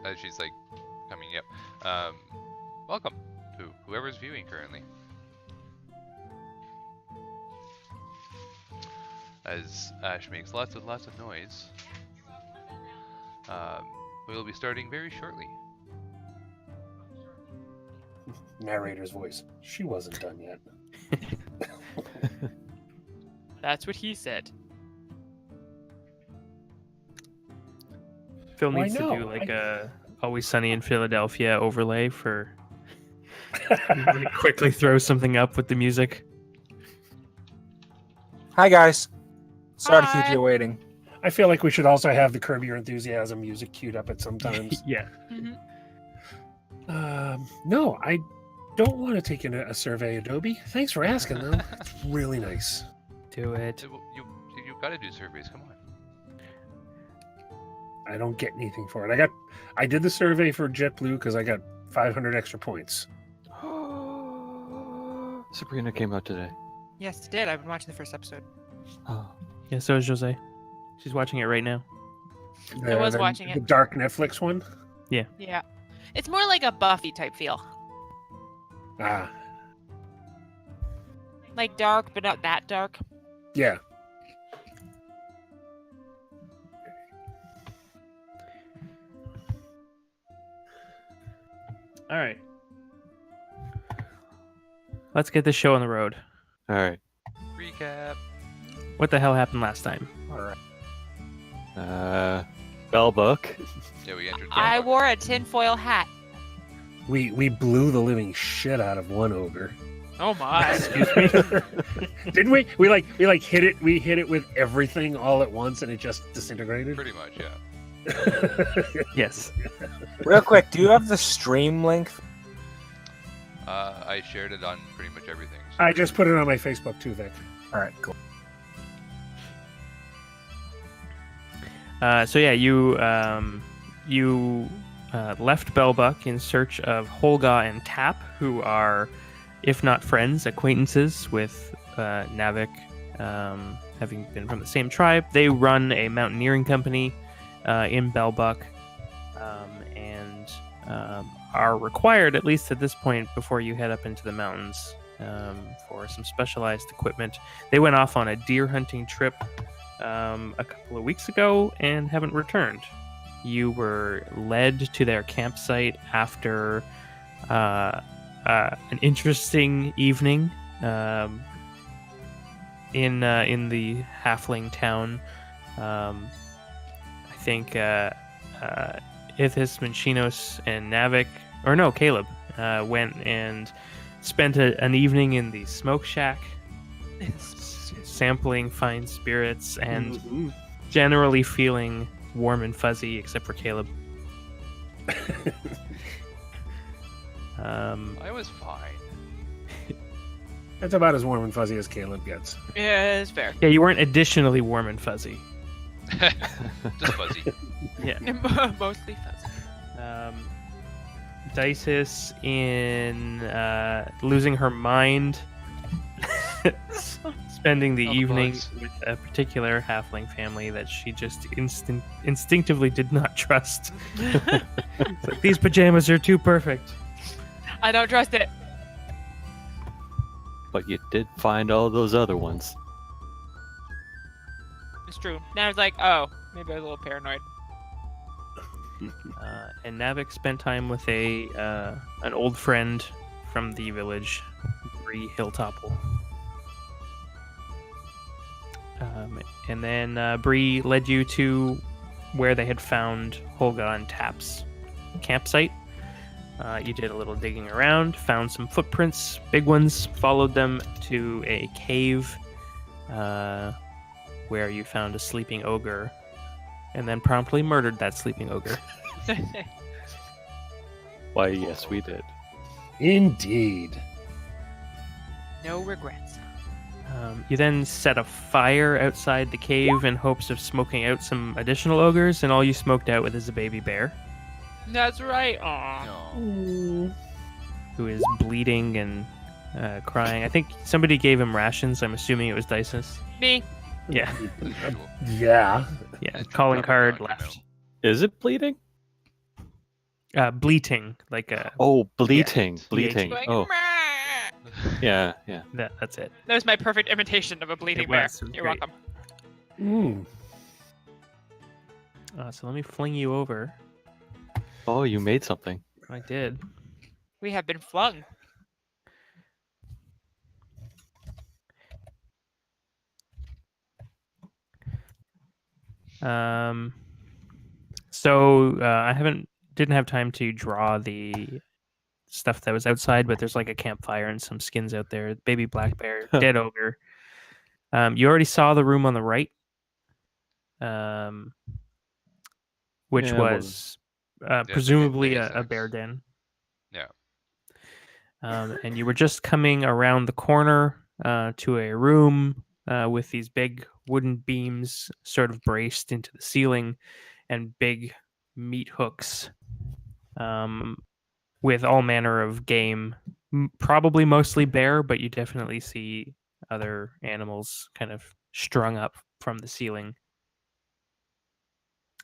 as she's like coming up. Welcome to whoever's viewing currently. As Ash makes lots of noise, we will be starting very shortly. Narrator's voice. She wasn't done yet. That's what he said. Phil Why needs to no? do like a Always Sunny in Philadelphia overlay for really quickly throw something up with the music. Hi guys. Sorry to Hi. keep you waiting. I feel like we should also have the Curb Your Enthusiasm music queued up at some times. Yeah. Mm-hmm. No, I don't want to take a survey, Adobe. Thanks for asking, though. It's really nice. Do it. You gotta do surveys. Come on. I don't get anything for it. I did the survey for JetBlue because I got 500 extra points. Sabrina came out today. Yes, it did. I've been watching the first episode. Oh. Yeah, so is Jose. She's watching it right now. I was The- watching The it. dark Netflix one? Yeah. It's more like a Buffy type feel. Ah, Like dark, but not that dark. yeah. All right. Let's get this show on the road. All right. Recap. What the hell happened last time? All right. Belbuck. Yeah, we entered. I Belbuck. wore a tinfoil hat. We blew the living shit out of one ogre. Oh my. Didn't we? We hit it. We hit it with everything all at once, and it just disintegrated. Pretty much, yeah. Yes. Real quick, do you have the stream link? I shared it on pretty much everything. So. I just put it on my Facebook too, Vic. Alright, cool. So yeah, you left Belbuck in search of Holga and Tap, who are, if not friends, acquaintances with Navik, having been from the same tribe. They run a mountaineering company in Belbuck, and are required, at least at this point, before you head up into the mountains, for some specialized equipment. They went off on a deer hunting trip a couple of weeks ago and haven't returned. You were led to their campsite after an interesting evening in the halfling town. I think Ithis, Manchinos, and Navik, or no, Caleb, went and spent an evening in the smoke shack, sampling fine spirits and generally feeling warm and fuzzy, except for Caleb. I was fine. That's about as warm and fuzzy as Caleb gets. Yeah, it's fair. Yeah, you weren't additionally warm and fuzzy. Just fuzzy. Yeah. Mostly fuzzy. Dices in losing her mind, spending the All the evening bugs. with a particular halfling family that she just instinctively did not trust. It's like, these pajamas are too perfect. I don't trust it. But you did find all those other ones. It's true. Now it's like, oh, maybe I was a little paranoid. And Navik spent time with an old friend from the village, Bree Hilltopple. And then Bree led you to where they had found Holga and Tap's campsite. You did a little digging around, found some footprints, big ones, followed them to a cave where you found a sleeping ogre, and then promptly murdered that sleeping ogre. Why, yes, we did. Indeed. No regrets. You then set a fire outside the cave in hopes of smoking out some additional ogres, and all you smoked out with is a baby bear That's right. Aw. No. who is bleeding and crying. I think somebody gave him rations. I'm assuming it was Dysus. Me. Yeah, As usual. Yeah. yeah. It's Calling probably card not, left. Is it bleeding? Bleating, like a Oh, bleating, Yeah. bleating. Going, Oh, "Meh." yeah, yeah. that's it. That was my perfect imitation of a bleeding It bear. was You're great. welcome. Mm. So let me fling you over. Oh, you made something. I did. We have been flung. So I didn't have time to draw the stuff that was outside, but there's like a campfire and some skins out there. Baby black bear, dead ogre. You already saw the room on the right, which Yeah, well, was the presumably a basics. bear den. Yeah. And you were just coming around the corner to a room with these big wooden beams sort of braced into the ceiling and big meat hooks with all manner of game, probably mostly bear, but you definitely see other animals kind of strung up from the ceiling.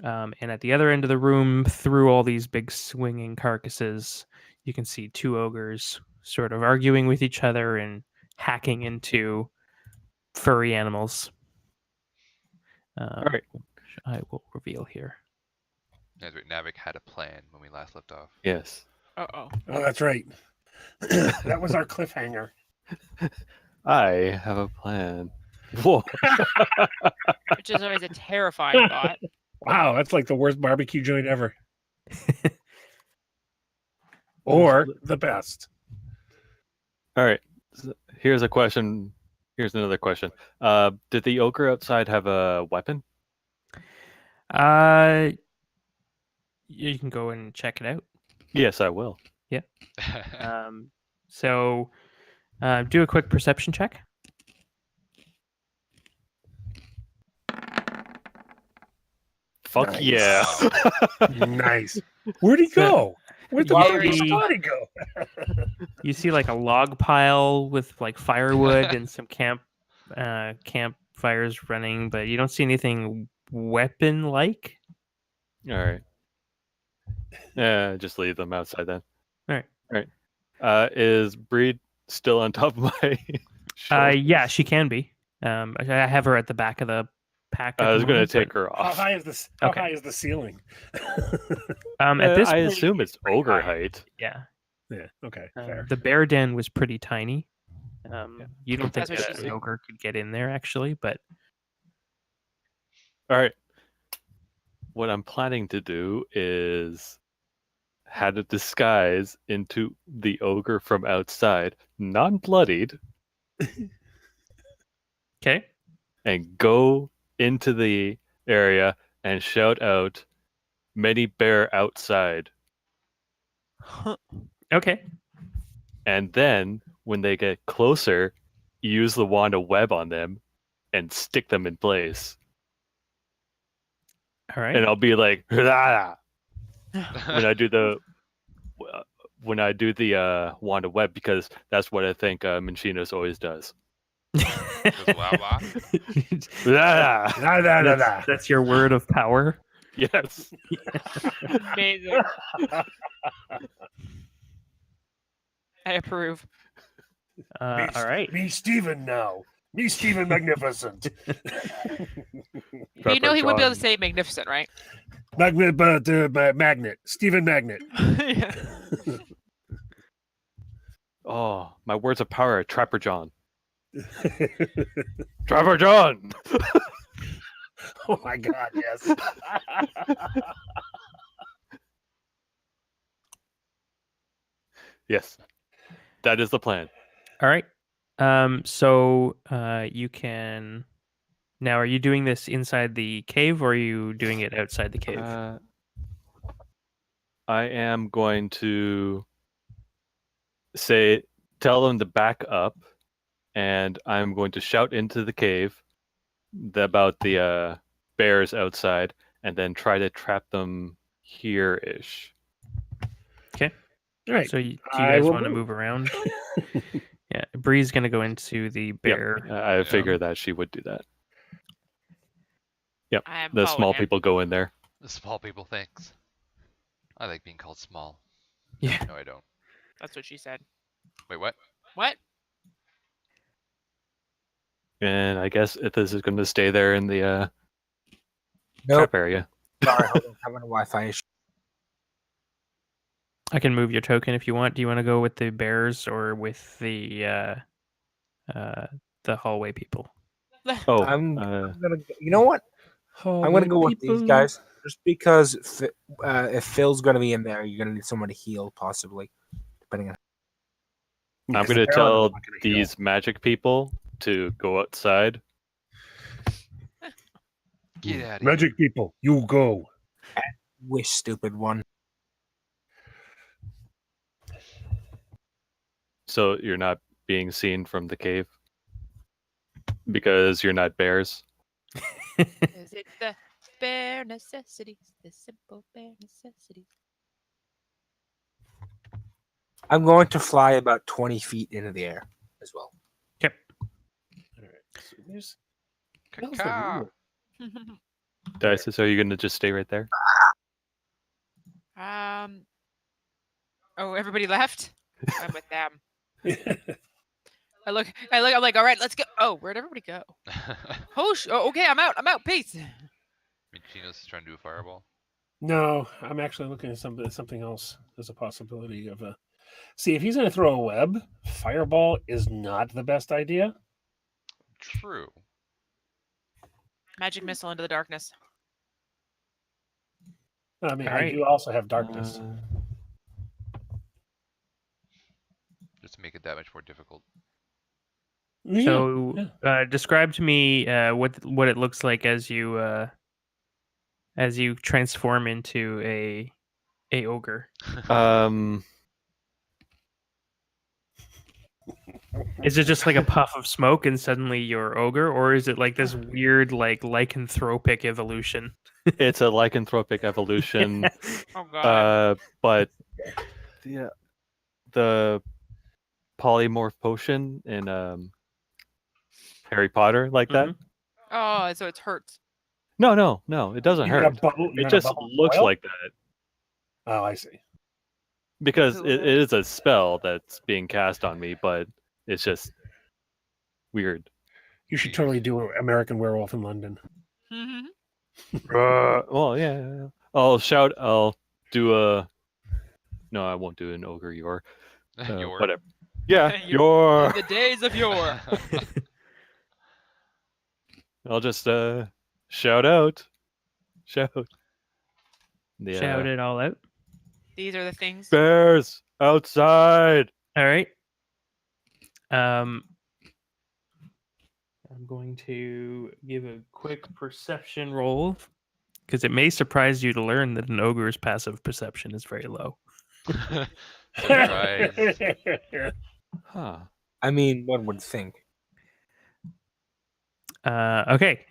And at the other end of the room, through all these big swinging carcasses, you can see two ogres sort of arguing with each other and hacking into furry animals. all right. Which I will reveal here. As Navik had a plan when we last left off. Yes. Uh-oh. Oh, that's right. That was our cliffhanger. I have a plan. Whoa. Which is always a terrifying thought. Wow, that's like the worst barbecue joint ever. Or the best. All right. Here's a question. Here's another question. Did the ogre outside have a weapon? You can go and check it out. Yes, I will. So do a quick perception check. Fuck Nice. yeah. Nice. Where'd he go? Where'd the Why fuck are you- did he go? You see like a log pile with like firewood and some campfires running, but you don't see anything weapon-like. All right. Yeah, just leave them outside then. All right. All right. Is Breed still on top of my shoulder? Yeah, she can be. I have her at the back of the pack. I was going to take her How off. high is this? How Okay. high is the ceiling? At this I point, assume it's pretty ogre high. height. yeah. Yeah. Okay. Fair. The bear den was pretty tiny. You don't think That's what that she an said. ogre could get in there actually, but All right. What I'm planning to do is had a disguise into the ogre from outside, non-bloodied, okay. and go into the area and shout out, "Many bear outside." Okay. And then when they get closer, use the wand of web on them and stick them in place. All right. And I'll be like, "Rah!" when I do the wand of web, because that's what I think Manchinos always does. Wah, wah. Rah! Nah, nah, nah, nah. That's your word of power. Yes. Amazing. I approve. All right. Me, Steven, now. Me, Steven Magnificent. You know he would be able to John. say magnificent, right? Magnet. Steven Magnet. Yeah. Oh, my words of power, Trapper John. Trapper John. Oh my God, yes. Yes, that is the plan. All right. So you can now. Are you doing this inside the cave, or are you doing it outside the cave? I am going to tell them to back up, and I'm going to shout into the cave about the bears outside, and then try to trap them here-ish. All right. So do you I guys will want to move. move around? Yeah, Bree's gonna go into the bear. I figured that she would do that. I am The following small him. people go in there. The small people thinks. I like being called small. Yeah. No, I don't. That's what she said. Wait, what? What? And I guess if this is going to stay there in the Nope. trap area. Sorry, hold on. Having a Wi-Fi issue. I can move your token if you want. Do you want to go with the bears or with the hallway people? Oh, I'm gonna. You know what? I'm gonna go with these guys just because if Phil's gonna be in there, you're gonna need someone to heal, possibly, depending on. I'm Because going to the Baron tell is not gonna heal. these magic people to go outside. Get out of Magic people, you go. Wish, stupid one. So you're not being seen from the cave because you're not bears. Is it the bare necessities? The simple bare necessities. I'm going to fly about 20 feet into the air as well. Yep. Alright, so there's here. hell's the Caca. rule? Dice, so are you going to just stay right there? Oh, everybody left? I'm with them. I look, I'm like, all right, let's go. Oh, where'd everybody go? Oh, okay, I'm out, peace. Michino's trying to do a fireball. No, I'm actually looking at something else as a possibility of a. See, if he's going to throw a web, fireball is not the best idea. True. Magic missile into the darkness. I mean, I Alright. do also have darkness. Just to make it that much more difficult. Yeah, So, describe to me what it looks like as you transform into a ogre. Is it just like a puff of smoke and suddenly you're ogre, or is it like this weird like lycanthropic evolution? It's a lycanthropic evolution, Oh god. but the polymorph potion in Harry Potter like that. Oh, so it hurts. No, it doesn't You're in a hurt. bubble- you're It in a just bubble looks boil? like that Oh, I see. because Cool. it is a spell that's being cast on me, but it's just weird. You should totally do American Werewolf in London. Well, yeah. I'll do a. No, I won't do an ogre. Your Your- whatever. Yeah, In your. the days of yore. I'll just shout out. Shout. The, Shout it all out. These are the things. Bears outside. All right. I'm going to give a quick perception roll because it may surprise you to learn that an ogre's passive perception is very low. Surprise. Huh. I mean, one would think. Okay.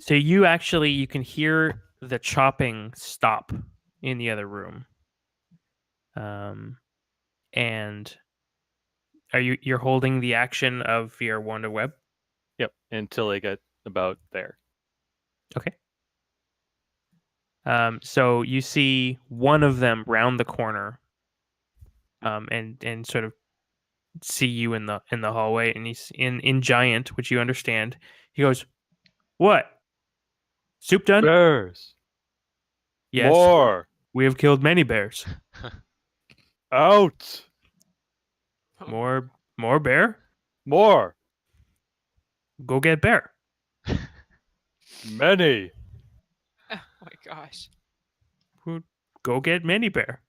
So you can hear the chopping stop in the other room. And you're holding the action of your wand of web? Yep. Until I get about there. Okay. So you see one of them round the corner, and sort of see you in the hallway, and he's in giant, which you understand. He goes, "What? Soup done? Bears. Yes, More. we have killed many bears. Out. More bear? More. Go get bear. Many. Oh my gosh. Go get many bear.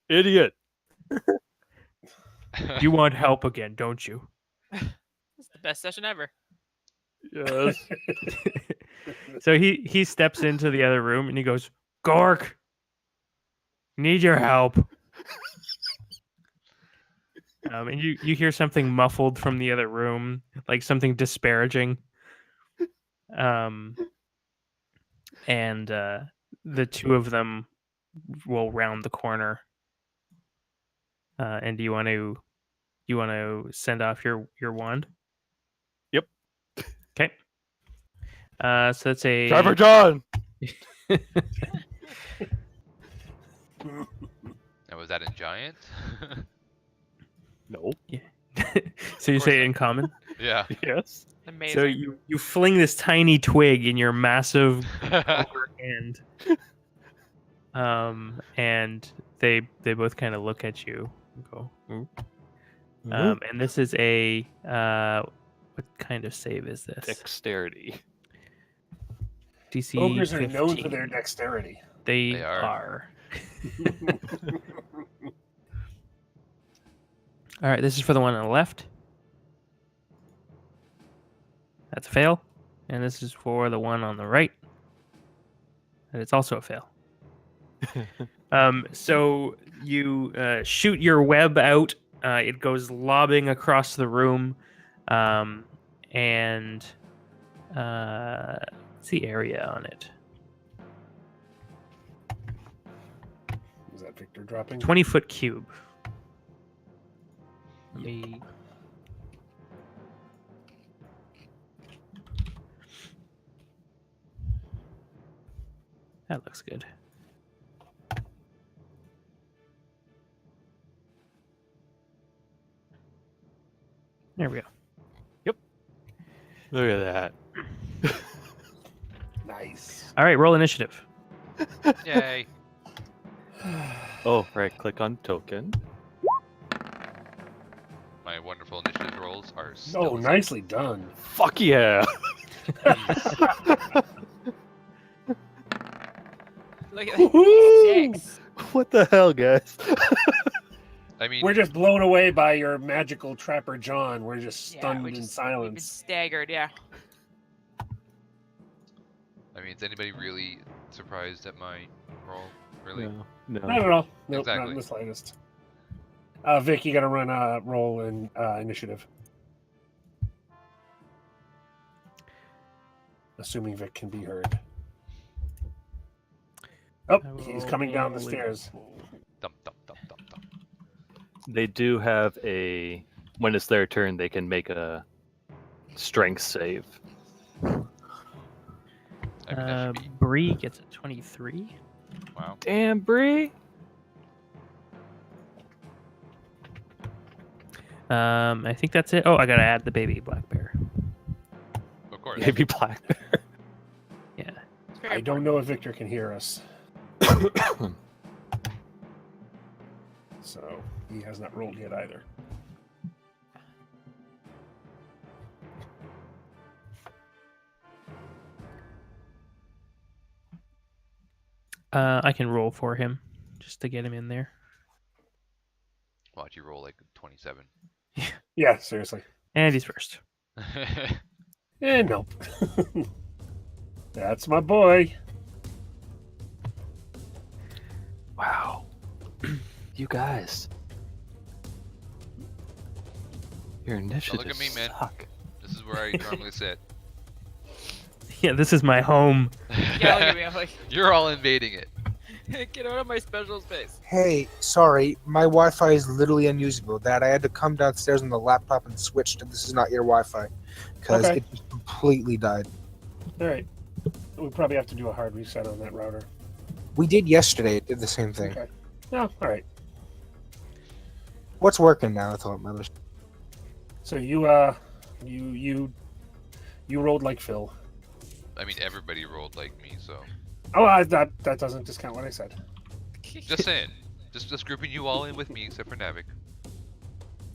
Idiot. You want help again, don't you?" This is the best session ever. Yes. So he steps into the other room and he goes, "Gork, need your help." And you hear something muffled from the other room, like something disparaging. And the two of them will round the corner. And do you want to send off your wand? Yep. Okay. So that's a Driver John. Now, was that in giant? No. So you course say not. in common? Yeah. Yes. Amazing. So you fling this tiny twig in your massive ogre hand. And they both kind of look at you and go, "Ooh." And this is a what kind of save is this? Dexterity. DC Ogres are 15. known for their dexterity. They are. are. All right, this is for the one on the left. That's a fail. And this is for the one on the right. And it's also a fail. So you shoot your web out. It goes lobbing across the room. And what's the area on it? Is that Victor dropping? 20-foot cube. Let me... That looks good. There we go. Look at that. Nice. All right, roll initiative. Yay. Oh, right. Click on token. My wonderful initiative rolls are still Oh, the same. nicely done. Fuck yeah. Look at Woohoo! 6. What the hell, guys? I mean, We're just blown away by your magical Trapper John. We're just stunned we in We've been silence. staggered, yeah. is anybody really surprised at my roll? Really? No. No. Not at all. Nope, not Exactly. in the slightest. Vic, you got to run a roll in initiative. Assuming Vic can be heard. Oh, he's coming down the stairs. Dump, dump, dump, dump, dump. They do have a. When it's their turn, they can make a strength save. I mean, that should be... Bree gets a 23. Wow. Damn, Bree. I think that's it. Oh, I gotta add the baby black bear. Of course. Maybe black bear. Yeah. It's very I don't know if Victor can hear us, so he has not rolled yet either. I can roll for him just to get him in there. Watch you roll like 27. Yeah, seriously. And he's first. Nope. That's my boy. Wow. You guys. Your initiative look at me, man. suck. This is where I normally sit. Yeah, this is my home. Yeah, look at me. I'm like, You're all invading it. get out of my special space. Hey, sorry, my Wi-Fi is literally unusable. That I had to come downstairs on the laptop and switch to this is not your Wi-Fi because Okay. it just completely died. All right. We probably have to do a hard reset on that router. We did yesterday. It did the same thing. Okay. No, all right. What's working now? That's all that matters. So you rolled like Phil. I mean, everybody rolled like me, so Oh, that doesn't discount what I said. just saying. Just grouping you all in with me, except for Navik.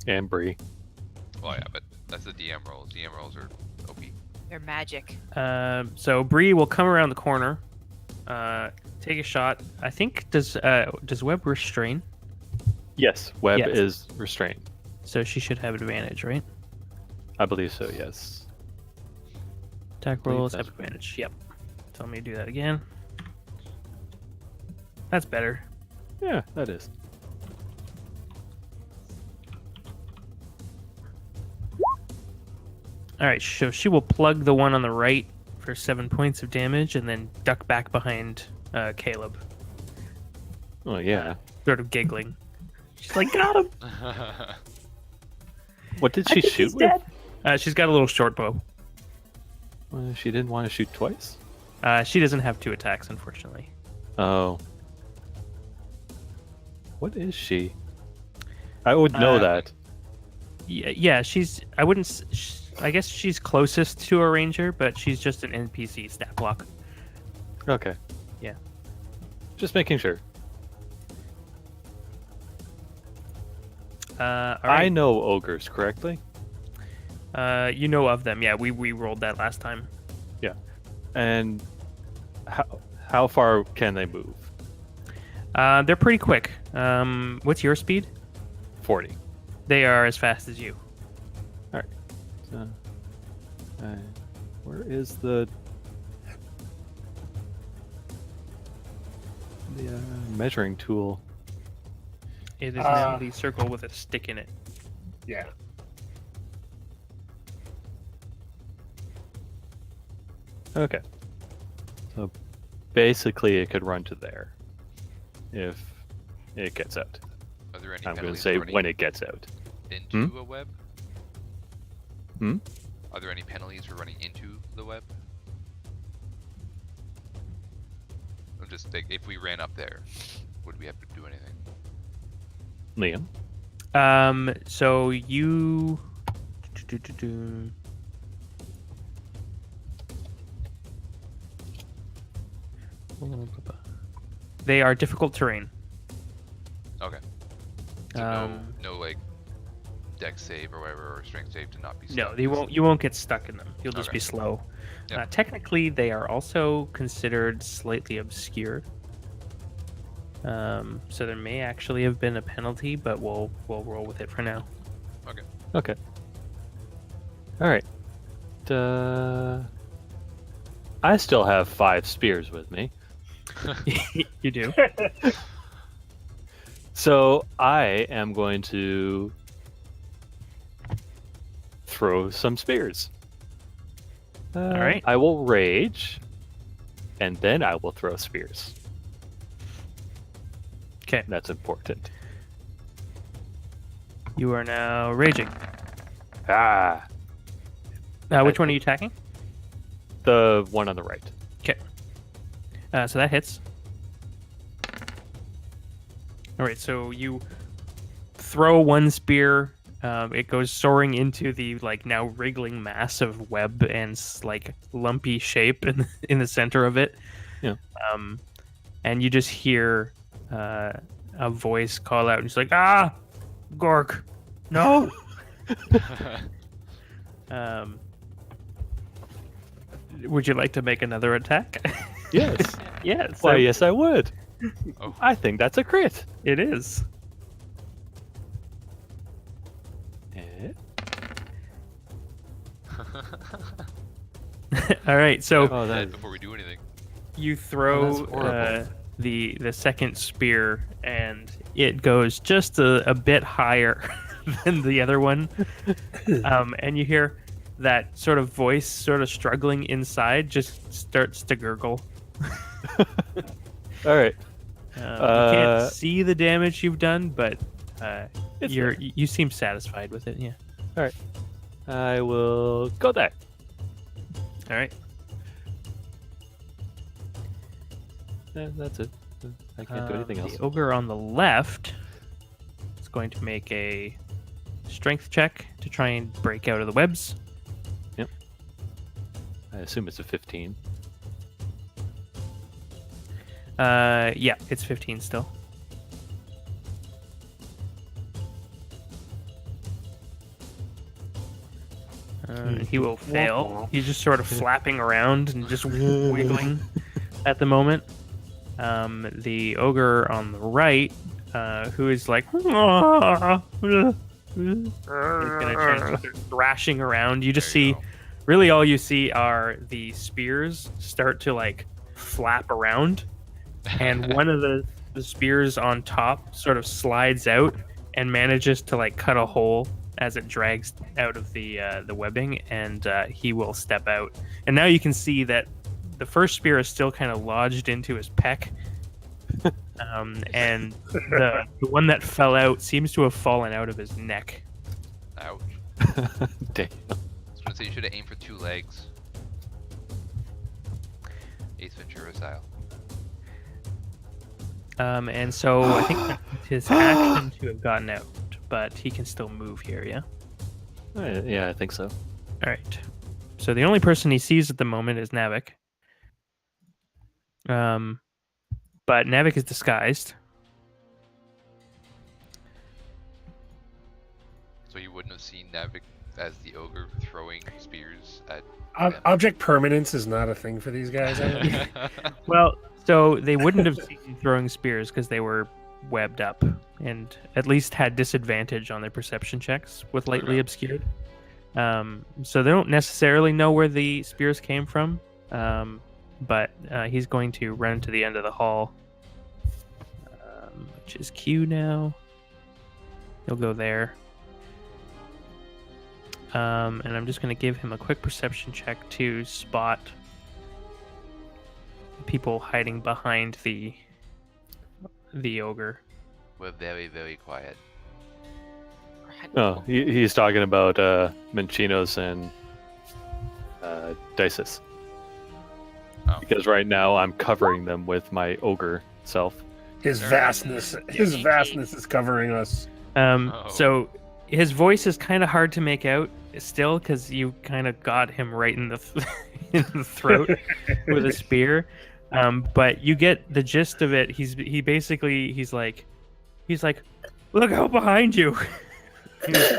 And Bree. Well, yeah, but that's the DM rolls. DM rolls are OP. They're magic. So Bree will come around the corner, take a shot. I think does Web restrain? Yes, Web Yes. is restrained. So she should have advantage, right? I believe so, yes. Attack believe rolls have that's- advantage. Yep. Tell me to do that again. That's better. Yeah, that is. All right, so she will plug the one on the right for 7 points of damage, and then duck back behind Caleb, Oh, yeah. sort of giggling. She's like, "Got him!" What did I she think shoot he's with? dead. She's got a little short bow. She didn't want to shoot twice? She doesn't have 2 attacks, unfortunately. Oh. What is she? I would know that. Yeah, she's. I wouldn't. I guess she's closest to a ranger, but she's just an NPC stat block. Okay. Yeah. Just making sure. All I right. know ogres correctly. You know of them, yeah. We rolled that last time. And how far can they move? They're pretty quick. What's your speed? 40. They are as fast as you. So, where is the measuring tool? It is now the circle with a stick in it. Yeah. Okay. So basically, it could run to there if it gets out. Are there any I'm going to penalties say for running when it gets out. into a web? Hmm? Are there any penalties for running into the web? I'm just like, if we ran up there, would we have to do anything? Liam? So you. They are difficult terrain. Okay. So Um, no like dex save or whatever, or strength save to not be stuck. No, you won't. You won't get stuck in them. You'll just Okay. be slow. Yep. Technically, they are also considered slightly obscure. So there may actually have been a penalty, but we'll roll with it for now. Okay. All right. I still have 5 spears with me. You do. So I am going to throw some spears. All right. I will rage, and then I will throw spears. Okay. That's important. You are now raging. Ah, Which one are you attacking? the one on the right. So that hits. All right, so you throw one spear. It goes soaring into the now wriggling mass of web and lumpy shape in the center of it. Yeah. And you just hear a voice call out, and it's like, "Ah, Gork, no!" Would you like to make another attack? Yes. Yes. Why, yes, I would. Oh. I think that's a crit. It is. All right, so Oh, that Dead is- before we do anything. you throw that's horrible. the second spear, and it goes just a bit higher than the other one. And you hear that sort of voice, sort of struggling inside, just starts to gurgle. All right. You can't see the damage you've done, but It's you seem satisfied with it. Yeah. I will go there. All right. That's it. I can't do anything else. The ogre on the left is going to make a strength check to try and break out of the webs. I assume it's a 15. Yeah, it's 15 still. He will fail. He's just sort of flapping around and just wiggling at the moment. The ogre on the right, who is like, he's gonna try and start thrashing around. You just There you see, really, all you see are the spears start to flap around, and one of the spears on top sort of slides out and manages to cut a hole as it drags out of the webbing, and he will step out. And now you can see that the first spear is still kind of lodged into his pec, and the one that fell out seems to have fallen out of his neck. Ouch. Damn. I was gonna say you should have aimed for 2 legs. Ace Ventura style. And so I think that's his action to have gotten out, but he can still move here, yeah? Yeah, I think so. All right. So the only person he sees at the moment is Navik. But Navik is disguised. So you wouldn't have seen Navik as the ogre throwing spears at Object permanence is not a thing for these guys. I don't think. Well, so they wouldn't have seen him throwing spears because they were webbed up and at least had disadvantage on their perception checks with lightly Okay. obscured. So they don't necessarily know where the spears came from, but he's going to run to the end of the hall, which is Q now. He'll go there. And I'm just going to give him a quick perception check to spot people hiding behind the ogre. We're very, very quiet. Oh, he's talking about Minchinos and Dices. Oh. Because right now I'm covering them with my ogre self. His vastness is covering us. So his voice is kind of hard to make out still because you kind of got him right in the throat with a spear. But you get the gist of it. He's like, look out behind you. He's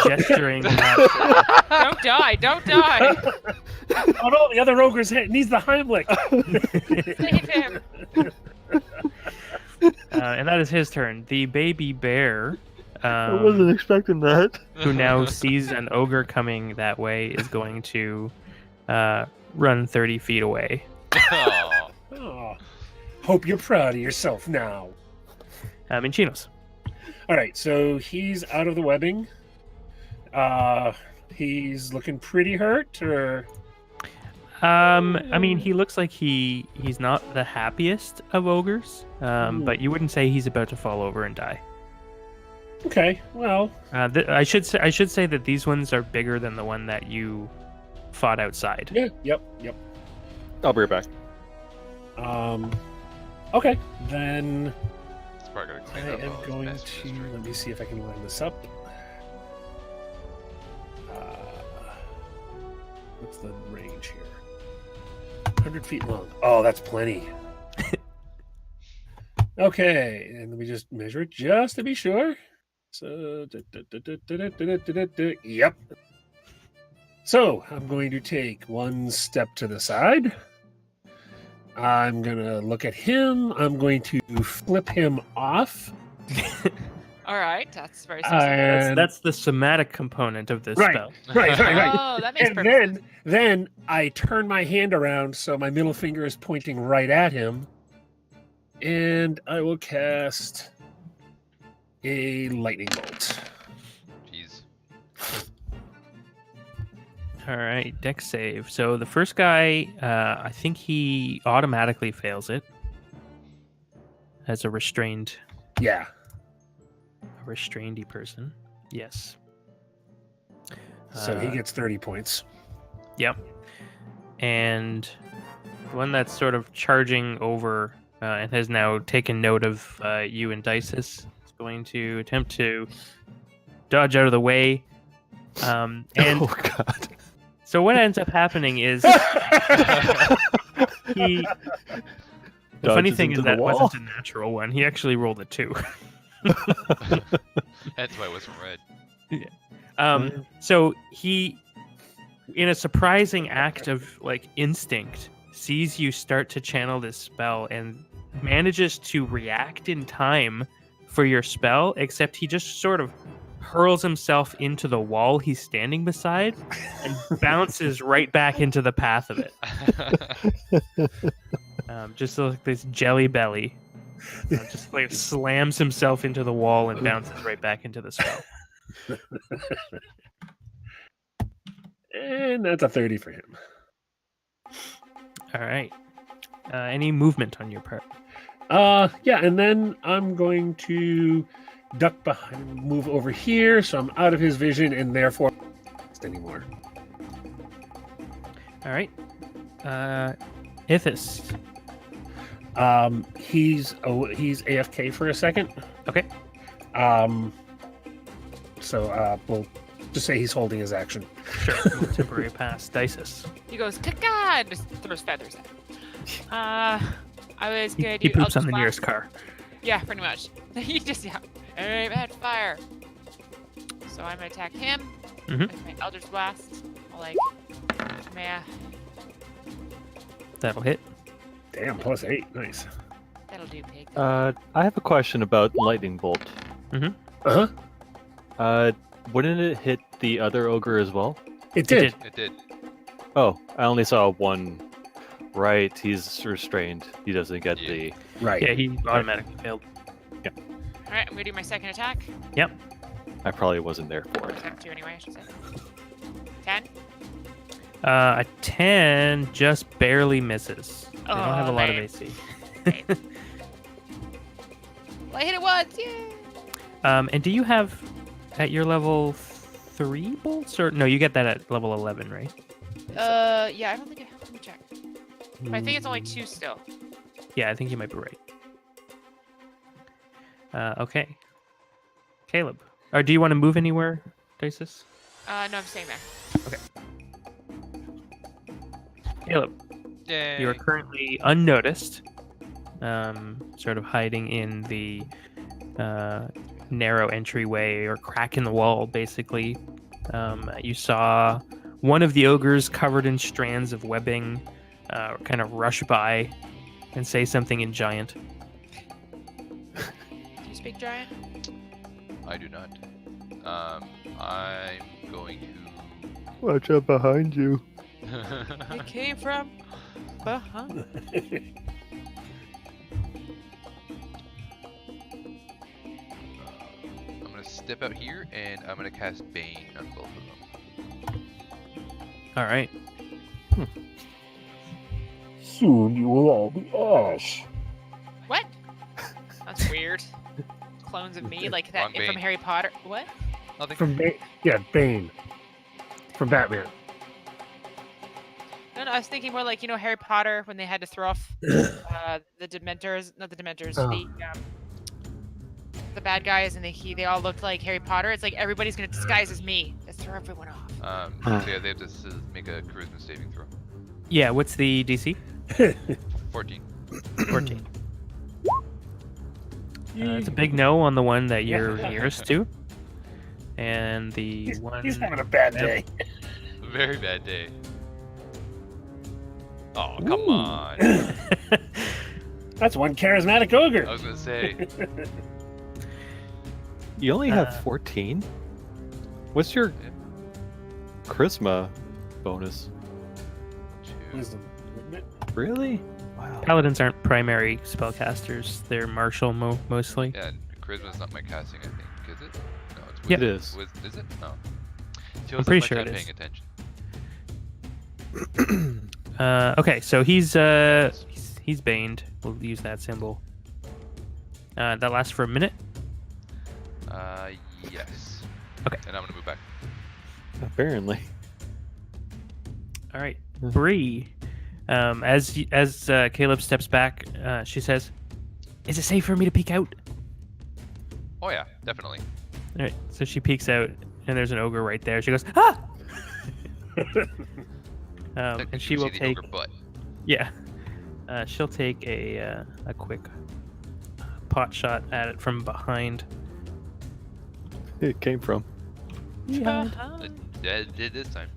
gesturing. Don't die! Don't die! Oh no, the other ogre's hit. Needs the Heimlich. Save him! And that is his turn. The baby bear. I wasn't expecting that. Who now sees an ogre coming that way is going to run 30 feet away. Aw. Oh, hope you're proud of yourself now. Minchinos. All right, so he's out of the webbing. He's looking pretty hurt, or I mean, he looks like he's not the happiest of ogres, but you wouldn't say he's about to fall over and die. okay. Well, I should say that these ones are bigger than the one that you fought outside. yeah, yep. I'll be right back. Okay, then It's probably gonna I clean up am all this going mess to. we destroyed. Let me see if I can line this up. What's the range here? 100 feet long. Oh, that's plenty. Okay, and let me just measure it just to be sure. So, yep. So, I'm going to take one step to the side. I'm going to look at him. I'm going to flip him off. All right, that's very specific. And That's the somatic component of this Right. spell. right. Oh, that makes And perfect sense. then I turn my hand around so my middle finger is pointing right at him. And I will cast a lightning bolt. Jeez. All right, dex save. So the first guy, I think he automatically fails it as a restrainedy person. Yes. So he gets 30 points. Yep. And the one that's sort of charging over and has now taken note of you and Dices is going to attempt to dodge out of the way. And Oh god. so what ends up happening is he. The funny Dodges thing into is the that wall. wasn't a natural one. He actually rolled a 2. That's why it wasn't red. So he, in a surprising act of like instinct, sees you start to channel this spell and manages to react in time for your spell, except he just sort of hurls himself into the wall he's standing beside and bounces right back into the path of it. Just like this jelly belly. Just like slams himself into the wall and bounces right back into the spell. And that's a 30 for him. All right. Any movement on your part? Yeah, and then I'm going to duck behind, move over here, so I'm out of his vision, and therefore anymore. All right. Ithis. He's AFK for a second. Okay. So we'll just say he's holding his action. Sure. Temporary pass. Dices. He goes, "Caca!" and just throws feathers at him. I was gonna do. He poops Eldritch on the nearest Blast. car. Yeah, pretty much. He just Alright, bad fire. So I'm gonna attack him Mhm. with my Eldritch Blast. Like, meh. That'll hit. Damn, +8. Nice. That'll do, pig. I have a question about lightning bolt. Uh-huh. Wouldn't it hit the other ogre as well? It did. It did. Oh, I only saw one. Right, he's restrained. He doesn't get Yeah. the. Right. Yeah, he automatically failed. Alright, I'm gonna do my second attack. I probably wasn't there for it. Attack 2 anyway, I should say. 10. A 10 just barely misses. They don't have a lot of lame. AC. Well, I hit it once, yay! And do you have at your level 3 bolts, or no? You get that at level 11, right? Yeah, I don't think let me check. But I think it's only 2 still. Yeah, I think you might be right. Okay. Caleb, or do you want to move anywhere, Dices? No, I'm staying there. Caleb, Yay. you are currently unnoticed, sort of hiding in the narrow entryway or crack in the wall, basically. You saw one of the ogres covered in strands of webbing kind of rush by and say something in Giant. Do you speak giant? I do not. I'm going Watch out behind you. to. It came from behind. I'm gonna step out here and I'm gonna cast Bane on both of them. All right. Soon you will all be ash. What? That's weird. Clones of me, like that Wrong from Bane. Harry Potter. What? Nothing. From Bane. From Batman. No, I was thinking more like, Harry Potter when they had to throw off the Dementors, not the Dementors, the bad guys, and they all looked like Harry Potter. It's like everybody's gonna disguise as me. Let's throw everyone off. So yeah, they have to make a charisma saving throw. Yeah, what's the DC? 14. 14. It's a big no on the one that you're nearest to. And the one... He's having a bad day. Very bad day. Oh, come Ooh. on. That's one charismatic ogre. I was gonna say. You only have 14? What's your charisma bonus? 2. Wisdom, isn't it? Really? Wow. Paladins aren't primary spellcasters. They're martial mostly. Yeah, charisma's not my casting, I think. Is it? No, it's Yeah. wisdom. It is. Is it? No. I'm pretty sure it is. Paying attention. Okay, so he's baned. We'll use that symbol. That lasts for a minute. Yes. Okay. And I'm gonna move back. Apparently. All right, Bree. As Caleb steps back, she says, "Is it safe for me to peek out?" Oh yeah, definitely. All right, so she peeks out, and there's an ogre right there. She goes, "Ah!" And she You will see the take. ogre butt. Yeah, she'll take a quick pot shot at it from behind. It came from. Uh-huh. It did this time.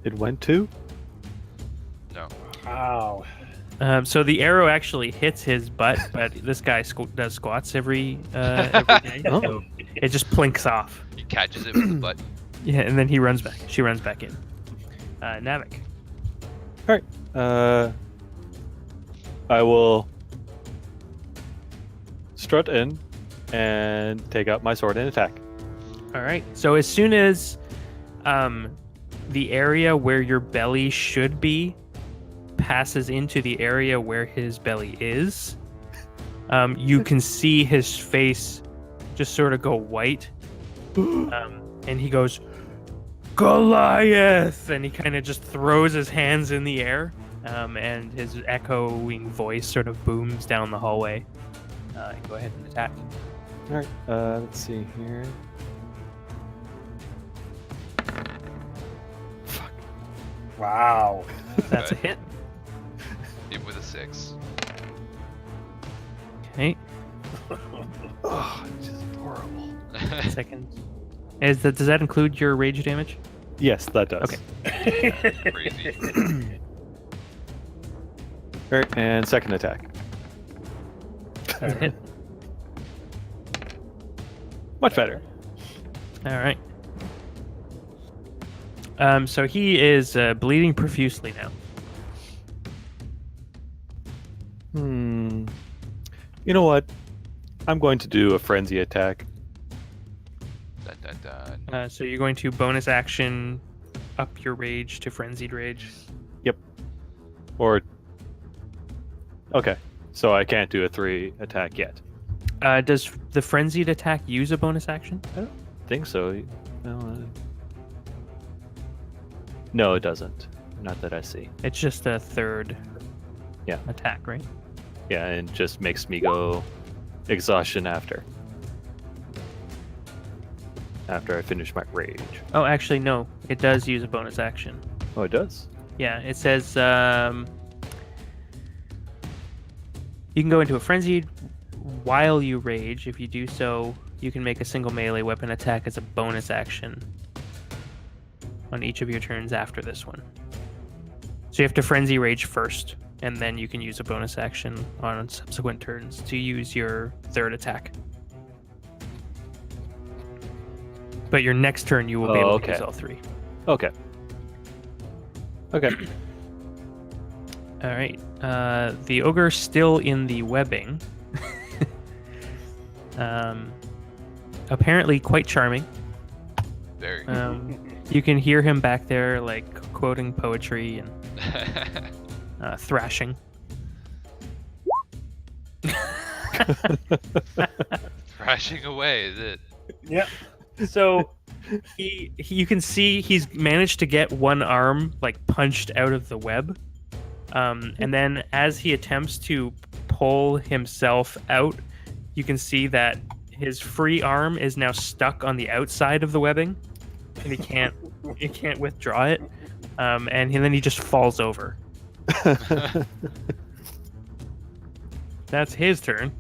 It went to? No. Wow. So the arrow actually hits his butt, but this guy does squats every day. Oh. So it just plinks off. He catches it with the butt. Yeah, and then he runs back. She runs back in. Navik. I will strut in and take out my sword and attack. All right. So as soon as the area where your belly should be passes into the area where his belly is, you can see his face just sort of go white. And he goes, "Goliath!" And he kind of just throws his hands in the air and his echoing voice sort of booms down the hallway. Go ahead and attack. All right. Let's see here. Fuck. Wow. That's a hit. Hit with a 6. Okay. Oh, it's just horrible. Second. Does that include your rage damage? Yes, that does. Okay. Crazy. All right, and second attack. That's a hit. Much better. All right. So he is bleeding profusely now. You know what? I'm going to do a frenzy attack. Dun, dun, dun. So you're going to bonus action up your rage to frenzied rage. Or okay, so I can't do a 3 attack yet. Does the frenzied attack use a bonus action? Think so. No, it doesn't. Not that I see. It's just a third attack, right? Yeah, and just makes me go exhaustion after I finish my rage. Oh, actually, no. It does use a bonus action. Oh, it does? Yeah, it says you can go into a frenzy while you rage. If you do so, you can make a single melee weapon attack as a bonus action on each of your turns after this one. So you have to frenzy rage first, and then you can use a bonus action on subsequent turns to use your third attack. But your next turn, you will be able to use all 3. Okay. Okay. All right. The ogre still in the webbing. Apparently quite charming. Very. You can hear him back there, like quoting poetry and thrashing. Thrashing away, is it? Yep. So you can see he's managed to get one arm like punched out of the web, and then as he attempts to pull himself out, you can see that his free arm is now stuck on the outside of the webbing, and he can't withdraw it, and then he just falls over. That's his turn.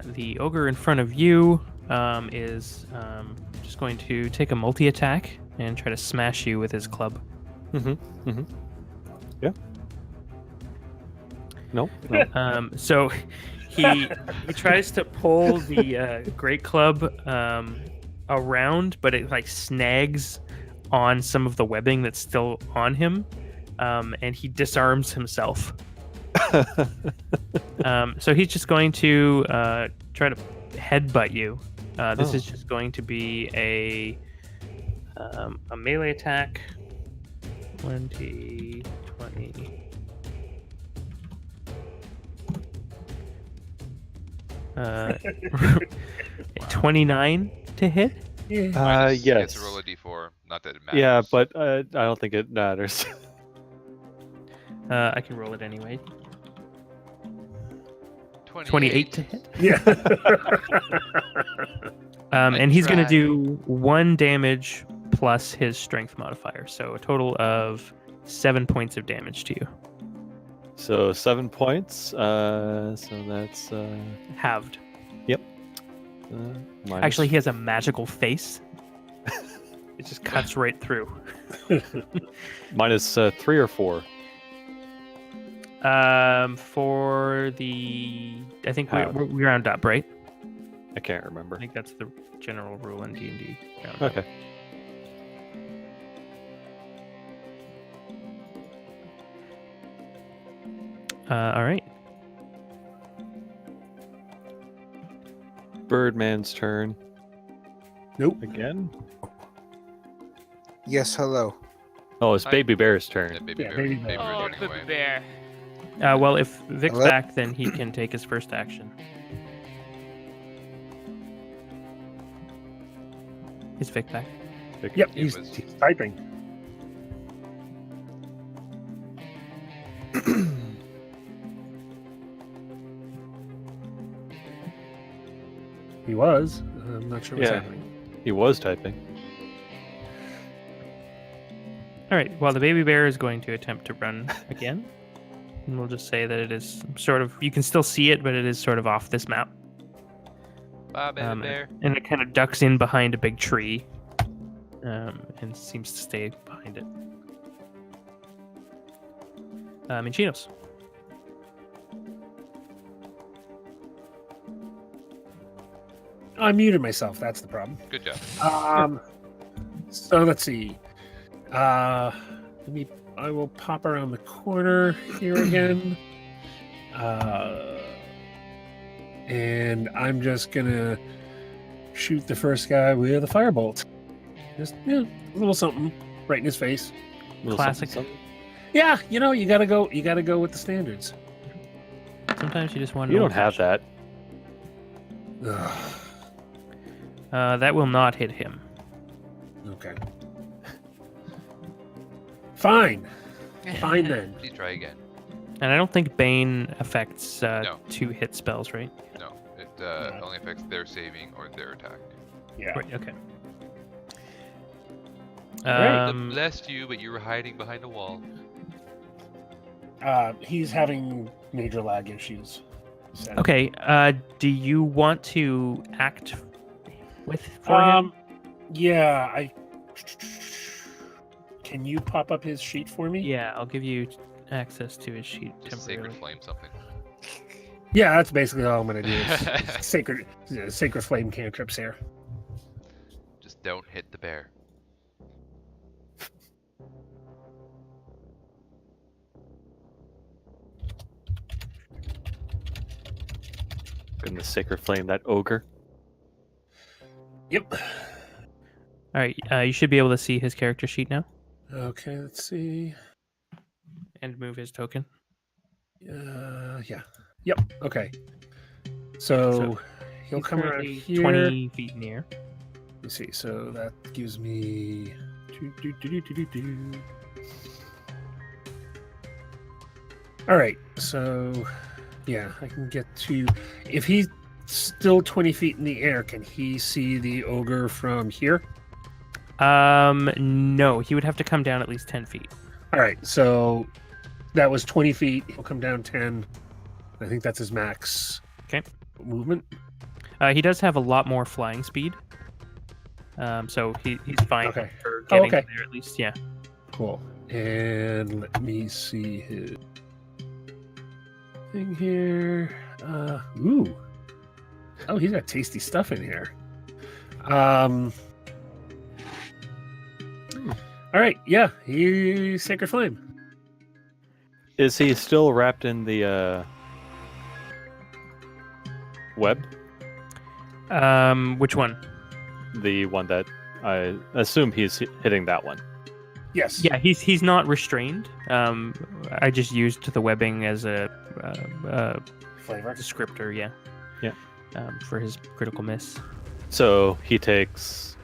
The ogre in front of you is just going to take a multi-attack and try to smash you with his club. Yeah. No. So he tries to pull the great club around, but it like snags on some of the webbing that's still on him, and he disarms himself. So he's just going to try to headbutt you. This is just going to be a melee attack. 20. 29 to hit. Yes. You have Yes. to roll a d4. Not that it matters. Yeah, but I don't think it matters. I can roll it anyway. 28 to hit. Yeah. And he's going to try. do 1 damage plus his strength modifier, so a total of 7 points of damage to you. So 7 points. So that's Halved. minus- Actually, he has a magical face. It just cuts right through. minus 3 or 4. For the, I think Halved. we round up, right? I can't remember. I think that's the general rule in D&D. Round up. Okay. All right. Birdman's turn. Nope. Again? Yes, hello. Oh, it's Hi. Baby Bear's turn. Yeah, baby Yeah, bear. baby Baby bear. bear's Oh, running baby away. bear. Well, if Vic's Hello? back, then he can take his first action. Is Vic back? Yep, He he's was- typing. He was. I'm not sure what's Yeah. happening. He was typing. All right. Well, the baby bear is going to attempt to run again, and we'll just say that it is sort of. You can still see it, but it is sort of off this map. Bye, baby bear. And it kind of ducks in behind a big tree, and seems to stay behind it. Minchinos. I muted myself. That's the problem. Good job. So let's see. I will pop around the corner here again. And I'm just gonna shoot the first guy with a firebolt. Just a little something right in his face. Little Classic. something. Yeah, you gotta go with the standards. Sometimes you just want. You don't have that. Ugh, That will not hit him. okay. Fine then. Please try again. And I don't think Bane affects No. 2 hit spells, right? No, it only affects their saving or their attack. Yeah. Right. Okay. Right. Blessed you, but you were hiding behind a wall. He's having major lag issues. he said. Okay. Do you want to act for him? Yeah, Can you pop up his sheet for me? Yeah, I'll give you access to his sheet Just temporarily. sacred flame something. Yeah, that's basically all I'm gonna do. Is sacred flame cantrips here. Just don't hit the bear. In the sacred flame, that ogre. Yep. All right. You should be able to see his character sheet now Okay, let's see. and move his token. Yeah. Yep. Okay. So he'll He's come around currently here. 20 feet near. Let's see. So that gives me. All right. So, yeah, I can get to. If he's still 20 feet in the air, can he see the ogre from here? No, he would have to come down at least 10 feet. All right. So that was 20 feet. He'll come down 10. I think that's his max. Okay. Movement. He does have a lot more flying speed. So he's fine Okay. for getting okay. there at least. Yeah. Cool. And let me see his thing here. Ooh. Oh, he's got tasty stuff in here. All right. Yeah, he's Sacred Flame. Is he still wrapped in the web? Which one? The one that I assume he's hitting that one. Yes. Yeah, he's not restrained. I just used the webbing as a Flavor. descriptor. Yeah. Yeah. For his critical miss. So he takes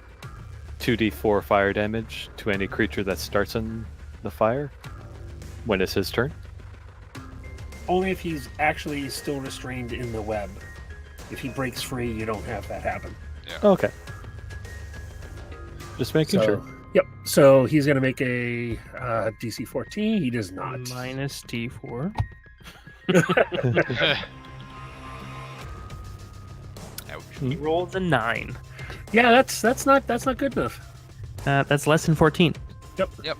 2d4 fire damage to any creature that starts in the fire when it's his turn. Only if he's actually still restrained in the web. If he breaks free, you don't have that happen. Okay. Just making sure. Yep. So he's going to make a DC 14. He does not. Minus D4. Ouch. He rolled a 9. Yeah, that's not good enough. That's less than 14. Yep.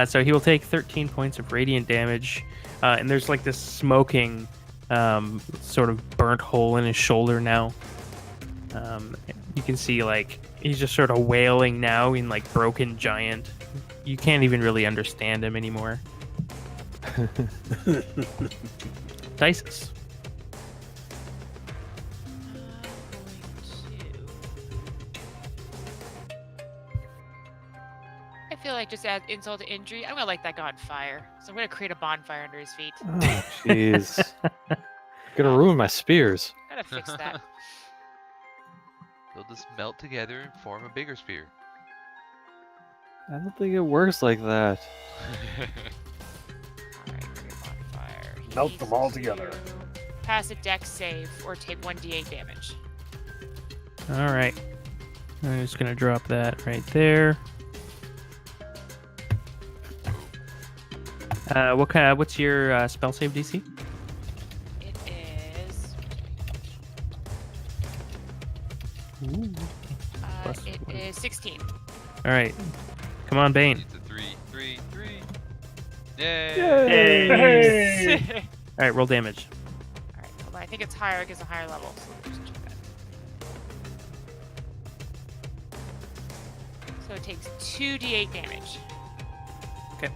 So he will take 13 points of radiant damage, and there's like this smoking, sort of burnt hole in his shoulder now. You can see like he's just sort of wailing now in like broken giant. You can't even really understand him anymore. Dices. I feel like just add insult to injury. I'm gonna light that guy on fire. So I'm gonna create a bonfire under his feet. Oh, jeez. Gonna ruin my spears. Gotta fix that. They'll just melt together and form a bigger spear. I don't think it works like that. Alright, bonfire. He Melt needs them all to together. Pass a dex save or take 1d8 damage. All right. I'm just gonna drop that right there. What's your spell save DC? It is. Plus It one. is 16. All right. Come on, Bane. It's a 3, 3, 3. Yay! Hey! All right, roll damage. Alright, hold on. I think it's higher because it's a higher level. So let me just check that. So it takes 2d8 damage. Okay.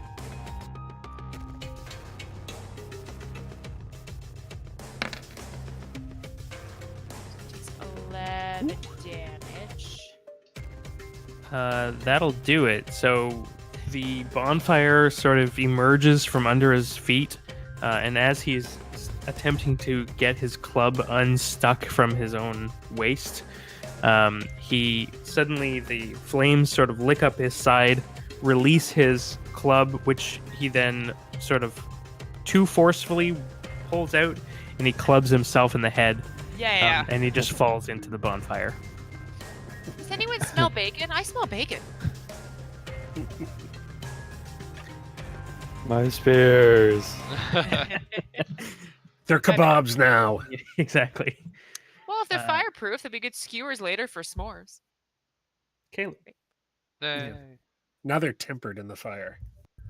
It takes 11 damage. That'll do it. So the bonfire sort of emerges from under his feet, and as he's attempting to get his club unstuck from his own waist, he suddenly, the flames sort of lick up his side, release his club, which he then sort of too forcefully pulls out, and he clubs himself in the head, Yeah. and he just falls into the bonfire. Does anyone smell bacon? I smell bacon. My spears. They're kebabs now. Exactly. Well, if they're Uh, fireproof, they'll be good skewers later for s'mores. Caleb. Yay. Now they're tempered in the fire.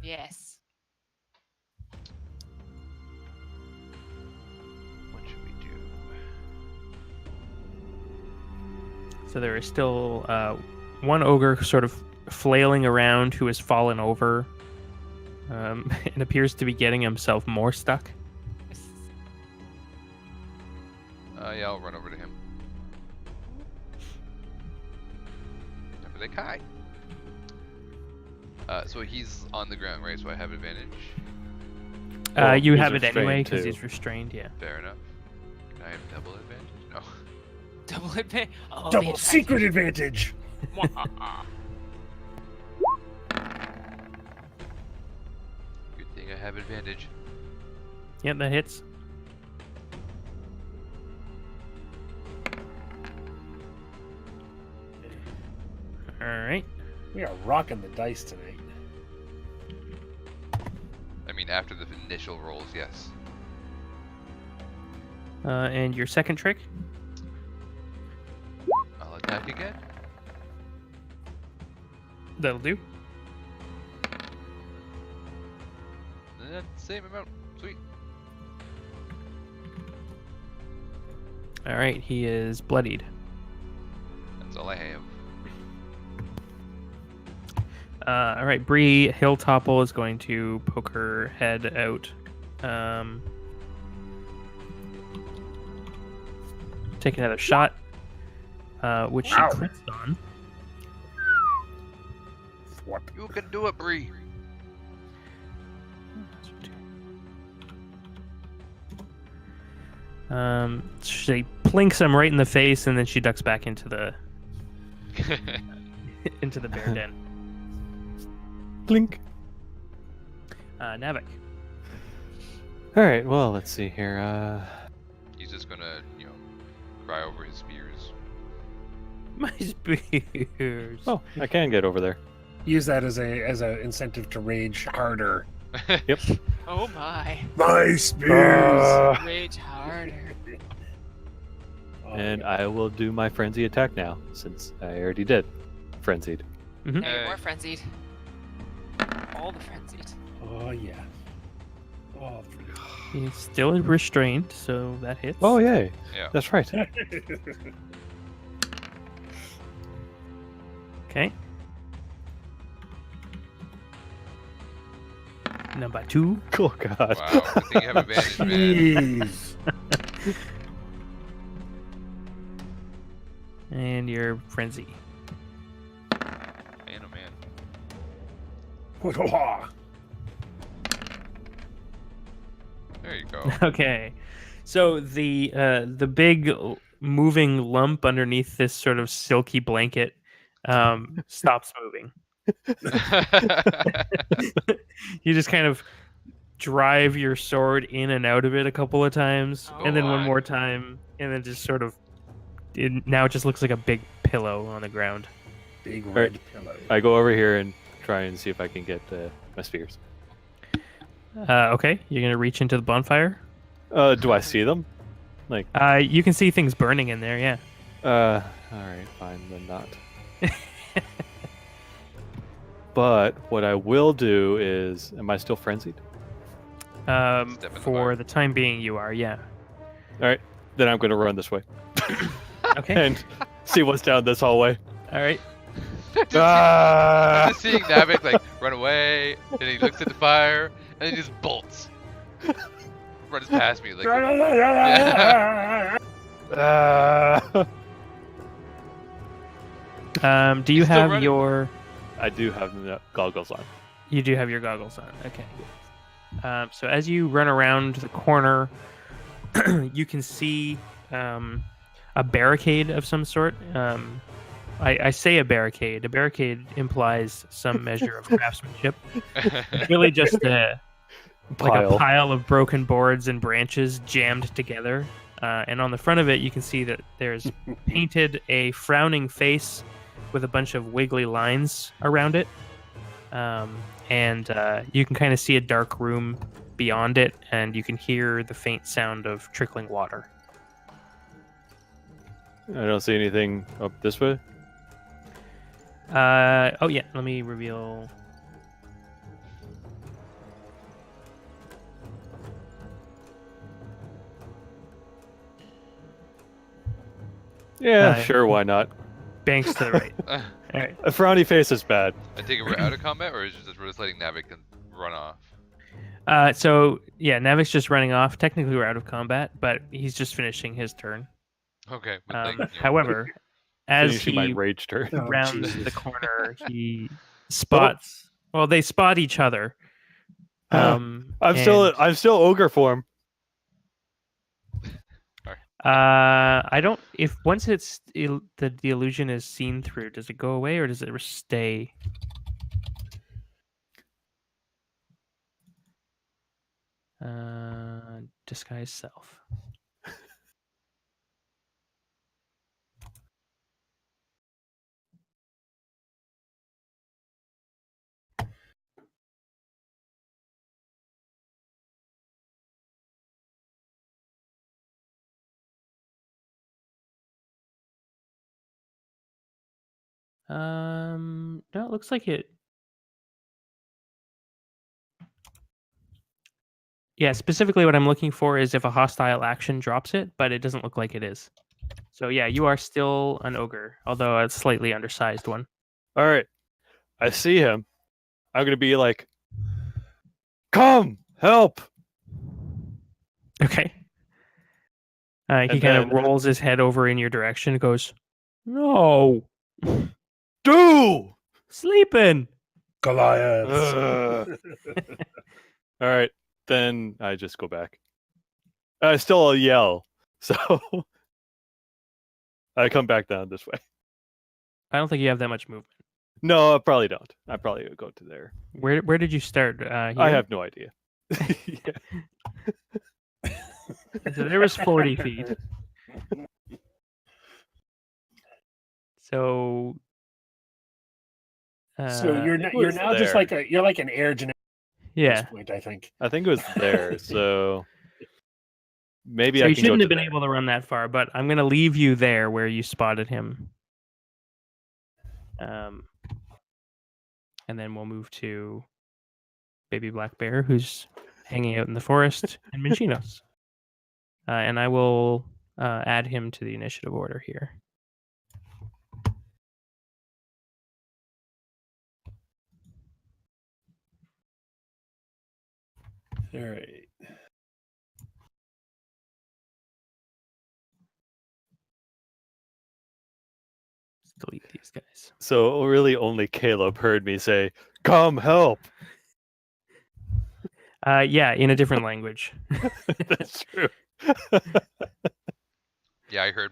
Yes. What should we do? So there is still one ogre sort of flailing around who has fallen over and appears to be getting himself more stuck. Yeah, I'll run over to him. Never they kai. So he's on the ground, right? So I have advantage. Oh, You he's have it anyway restrained because too. he's restrained, yeah. Fair enough. Can I have double advantage? No. Double advantage. Oh, Double secret advantage. Good thing I have advantage. Yep, that hits. Alright. We are rocking the dice tonight. I mean, after the initial rolls, yes. And your second trick? I'll attack again. That'll do. Same amount. Sweet. Alright, he is bloodied. That's all I have. Alright, Bree Hilltopple is going to poke her head out. Take another shot, which Wow. she crits on. What? You can do it, Bree. She plinks him right in the face, and then she ducks back into the into the bear den. Blink. Navik. All right. Well, let's see here. He's just gonna, cry over his spears. My spears. Oh, I can get over there. Use that as a incentive to rage harder. Yep. Oh my. My spears. Rage harder. Oh, And yeah. I will do my frenzy attack now, since I already did. Frenzied. Now you're Hey. more frenzied. All the frenzied. Oh yeah. Oh. He's still restrained, so that hits. Oh, yay. Yeah. That's right. Okay. Number 2. Oh, God. Wow. Good thing you have advantage, man. Jeez. And your frenzy. Man, oh man. Wah. There you go. Okay. So the big moving lump underneath this sort of silky blanket stops moving. You just kind of drive your sword in and out of it a couple of times, Oh and then one my. more time, and then just sort of. Now it just looks like a big pillow on the ground. Big red pillow. I go over here and try and see if I can get my spears. Okay, you're gonna reach into the bonfire. Do I see them? You can see things burning in there. Yeah. All right, fine, then not. But what I will do is, am I still frenzied? Step in the For fire. the time being, you are. Yeah. All right, then I'm going to run this way Okay. and see what's down this hallway. All right. I'm just seeing Navik like run away, and he looks at the fire, and he just bolts. Runs past me like. Do you He's still have running. your? I do have the goggles on. You do have your goggles on. Okay. So as you run around the corner, you can see a barricade of some sort. I say a barricade. A barricade implies some measure of craftsmanship. It's really just a pile of broken boards and branches jammed together. And on the front of it, you can see that there's painted a frowning face with a bunch of wiggly lines around it. And you can kind of see a dark room beyond it, and you can hear the faint sound of trickling water. I don't see anything up this way. Oh yeah, let me reveal. Yeah, sure, why not? Banks to the right. All right. A frowny face is bad. I take it we're out of combat, or is it just we're just letting Navik run off? So yeah, Navik's just running off. Technically, we're out of combat, but he's just finishing his turn. Okay. But like, you know, However, as Finishing he my rage turn. Oh, rounds Jesus. the corner, he spots. Well, they spot each other. I'm still ogre form. I don't. If once it's the illusion is seen through, does it go away or does it stay? Disguise self. No, it looks like it. Yeah, specifically what I'm looking for is if a hostile action drops it, but it doesn't look like it is. So yeah, you are still an ogre, although a slightly undersized one. All right, I see him. I'm gonna be like, "Come, help!" Okay. He And kind then- of rolls his head over in your direction and goes, "No, Do. sleeping." Goliath. Ugh. All right, then I just go back. I still yell, so I come back down this way. I don't think you have that much movement. No, I probably don't. I probably go to there. Where did you start? Here? I have no idea. Yeah. So there was 40 feet. So. So you're was now just there. like an air genetic at yeah. this point, I think. I think it was there, so maybe So I you can shouldn't go have to been there. able to run that far, but I'm gonna leave you there where you spotted him. And then we'll move to Baby Black Bear, who's hanging out in the forest, and Minchinos. And I will add him to the initiative order here. All right. Let's delete these guys. So really, only Caleb heard me say, "Come help." Yeah, in a different language. That's true. yeah, I heard.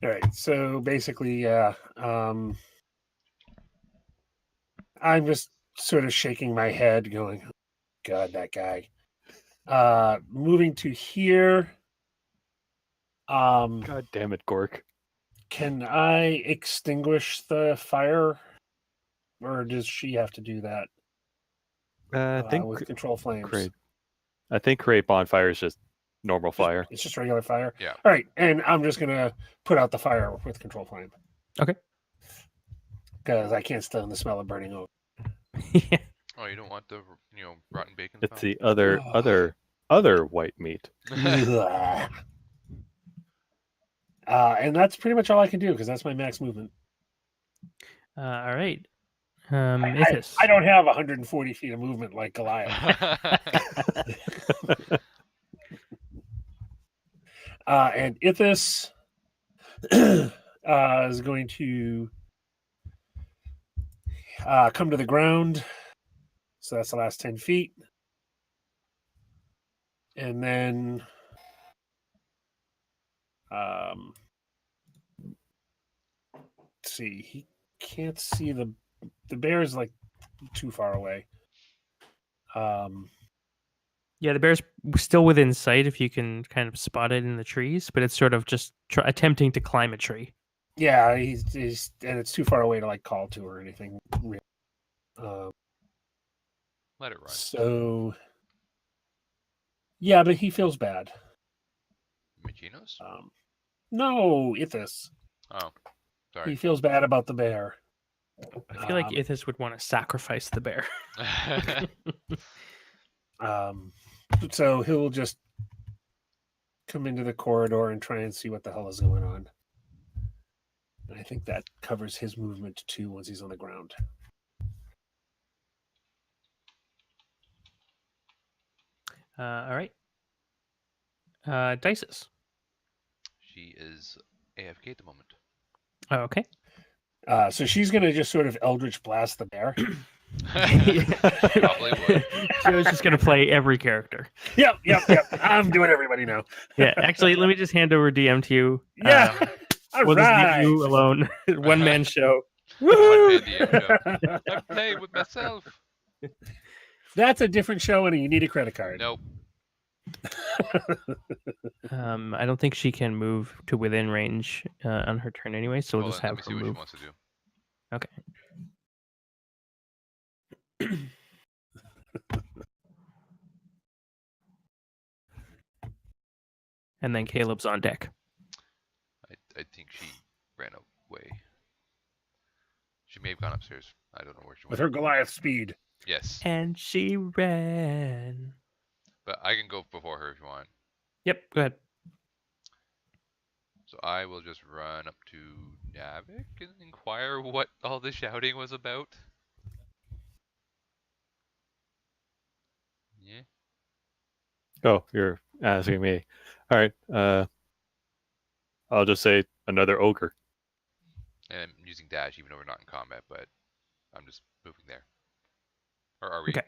All right, so basically, I'm just sort of shaking my head, going, oh, "God, that guy." Moving to here. God damn it, Gork. Can I extinguish the fire, or does she have to do that I think with control flames? create bonfire is just normal fire. It's just regular fire. Yeah. All right, and I'm just gonna put out the fire with control flame. Okay. Because I can't stand the smell of burning over. Yeah. Oh, you don't want the rotten bacon? It's smell? the other white meat. And that's pretty much all I can do because that's my max movement. All right. Ithis. I don't have 140 feet of movement like Goliath. And Ithis is going to come to the ground. So that's the last 10 feet. And then let's see. He can't see the bear is like too far away. Yeah, the bear's still within sight if you can kind of spot it in the trees, but it's sort of just attempting to climb a tree. Yeah, he's and it's too far away to like call to or anything. Let it run. So yeah, but he feels bad. Machinos? No, Ithis. Oh, He sorry. feels bad about the bear. I feel like Ithis would want to sacrifice the bear. So he'll just come into the corridor and try and see what the hell is going on. And I think that covers his movement too once he's on the ground. All right. Dices. She is AFK at the moment. Oh, okay. So she's going to just sort of Eldritch Blast the bear. Probably would. She was just going to play every character. Yep. I'm doing everybody now. Yeah, actually, let me just hand over DM to you. Yeah. All We'll just right. leave you alone. One-man show. One man DM show. I'm playing with myself. That's a different show and you need a credit card. Nope. I don't think she can move to within range on her turn anyway, so we'll Well, just then have let her me see what she move. wants to do. And then Caleb's on deck. I think she ran away. She may have gone upstairs. I don't know where she went. With her Goliath speed. Yes, And she ran. but I can go before her if you want. Yep, go ahead. So I will just run up to Navik and inquire what all the shouting was about. Yeah. Oh, you're asking me. All right. I'll just say another ogre. And I'm using dash even though we're not in combat, but I'm just moving there. Or are we? Okay.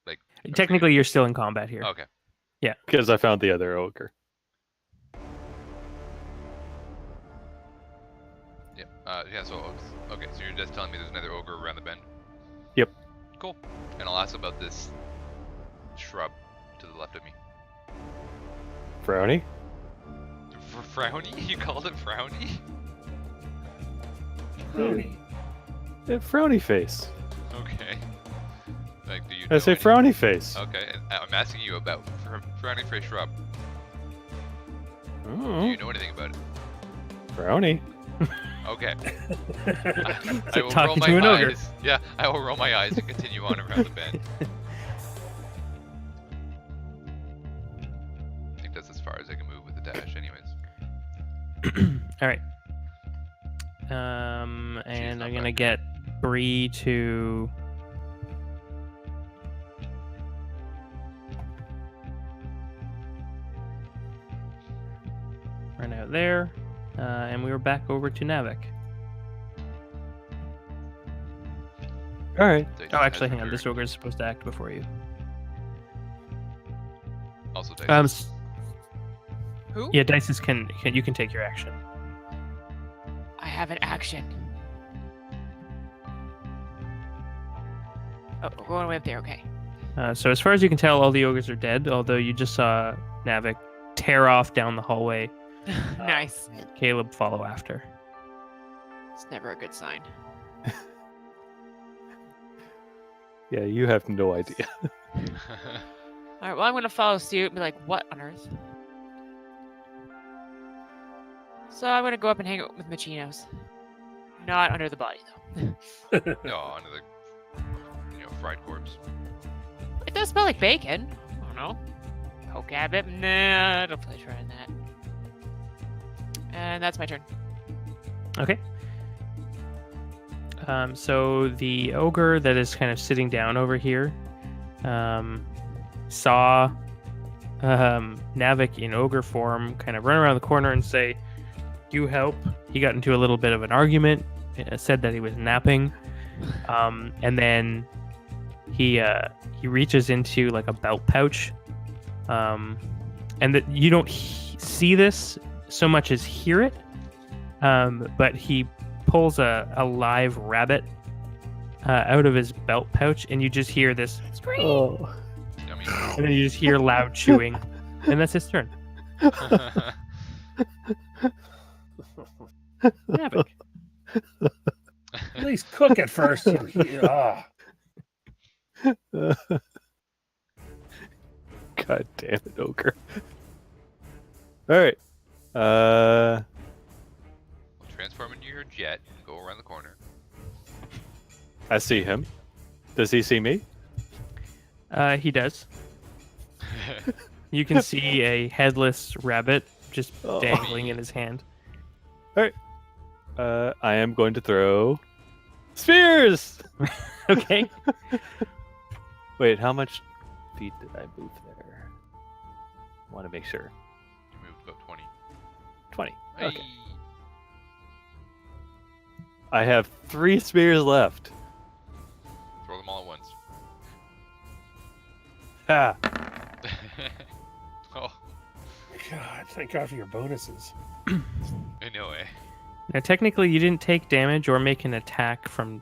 Like are we Technically, you're still in combat here. Okay. Because I found the other ogre. Yep. Yeah. So okay. So you're just telling me there's another ogre around the bend. Yep. Cool. And I'll ask about this shrub to the left of me. Frowny? Frowny? You called it Frowny? Frowny. Frowny face. Okay. Like, do you? I know say any- frowny face. Okay, and I'm asking you about frowny face shrub. Do Oh, you know anything about it? frowny. Okay. It's I like will roll talking my to an ogre. eyes. Yeah, I will roll my eyes and continue on around the bend. I think that's as far as I can move with the dash, anyways. All right. And I'm gonna get Bree to. Run out there, and we were back over to Navik. All right. Dice Oh, has actually, hang on. This returned. ogre is supposed to act before you. Also, Dice. Who? Yeah, Dices can you can take your action. I have an action. Oh, we're going way up there. Okay. So as far as you can tell, all the ogres are dead. Although you just saw Navik tear off down the hallway. Nice. Caleb follow after. It's never a good sign. Yeah, you have no idea. All right. Well, I'm gonna follow suit and be like, "What on earth?" So I'm gonna go up and hang out with Machinos. Not under the body though. No, under the fried corpse. It does smell like bacon. I don't know. Poke at it. Nah, I don't really trying that. And that's my turn. Okay. So the ogre that is kind of sitting down over here saw Navik in ogre form kind of run around the corner and say, "You help." He got into a little bit of an argument, said that he was napping, and then he reaches into like a belt pouch, and that you don't see this so much as hear it, but he pulls a live rabbit out of his belt pouch, and you just hear this scream, Yummy. and then you just hear loud chewing, and that's his turn. Navik. At least cook it first. Ah. God damn it, Ogre. Alright. We'll transform into your jet and go around the corner. I see him. Does he see me? He does. You can see a headless rabbit just dangling in his hand. I am going to throw spears! Okay. Wait, how much feet did I move there? Want to make sure. You moved about 20. 20. Hey. Okay. I have 3 spears left. Throw them all at once. Ha! Oh, God, thank God for your bonuses. I know, eh? Now, technically, you didn't take damage or make an attack from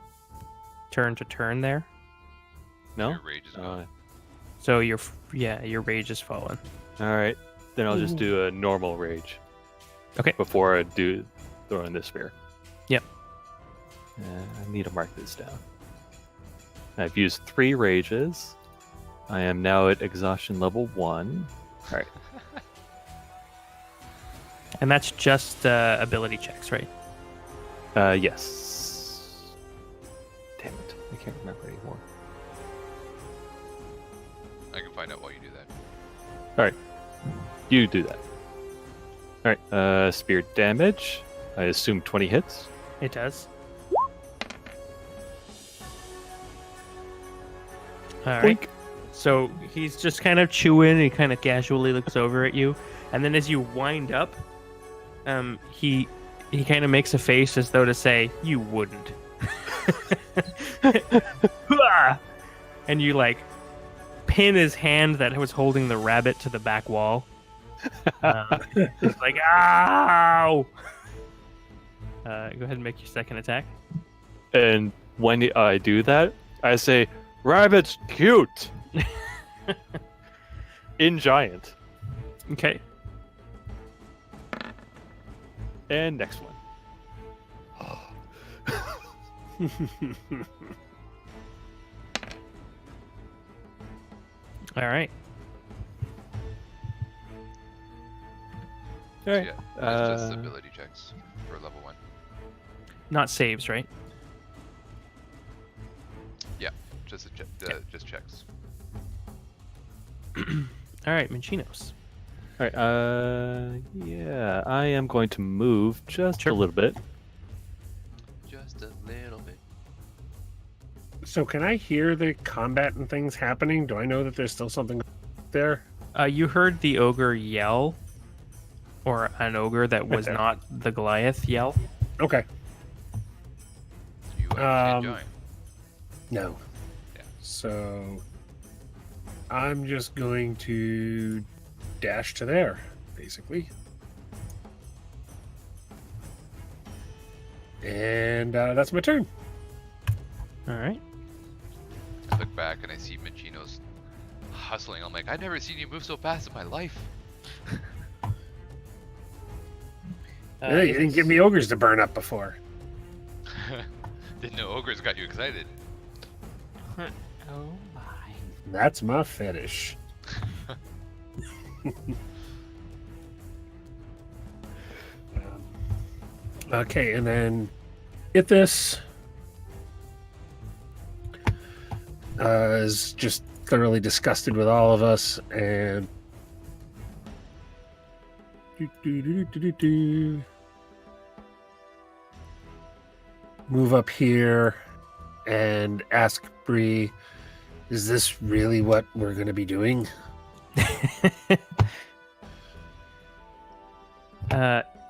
turn to turn there, No? Your rage is gone. so your rage is fallen. Alright. Then I'll just do a normal rage. Okay. Before I do throw in this spear. Yep. I need to mark this down. I've used 3 rages. I am now at exhaustion level 1. Alright. And that's just ability checks, right? Yes. Damn it. I can't remember anymore. I can find out while you do that. Alright. You do that. Alright. Spear damage. I assume 20 hits. It does. All right. Boink. So he's just kind of chewing. He kind of casually looks over at you, and then as you wind up, he kind of makes a face as though to say, "You wouldn't." And you like pin his hand that was holding the rabbit to the back wall. It's like, ow! Go ahead and make your second attack. And when I do that, I say, "Rabbit's cute!" In giant. Okay. And next one. All right. Alright. Yeah, that's just ability checks for level 1. Not saves, right? Just just checks. All right, Manchinos. Alright, yeah, I am going to move just a little bit. Just a little bit. So can I hear the combat and things happening? Do I know that there's still something there? You heard the ogre yell, or an ogre that was Okay. not the Goliath yell. Okay. You understand, Um, Giant. No. Yeah. So I'm just going to dash to there, basically. And that's my turn. All right. I look back and I see Machino's hustling. I'm like, I've never seen you move so fast in my life. Yeah, you didn't give me ogres to burn up before. Didn't know ogres got you excited. Oh my. That's my fetish. Okay, and then Ithis is just thoroughly disgusted with all of us and move up here and ask Bree, is this really what we're going to be doing?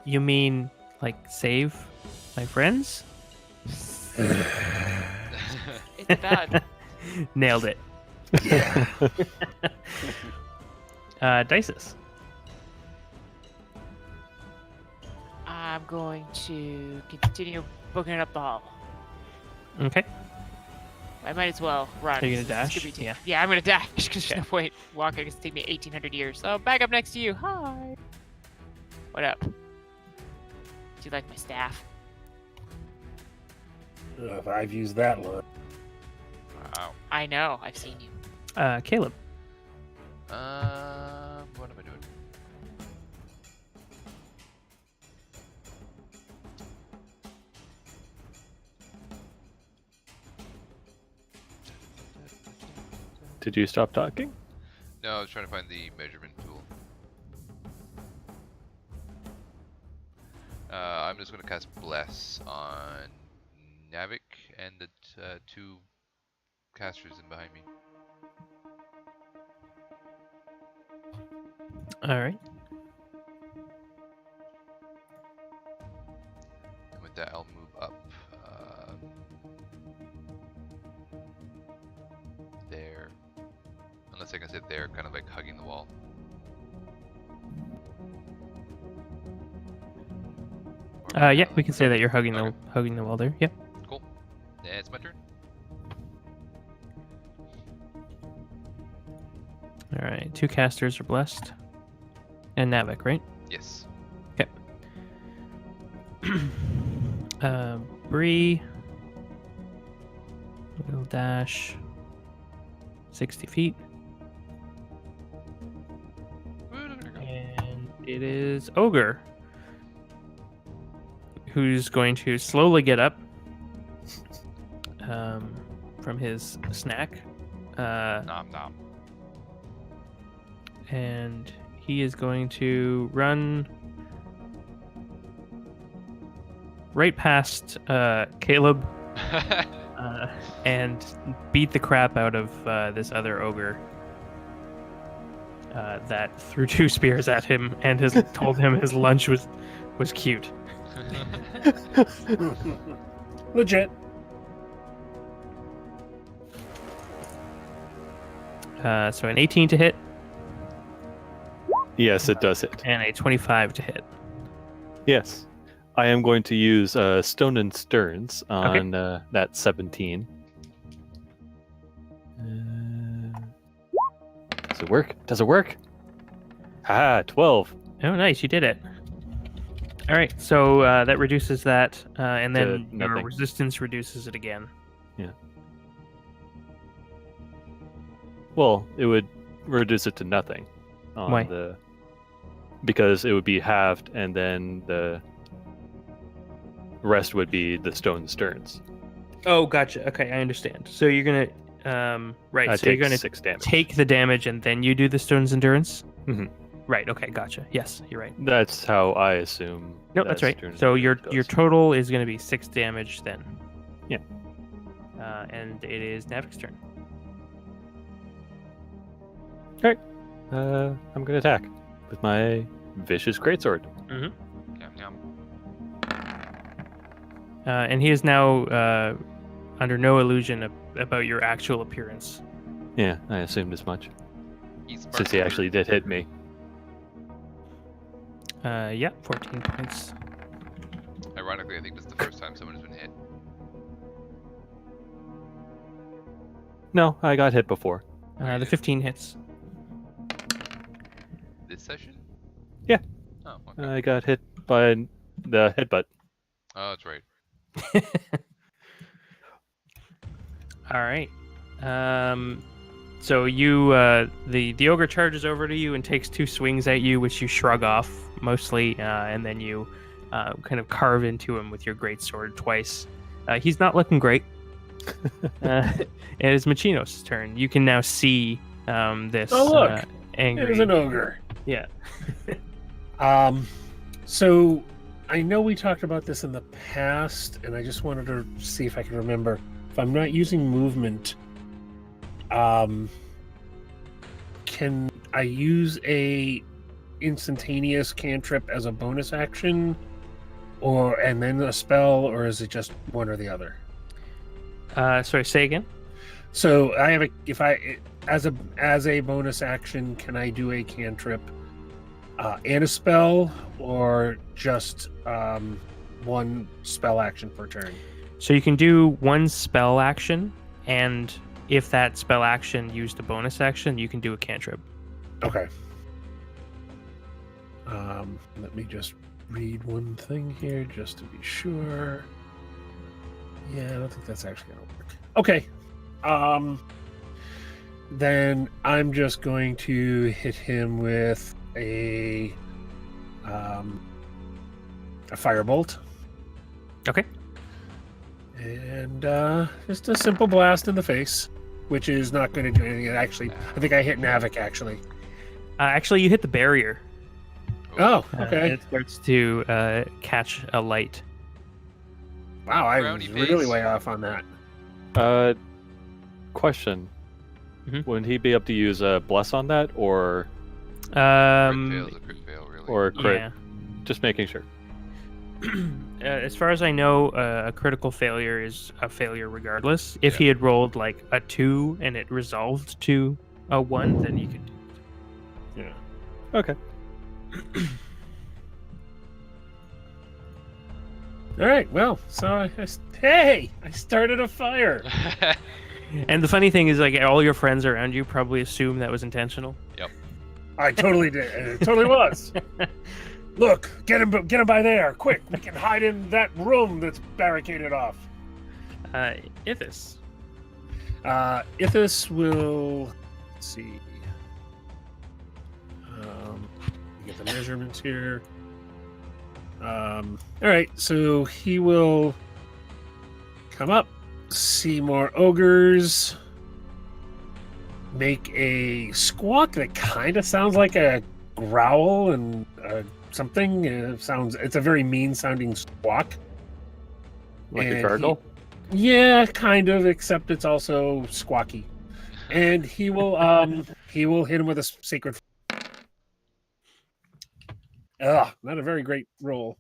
You mean like save my friends? It's bad. Nailed it. Yeah. Dices. I'm going to continue booking up the hall. Okay. I might as well run. Are you gonna This dash? could be Yeah. Yeah, I'm gonna dash because there's no point walking. It's taking me 1,800 years. So back up next to you. Hi. What up? Do you like my staff? If I've used that one. Wow. I know. I've seen you. Caleb. What am I doing? Did you stop talking? No, I was trying to find the measurement tool. I'm just going to cast Bless on Navik and the two casters in behind me. All right. And with that, I'll move up. There. Unless I can sit there, kind of like hugging the wall. Yeah, we can say that you're hugging Okay. the wall there. Yep. Cool. Yeah, it's my turn. All right. Two casters are blessed. And Navik, right? Yes. Bree will dash 60 feet. And it is Ogre, who's going to slowly get up from his snack. Nom nom. And he is going to run right past Caleb and beat the crap out of this other ogre that threw two spears at him and has told him his lunch was cute. Legit. So an 18 to hit Yes, it does hit. and a 25 to hit. Yes. I am going to use Stone and Sterns on that 17. Does it work? Does it work? Ah, 12. Oh, nice, you did it. All right, so that reduces that, and then To your nothing. resistance reduces it again. Well, it would reduce it to nothing. On Why? Because it would be halved, and then the rest would be the Stone and Sterns. Oh, gotcha. Okay, I understand. So you're gonna, right? I So you're take gonna 6 damage. take the damage, and then you do the stone's endurance. Mhm. Right. Okay. Gotcha. Yes, you're right. That's how I assume. No, that that's right. Stone and So your Sterns goes. total is gonna be 6 damage then. Yeah. And it is Navik's turn. I'm gonna attack with my vicious greatsword. Yum, yum. And he is now under no illusion about your actual appearance. Yeah, I assumed as much. He's Since he actually did hit me. Yeah, 14 points. Ironically, Ironically, I think this is the first time someone has been hit. No, I got hit before. The 15 hits. This session? Yeah. Oh, okay. I got hit by the headbutt. Oh, that's right. All right. So you, the ogre charges over to you and takes 2 swings at you, which you shrug off mostly, and then you kind of carve into him with your great sword twice. He's not looking great. It is Machino's turn. You can now see this. Oh, look. Angry. It is an ogre. Yeah. So I know we talked about this in the past, and I just wanted to see if I can remember. If I'm not using movement, can I use a instantaneous cantrip as a bonus action, and then a spell, or is it just one or the other? Sorry, say again. So I have as a bonus action, can I do a cantrip and a spell, or just one spell action per turn? So you can do one spell action, and if that spell action used a bonus action, you can do a cantrip. Okay. Let me just read one thing here just to be sure. Yeah, I don't think that's actually gonna work. Okay. Then I'm just going to hit him with a firebolt. Okay. And just a simple blast in the face, which is not going to do anything. Actually, I think I hit Navik, actually. Actually, you hit the barrier. Oh, And okay. it starts to catch a light. Wow, I Brownie was really face. way off on that. Question. Mhm. Would he be able to use a bless on that, or Crit fail's a crit fail, really. a crit? Yeah. Just making sure. As far as I know, a critical failure is a failure regardless. If Yeah. he had rolled like a 2 and it resolved to a 1, then you could do it. Yeah. Okay. All right. Well, so I started a fire. And the funny thing is, like, all your friends around you probably assume that was intentional. I totally did. It totally was. Look, get him by there, quick! We can hide in that room that's barricaded off. Ithis. Ithis will. Let's see. Get the measurements here. All right, so he will come up, see more ogres, make a squawk that kind of sounds like a growl and something. It's a very mean-sounding squawk. Like And a gargle? Yeah, kind of, except it's also squawky. And he will hit him with a sacred. Not a very great roll.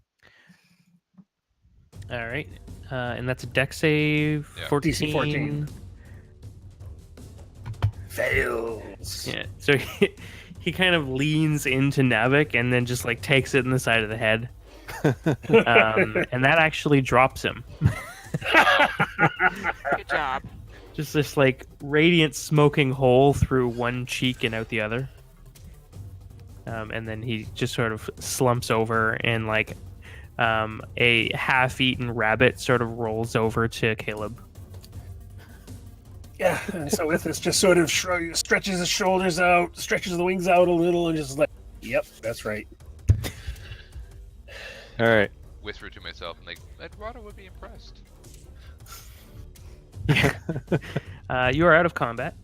All right. And that's a dex save. Yeah. 14. DC 14. Fails. Yeah. So he kind of leans into Navik and then just like takes it in the side of the head. And that actually drops him. Good job. Just this like radiant smoking hole through one cheek and out the other. And then he just sort of slumps over and like a half-eaten rabbit sort of rolls over to Caleb. Yeah, and so with this, just sort of stretches his shoulders out, stretches the wings out a little, and just like, yep, that's right. All right. Whisper to myself, and like, Edward would be impressed. You are out of combat.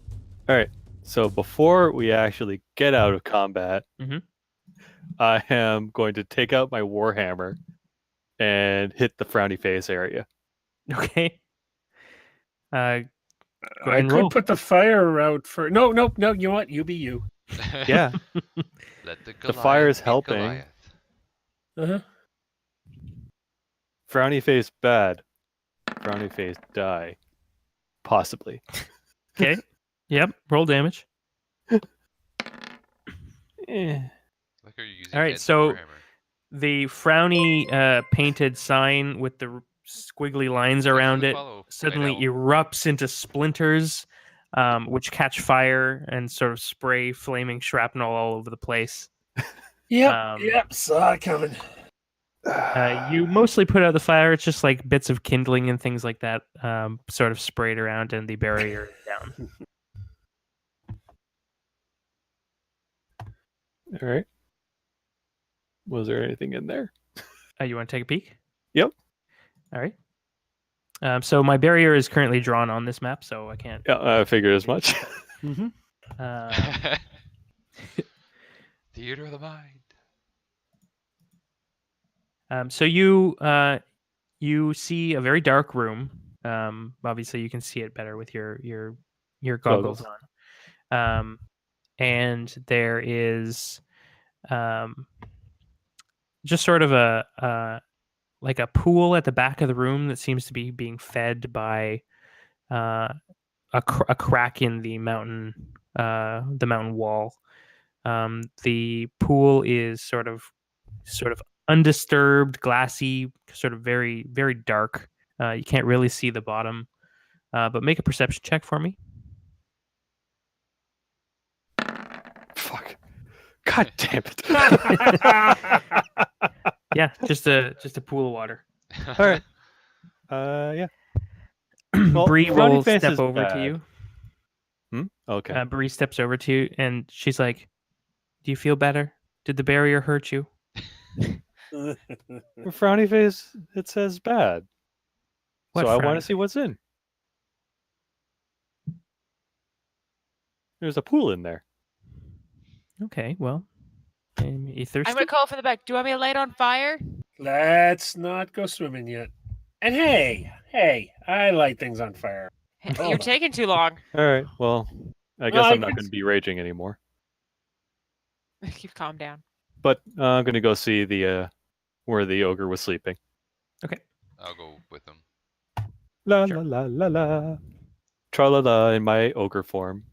All right. So before we actually get out of combat, Mhm. I am going to take out my warhammer and hit the frowny face area. Okay. Go ahead I and could roll. put the fire out for. No. You know what? You be you. Yeah. Let the, The fire's Goliath be helping. Goliath. Uh-huh. Frowny face bad. Frowny face die. Possibly. Okay. Yep. Roll damage. Eh. Like, are you using All right, Ed's so- Warhammer? the frowny painted sign with the squiggly lines Thanks for around the it follow, suddenly Night Owl. erupts into splinters, which catch fire and sort of spray flaming shrapnel all over the place. Yep, saw it coming. You mostly put out the fire. It's just like bits of kindling and things like that, sort of sprayed around, and the barrier is down. All right. Was there anything in there? You want to take a peek? Yep. All right. So my barrier is currently drawn on this map, so I can't. Yeah, I figured as much. Theater of the mind. So you see a very dark room. Obviously, you can see it better with your goggles on. And there is just sort of a like a pool at the back of the room that seems to be being fed by a crack in the mountain wall. The pool is sort of undisturbed, glassy, sort of very, very dark. You can't really see the bottom, but make a perception check for me. Fuck. God damn it. Yeah, just a pool of water. All right. Yeah. Well, Bree frowny will face step is over to bad. you. Okay. Bree steps over to you, and she's like, "Do you feel better? Did the barrier hurt you?" Frowny face, it says bad. What So I want frowny to see what's in. There's a pool in there. Okay, well, you thirsty? I'm gonna call from the back. Do you want me to light on fire? Let's not go swimming yet. And hey, I light things on fire. Hold You're on. taking too long. All right. Well, I guess I I'm not can going to be raging anymore. Keep calm down. But I'm going to go see the where the ogre was sleeping. I'll go with them. La Sure. la la la la. Tra-la-la in my ogre form.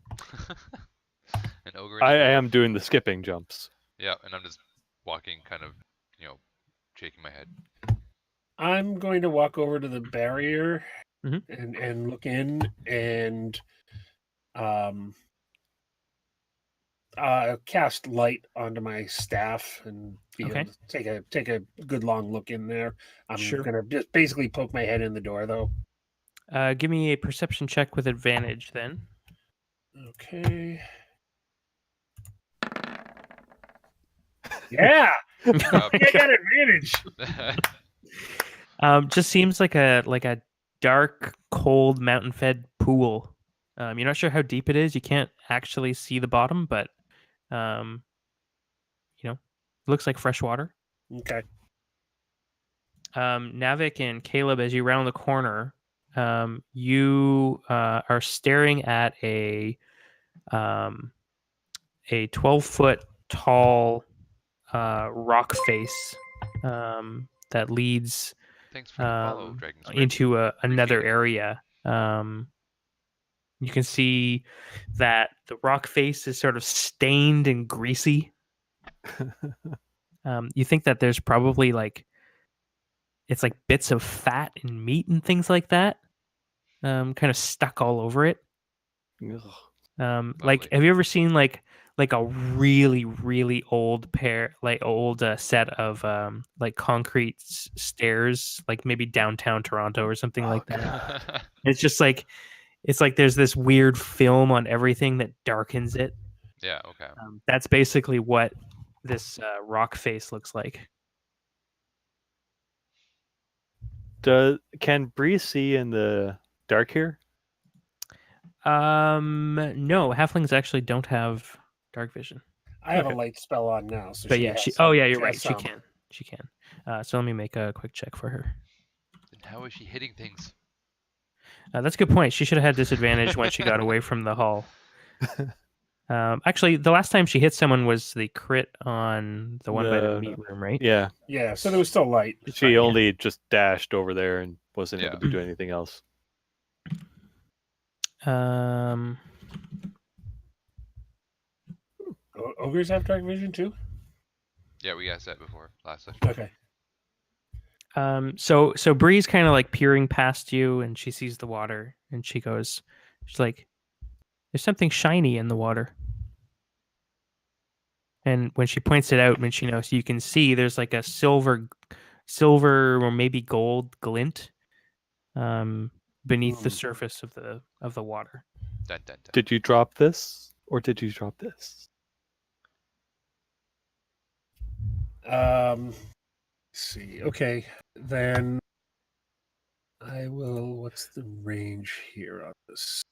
An ogre. I am doing the skipping jumps. Yeah, and I'm just walking, kind of, shaking my head. I'm going to walk over to the barrier Mhm. and look in and cast light onto my staff and be able Okay. to take a good long look in there. I'm Sure. gonna just basically poke my head in the door though. Give me a perception check with advantage then. Okay. Yeah, I think I got advantage. Just seems like a dark, cold, mountain-fed pool. You're not sure how deep it is. You can't actually see the bottom, but looks like fresh water. Okay. Navik and Caleb, as you round the corner, you are staring at a 12-foot tall rock face that leads Thanks for the follow, Dragon Squid. into another Appreciate it. area. You can see that the rock face is sort of stained and greasy. You think that there's probably it's like bits of fat and meat and things like that, kind of stuck all over it. Ugh. Lovely. Have you ever seen like a really, really old set of concrete stairs, like maybe downtown Toronto or something like that? It's just it's like there's this weird film on everything that darkens it. Yeah, okay. That's basically what this rock face looks like. Can Bree see in the dark here? No, halflings actually don't have dark vision. I have Okay. a light spell on now, so But she yeah, has she. some- Oh yeah, you're she right. has She some. can. She can. So let me make a quick check for her. And how is she hitting things? That's a good point. She should have had disadvantage when she got away from the hall. Actually, the last time she hit someone was the crit on the one by the meat room, right? Yeah. Yeah, so there was still light. She only just dashed over there and wasn't able to do anything else. Ogres have dark vision too? Yeah, we asked that before last session. Okay. So Bree's kind of like peering past you, and she sees the water, and she's like, "There's something shiny in the water." And when she points it out, so you can see there's like a silver or maybe gold glint beneath the surface of the water. Dun, dun, dun. Did you drop this, or did you drop this? Let's see. Okay, then I will. What's the range here on this?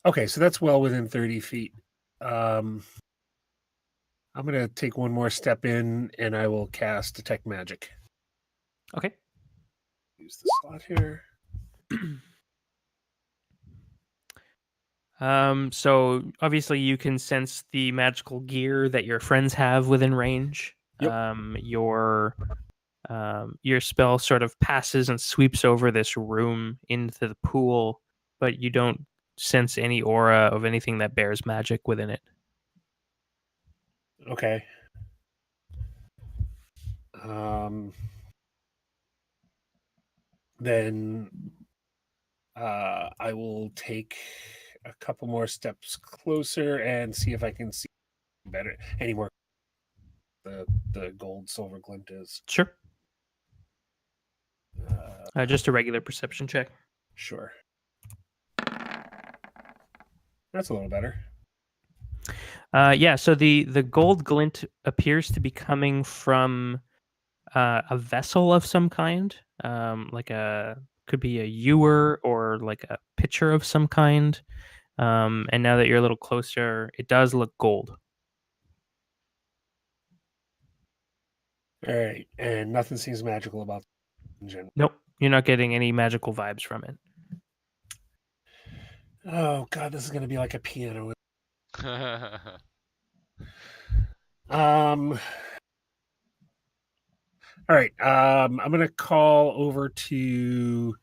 Okay, so that's well within 30 feet. I'm going to take one more step in, and I will cast Detect Magic. Okay. Use the slot here. So obviously you can sense the magical gear that your friends have within range. Yep. Your spell sort of passes and sweeps over this room into the pool, but you don't sense any aura of anything that bears magic within it. Okay. Then I will take a couple more steps closer and see if I can see better anymore. The gold silver glint is. Sure. Just a regular perception check. Sure. That's a little better. Yeah, so the gold glint appears to be coming from a vessel of some kind, could be a ewer or like a pitcher of some kind. And now that you're a little closer, it does look gold. All right, and nothing seems magical about it in general. Nope, you're not getting any magical vibes from it. Oh god, this is gonna be like a piano. All right. I'm gonna call over to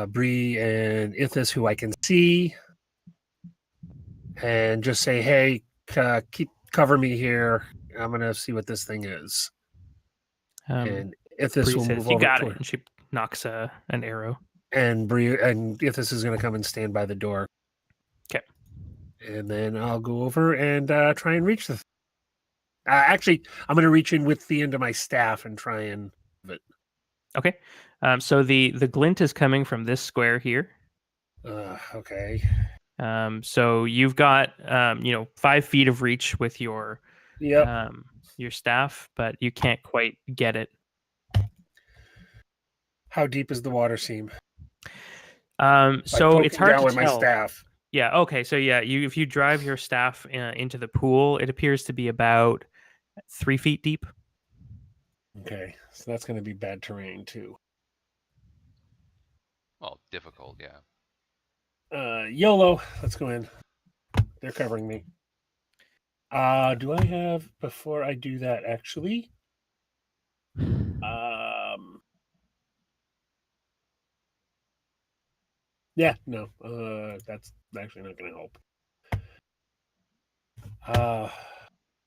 Bree and Ithis, who I can see, and just say, "Hey, cover me here. I'm gonna see what this thing is." And Ithis Bree will says, move "You over got to it," her. and she knocks an arrow. And Ithis is gonna come and stand by the door. Okay. And then I'll go over and try and reach the. Actually, I'm gonna reach in with the end of my staff and try and. Okay. So the glint is coming from this square here. Okay. So you've got 5 feet of reach with your staff, but you can't quite get it. How deep is the water seam? So it's hard down to with tell. my staff. Yeah. Okay. So yeah, if you drive your staff into the pool, it appears to be about 3 feet deep. Okay, so that's going to be bad terrain too. Well, difficult, yeah. YOLO. Let's go in. They're covering me. Do I have before I do that actually? Yeah, no. That's actually not going to help.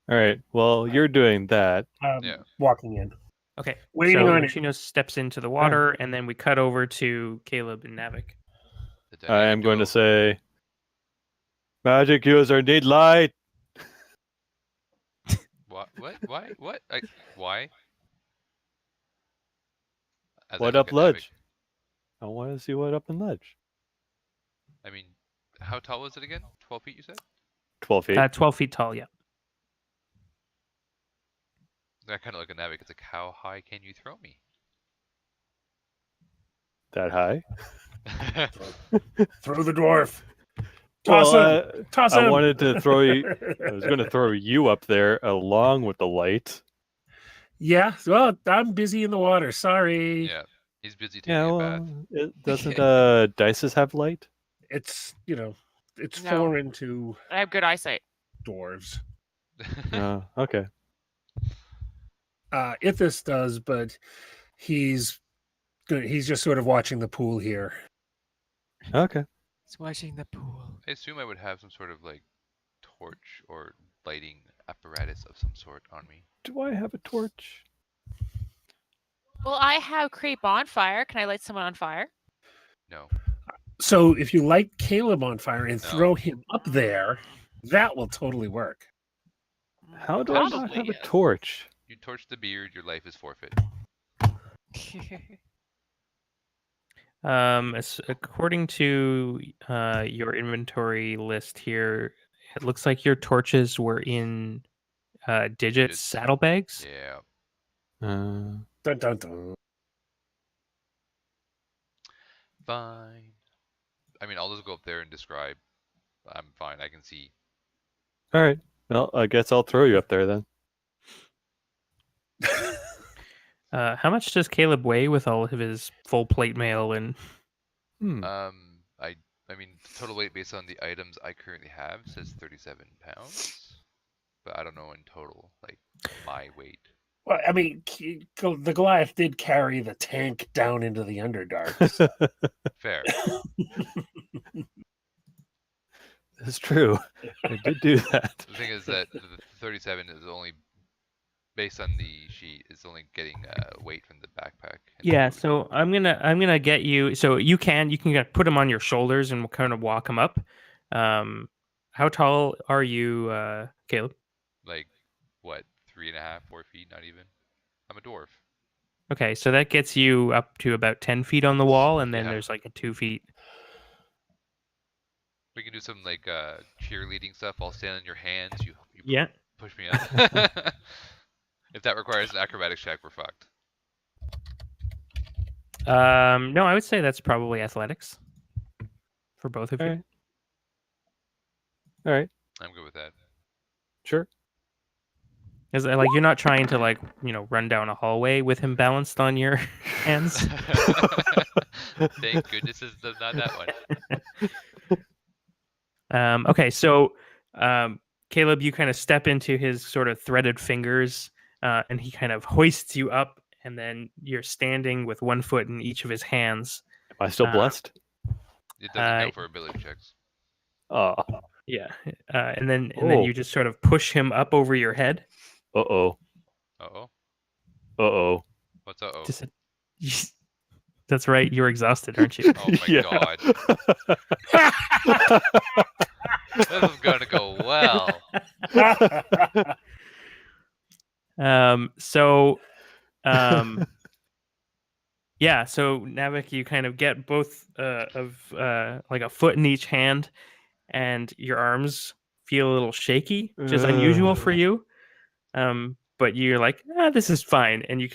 All right. Well, you're doing that. Yeah. Walking in. Okay. Waiting so on it. Chino steps into the water, and then we cut over to Caleb and Navik. The I am dynamic going to duo. say, magic user need light. What? Why? What? Why? As I What look up at Navik. ledge? I want to see what up in ledge. I mean, how tall was it again? 12 feet, you said? 12 feet. 12 feet tall. Yeah. I kind of look at Navik. It's like, how high can you throw me? That high? Throw the dwarf. Toss him. Toss him. I wanted to throw you. I was going to throw you up there along with the light. Yeah. Well, I'm busy in the water. Sorry. Yeah, he's busy taking a bath. Doesn't Dices have light? It's it's No. foreign to I have good eyesight. dwarves. Okay. Ithis does, but he's just sort of watching the pool here. Okay. He's watching the pool. I assume I would have some sort of like torch or lighting apparatus of some sort on me. Do I have a torch? Well, I have create bonfire. Can I light someone on fire? No. So if you light Caleb on fire and No. throw him up there, that will totally work. How do I not Probably, have a yes. torch? You torch the beard, your life is forfeit. According to your inventory list here, it looks like your torches were in digits Digits. saddlebags. Yeah. Dun, dun, dun. Fine. I mean, I'll just go up there and describe. I'm fine. I can see. All right. Well, I guess I'll throw you up there then. How much does Caleb weigh with all of his full plate mail and? I mean, the total weight based on the items I currently have says 37 pounds, but I don't know in total, like my weight. Well, I mean, the Goliath did carry the tank down into the Underdark. So. Fair. It's true. I did do that. The thing is that the 37 is only based on the sheet. It's only getting weight from the backpack. and Yeah, food. so I'm gonna get you. So you can put him on your shoulders and kind of walk him up. How tall are you, Caleb? Like what, 3.5, 4 feet? Not even. I'm a dwarf. Okay, so that gets you up to about 10 feet on the wall, and then Yeah. there's like a 2 feet. We can do some like cheerleading stuff. I'll stand on your hands. You Yeah. push me up. If that requires an acrobatics check, we're fucked. No, I would say that's probably athletics for both of All you. right. All right. I'm good with that. Sure. Is like you're not trying to like run down a hallway with him balanced on your hands. Thank goodness it's not that one. Okay, so Caleb, you kind of step into his sort of threaded fingers, and he kind of hoists you up, and then you're standing with one foot in each of his hands. Am I still blessed? It doesn't count for ability checks. Oh. Yeah, and then you just sort of push him up over your head. Uh-oh. Uh-oh. Uh-oh. What's uh-oh? That's right. You're exhausted, aren't you? Oh my god. This is gonna go well. Yeah, so Navik, you kind of get both of like a foot in each hand, and your arms feel a little shaky, which is unusual for you. But you're like, this is fine, and you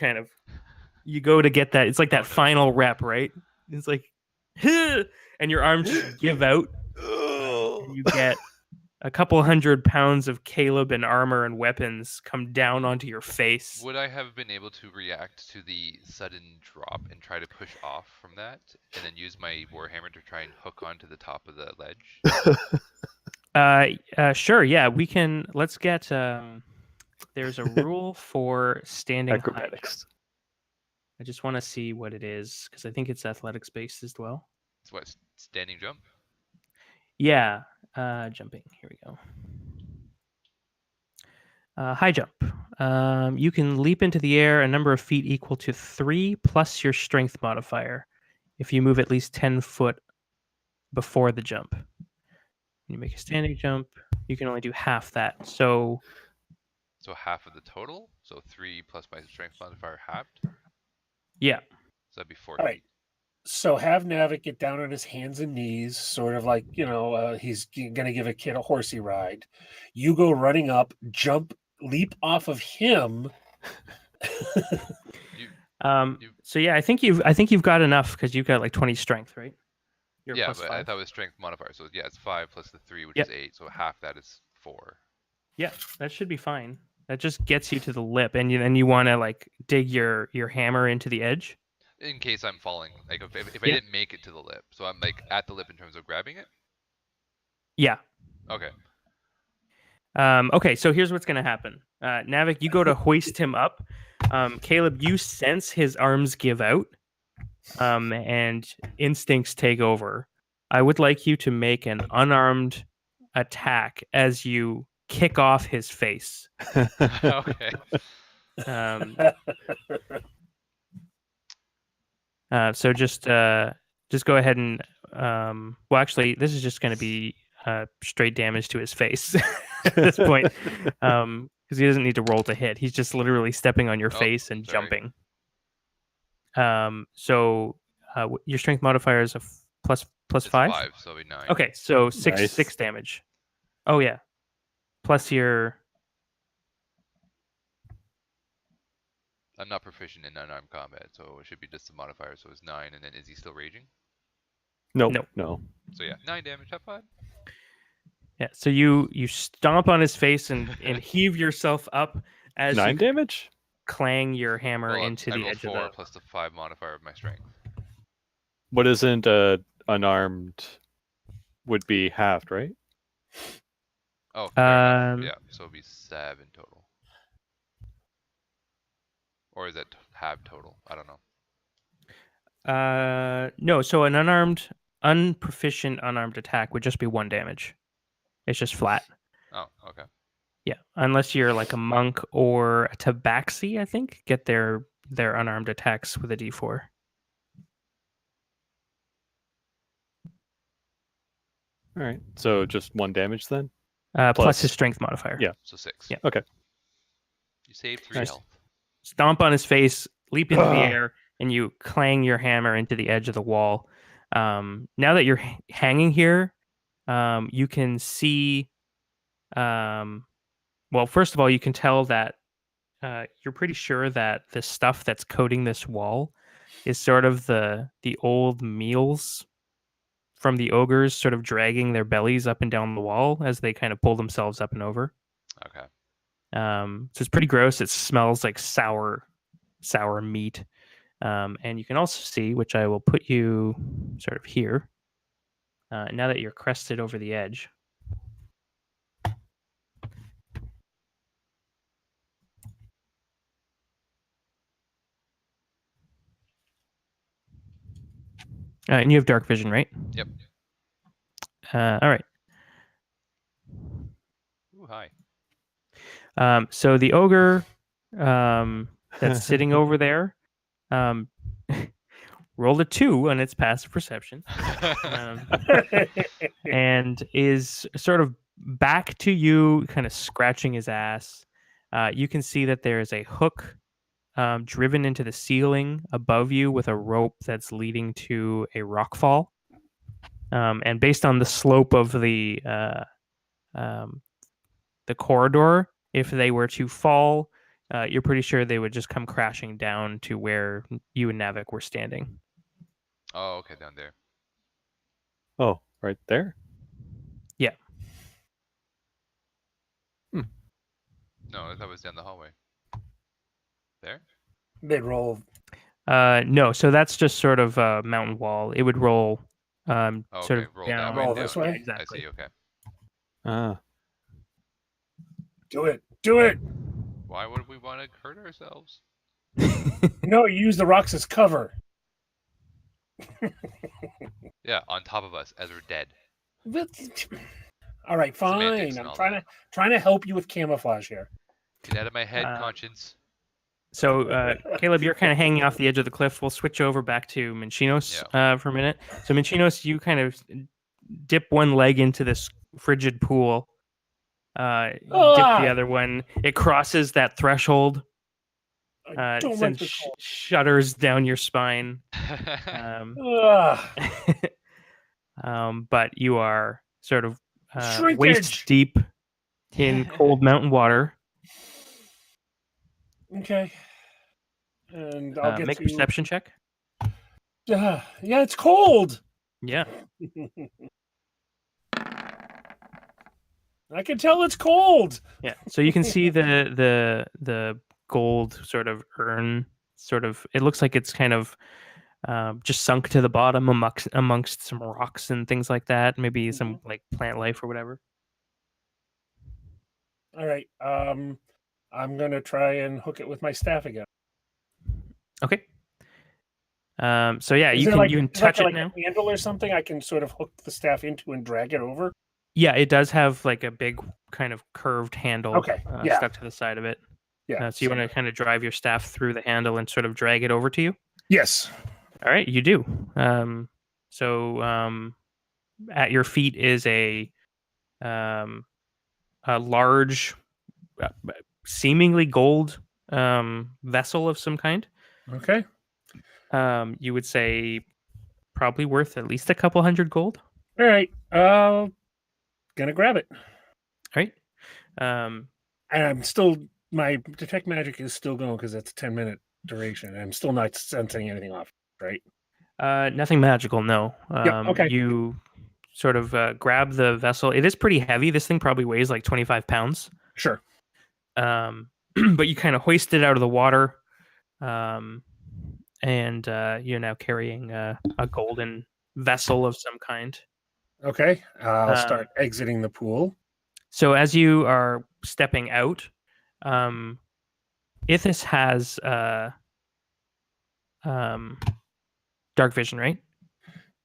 go to get that. It's like that final rep, right? It's like, and your arms just give out, and you get a couple 100 pounds of Caleb and armor and weapons come down onto your face. Would I have been able to react to the sudden drop and try to push off from that, and then use my warhammer to try and hook onto the top of the ledge? Sure, yeah, we can. Let's get. There's a rule for standing Acrobatics. high. I just want to see what it is because I think it's athletics based as well. It's what, standing jump? Yeah, jumping. Here we go. High jump. You can leap into the air a number of feet equal to 3 plus your strength modifier if you move at least 10 foot before the jump. When you make a standing jump, you can only do half that. So half of the total? So 3 plus my strength modifier halved? Yeah. So that'd be 4 All feet. right. So have Navik get down on his hands and knees, sort of like, he's going to give a kid a horsey ride. You go running up, leap off of him. So yeah, I think you've got enough because you've got like 20 strength, right? You're Yeah, plus but 5. I thought it was strength modifier. So yeah, it's 5 plus the 3, which Yep. is 8. So half that is 4. Yeah, that should be fine. That just gets you to the lip, and then you want to like dig your hammer into the edge. In case I'm falling, like if I Yeah. didn't make it to the lip, so I'm like at the lip in terms of grabbing it. Yeah. Okay. Okay, so here's what's gonna happen. Navik, you go to hoist him up. Caleb, you sense his arms give out, and instincts take over. I would like you to make an unarmed attack as you kick off his face. Okay. So just go ahead and well, actually, this is just going to be straight damage to his face at this point, because he doesn't need to roll to hit. He's just literally stepping on your face and sorry. jumping. So your strength modifier is a plus It's 5? 5, so it'll be 9. Okay, so 6 Nice. 6 damage. Oh yeah, plus your. I'm not proficient in unarmed combat, so it should be just the modifier. So it's 9, and then is he still raging? Nope. No. No. So yeah, 9 damage. Top 5. Yeah, so you stomp on his face and heave yourself up as 9 you damage? clang your hammer Well, into I the rolled edge 4 of the. plus the 5 modifier of my strength. What isn't unarmed would be halved, right? Oh, fair enough. Um, Yeah, so it'll be 7 total. Or is it half total? I don't know. No, so an unproficient unarmed attack would just be 1 damage. It's just flat. Oh, okay. Yeah, unless you're like a monk or a tabaxi, I think, get their unarmed attacks with a d4. All right. So just 1 damage then? Plus his strength modifier. Yeah. So 6. Yeah. Okay. You saved 3 Nice. health. Stomp on his face, leap into the air, and you clang your hammer into the edge of the wall. Now that you're hanging here, you can see. Well, first of all, you can tell that you're pretty sure that the stuff that's coating this wall is sort of the old meals from the ogres, sort of dragging their bellies up and down the wall as they kind of pull themselves up and over. Okay. So it's pretty gross. It smells like sour meat. And you can also see, which I will put you sort of here, now that you're crested over the edge. And you have dark vision, right? Yep. All right. Ooh, hi. So the ogre that's sitting over there rolled a 2 on its passive perception, and is sort of back to you, kind of scratching his ass. You can see that there is a hook driven into the ceiling above you with a rope that's leading to a rockfall. And based on the slope of the corridor, if they were to fall, you're pretty sure they would just come crashing down to where you and Navik were standing. Oh, okay, down there. Oh, right there? Yeah. No, that was down the hallway. There? They'd roll. No, so that's just sort of a mountain wall. It would roll Oh, sort okay, of roll down. down. Roll down. this way? Yeah, exactly. I see, okay. Do it. Do it. Why would we want to hurt ourselves? No, you use the rocks as cover. Yeah, on top of us as we're dead. All right, Semantics fine. and I'm all trying to help you with camouflage here. Get out of my head, Uh, conscience. So, Caleb, you're kind of hanging off the edge of the cliff. We'll switch over back to Minchinos for a minute. So, Minchinos, you kind of dip one leg into this frigid pool. Dip the other one. It crosses that threshold. I don't like Sends the cold. shudders down your spine. But you are sort of Shrinkage. waist deep in cold mountain water. Okay. And I'll get make a you. perception check. Yeah, it's cold. Yeah. I can tell it's cold. Yeah. So you can see the gold sort of urn. Sort of. It looks like it's kind of just sunk to the bottom amongst some rocks and things like that. Maybe some like plant life or whatever. All right. I'm gonna try and hook it with my staff again. Okay. So yeah, Is you there can like, you can is there touch it like now. a handle or something I can sort of hook the staff into and drag it over? Yeah, it does have like a big kind of curved handle Okay, yeah. stuck to the side of it. Yeah. So you want to kind of drive your staff through the handle and sort of drag it over to you? Yes. All right, you do. At your feet is a large, seemingly gold vessel of some kind. Okay. You would say probably worth at least a couple hundred gold. All right. Gonna grab it. All right. And I'm still my detect magic is still going because it's a 10-minute duration. I'm still not sensing anything off, right? Nothing magical, no. Okay. You sort of grab the vessel. It is pretty heavy. This thing probably weighs like 25 pounds. Sure. But you kind of hoist it out of the water. And you're now carrying a golden vessel of some kind. Okay. I'll start exiting the pool. So as you are stepping out, Ithis has dark vision, right?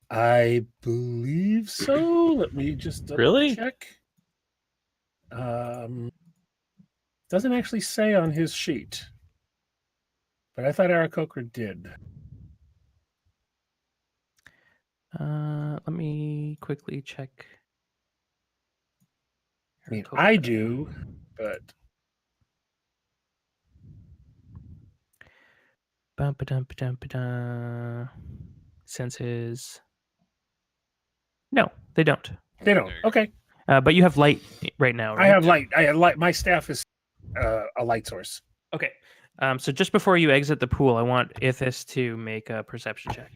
I believe so. Let me just Really? check. Doesn't actually say on his sheet, but I thought Aarakocra did. Let me quickly check. I mean, I do, but Senses. No, they don't. they don't. Okay. But you have light right now, right? I have light. I have light. My staff is a light source. Okay. So just before you exit the pool, I want Ithis to make a perception check.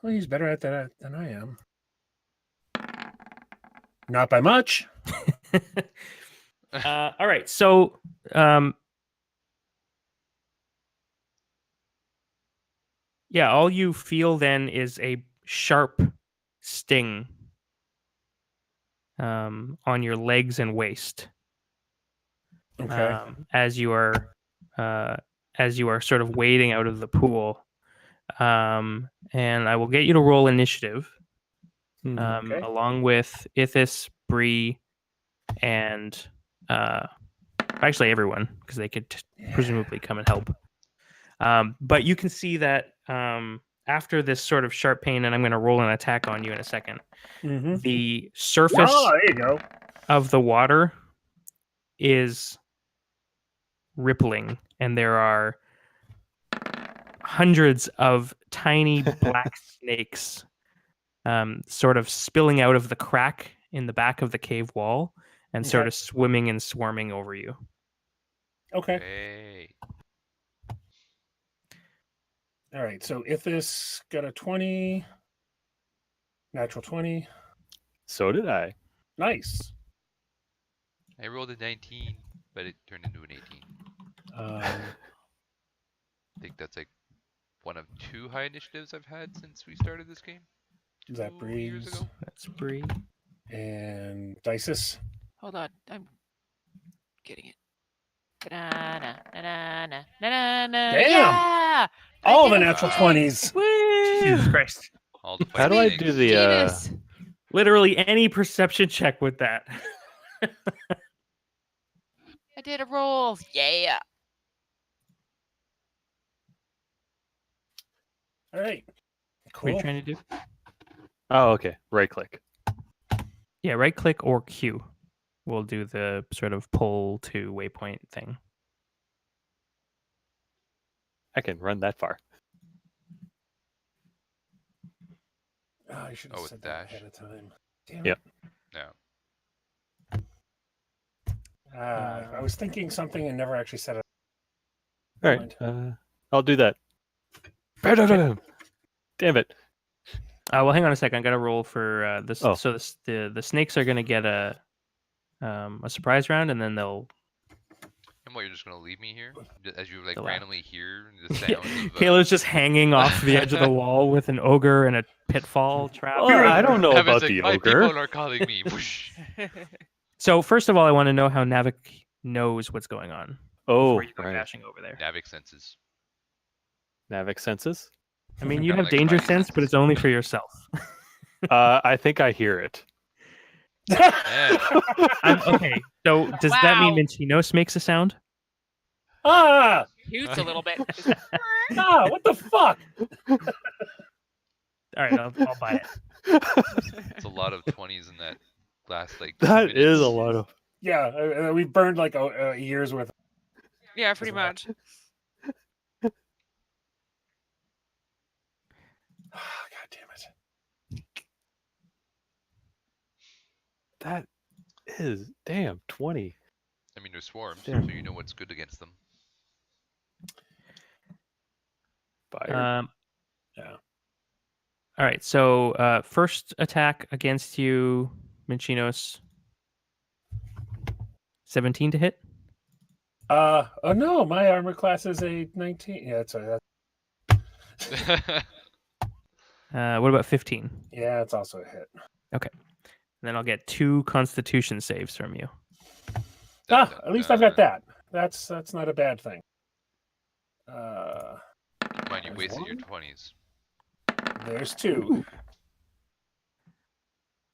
Well, he's better at that than I am. Not by much. All right. So, yeah, all you feel then is a sharp sting on your legs and waist. Okay. As you are sort of wading out of the pool. And I will get you to roll initiative. Okay. Along with Ithis, Bree, and actually everyone, because they could presumably come and help. But you can see that after this sort of sharp pain, and I'm going to roll an attack on you in a second, the surface there you go. of the water is rippling, and there are hundreds of tiny black snakes sort of spilling out of the crack in the back of the cave wall and sort of swimming and swarming over you. Okay. Hey. All right. So Ithis got a 20, natural 20. So did I. Nice. I rolled a 19, but it turned into an 18. Um, I think that's like one of 2 high initiatives I've had since we started this game. Is that 2 years Breeze? ago. That's Bree. And Dices. Hold on, I'm getting it. Na-na, na-na, na-na, na. Damn! Yeah! All the did it. natural 20s. Woo! Jesus Christ. All the How do I fighting do things. the? Genius. Literally any perception check with that. I did a roll. Yeah. All right. What are you Cool. trying to do? Oh, okay. Right click. Yeah, right click or Q. We'll do the sort of pull to waypoint thing. I can run that far. Oh, I should Oh, have with said that dash. ahead of time. Damn Yep. No. I was thinking something and never actually said it. All right. I'll do that. Damn it. Well, hang on a second. I got to roll for this. Oh. So the snakes are going to get a surprise round, and then they'll. And what, you're just gonna leave me here as you like The randomly hear the Yeah, sounds of? Caleb's just hanging off the edge of the wall with an ogre and a pitfall trap. Well, I don't know Heaven's about like, the my ogre. people are calling me. Whoosh. So first of all, I want to know how Navik knows what's going on Oh, before you go right. dashing over there. Navic senses. Navic senses. I mean, you Kinda have like danger spidey sense, but senses. it's only for yourself. I think I hear it. Man. Okay, so does that mean Wow. Minchinos makes a sound? Ah! Hoots a little bit. Ah! What the fuck? All right, I'll buy it. It's a lot of 20s in that last like. 2 That is a minutes. lot of. Yeah, we burned like a year's worth. Yeah, pretty much. God damn it! That is damn 20. I mean, they're swarms, Yeah. so you know what's good against them. Fire. Yeah. All right, so first attack against you, Minchinos. 17 to hit. Oh no, my armor class is a 19. Yeah, sorry. What about 15? Yeah, it's also a hit. And then I'll get 2 Constitution saves from you. At least I've got that. That's not a bad thing. Mind you, There's wasted your one. 20s. There's 2.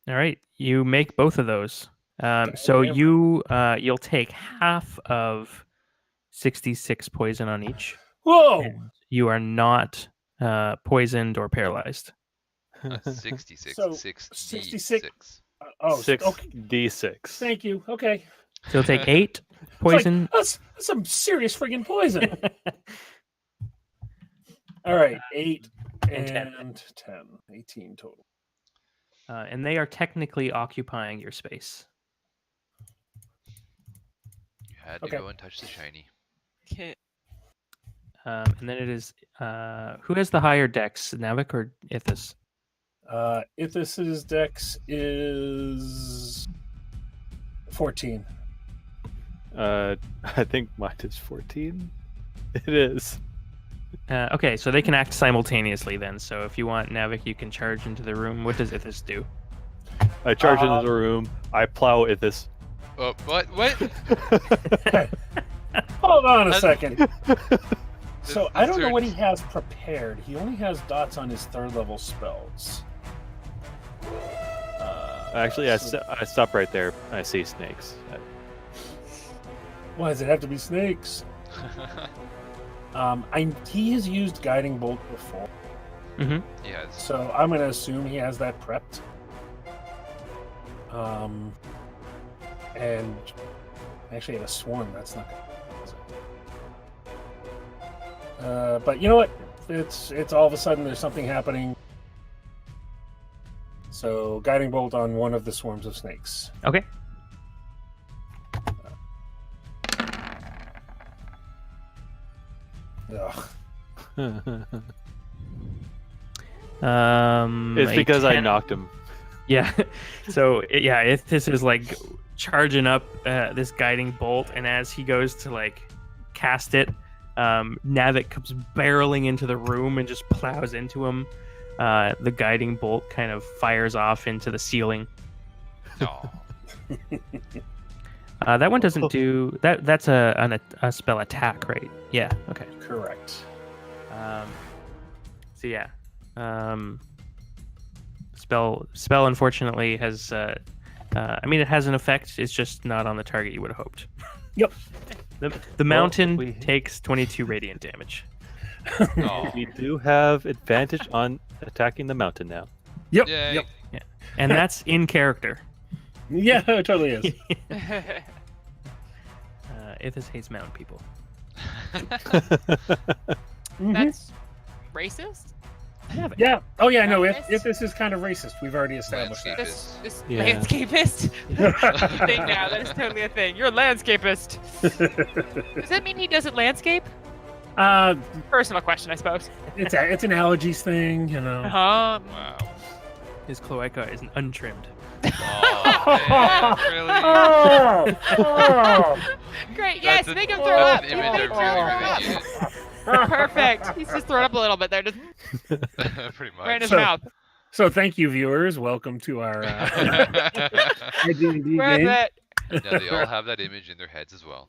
All right, you make both of those. Okay. So you'll take half of 66 poison on each. Whoa! And you are not poisoned or paralyzed. 66. So, 66. Oh, 6 okay. D6. Thank you. Okay. So you'll take 8 It's like, poison. that's some serious friggin' poison. All right, 8 And and 10. 10. 18 total. And they are technically occupying your space. You had to Okay. go and touch the shiny. Okay. And then it is who has the higher dex, Navik or Ithis? Ithis' dex is 14. I think mine is 14. It is. Okay, so they can act simultaneously then. So if you want, Navik, you can charge into the room. What does Ithis do? I charge into the room. I plow at this. Oh, what? What? Hold on a That's- second. So I don't know turn- what he has prepared. He only has dots on his 3rd level spells. Actually, I stop right there. I see snakes. Why does it have to be snakes? He has used guiding bolt before, Yes. so I'm gonna assume he has that prepped. And actually had a swarm. That's not good. But you know what? It's all of a sudden there's something happening. So guiding bolt on one of the swarms of snakes. Okay. Ugh. It's a because I 10. knocked him. Yeah. So yeah, Ithis is like charging up this guiding bolt, and as he goes to like cast it, Navik comes barreling into the room and just plows into him. The guiding bolt kind of fires off into the ceiling. No. That one doesn't do that. That's a spell attack, right? Yeah. Okay. Correct. So yeah. Spell unfortunately has. I mean, it has an effect. It's just not on the target you would have hoped. Yep. The mountain we- takes 22 radiant damage. Oh. We do have advantage on attacking the mountain now. Yep. Yay. Yep. And that's in character. Yeah, it totally is. Ithis hates mountain people. Mhm. That's racist? Yeah. Oh yeah. No. Racist? If this is kind of racist, we've already established that. This Yeah. landscapist? Thing now. That is totally a thing. You're a landscapist. Does that mean he doesn't landscape? Personal question, I suppose. It's an allergies thing, you know. Huh? Wow. His cloaca is untrimmed. Oh, man, really? Oh, Great. Yes, That's make him a- throw up. that's an Make image him I throw really, up. really Perfect. He's just throwing up a little bit there, just needed. Pretty much. right in his So- mouth. so thank you, viewers. Welcome to our D&D Where's game. it? Now they all have that image in their heads as well.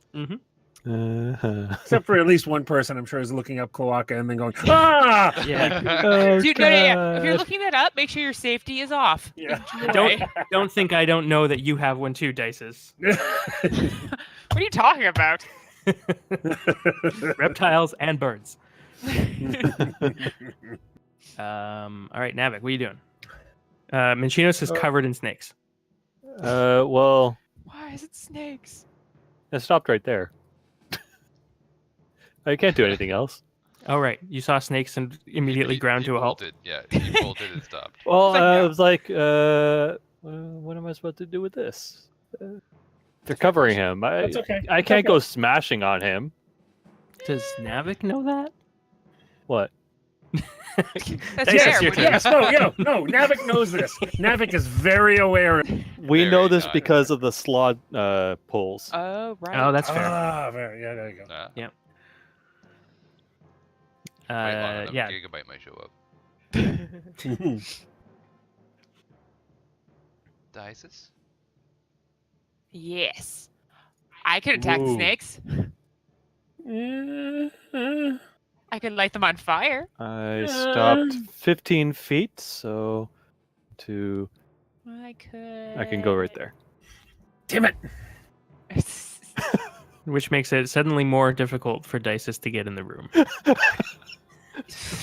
Except for at least one person, I'm sure, is looking up Cloaca and then going, ah! Yeah. Oh, Dude, no, yeah. If you're God. looking that up, make sure your safety is off. Yeah. Don't think I don't know that you have one too, Dices. What are you talking about? Reptiles and birds. All right, Navik, what are you doing? Minchinos is covered in snakes. Well, Why is it snakes? I stopped right there. I can't do anything else. Oh, right. You saw snakes and immediately ground He to a halt. bolted. Yeah, he bolted and stopped. Well, It's like, I no. was like, what am I supposed to do with this? They're covering him. That's okay. I That's can't okay. go smashing on him. Does Navik know that? What? That's Dice, fair. it's your What do you- Yes, no. Navik knows this. Navik is very aware. We Very know this nice. because of the slot pulls. Oh, right. Oh, that's fair. Ah, very. Yeah, there you go. Nah, Yeah. wait long enough, Yeah. Gigabyte might show up. Dices? Yes. I could attack the Ooh. snakes. I could light them on fire. I stopped 15 feet, so I could. I can go right there. Damn it. Which makes it suddenly more difficult for Dices to get in the room.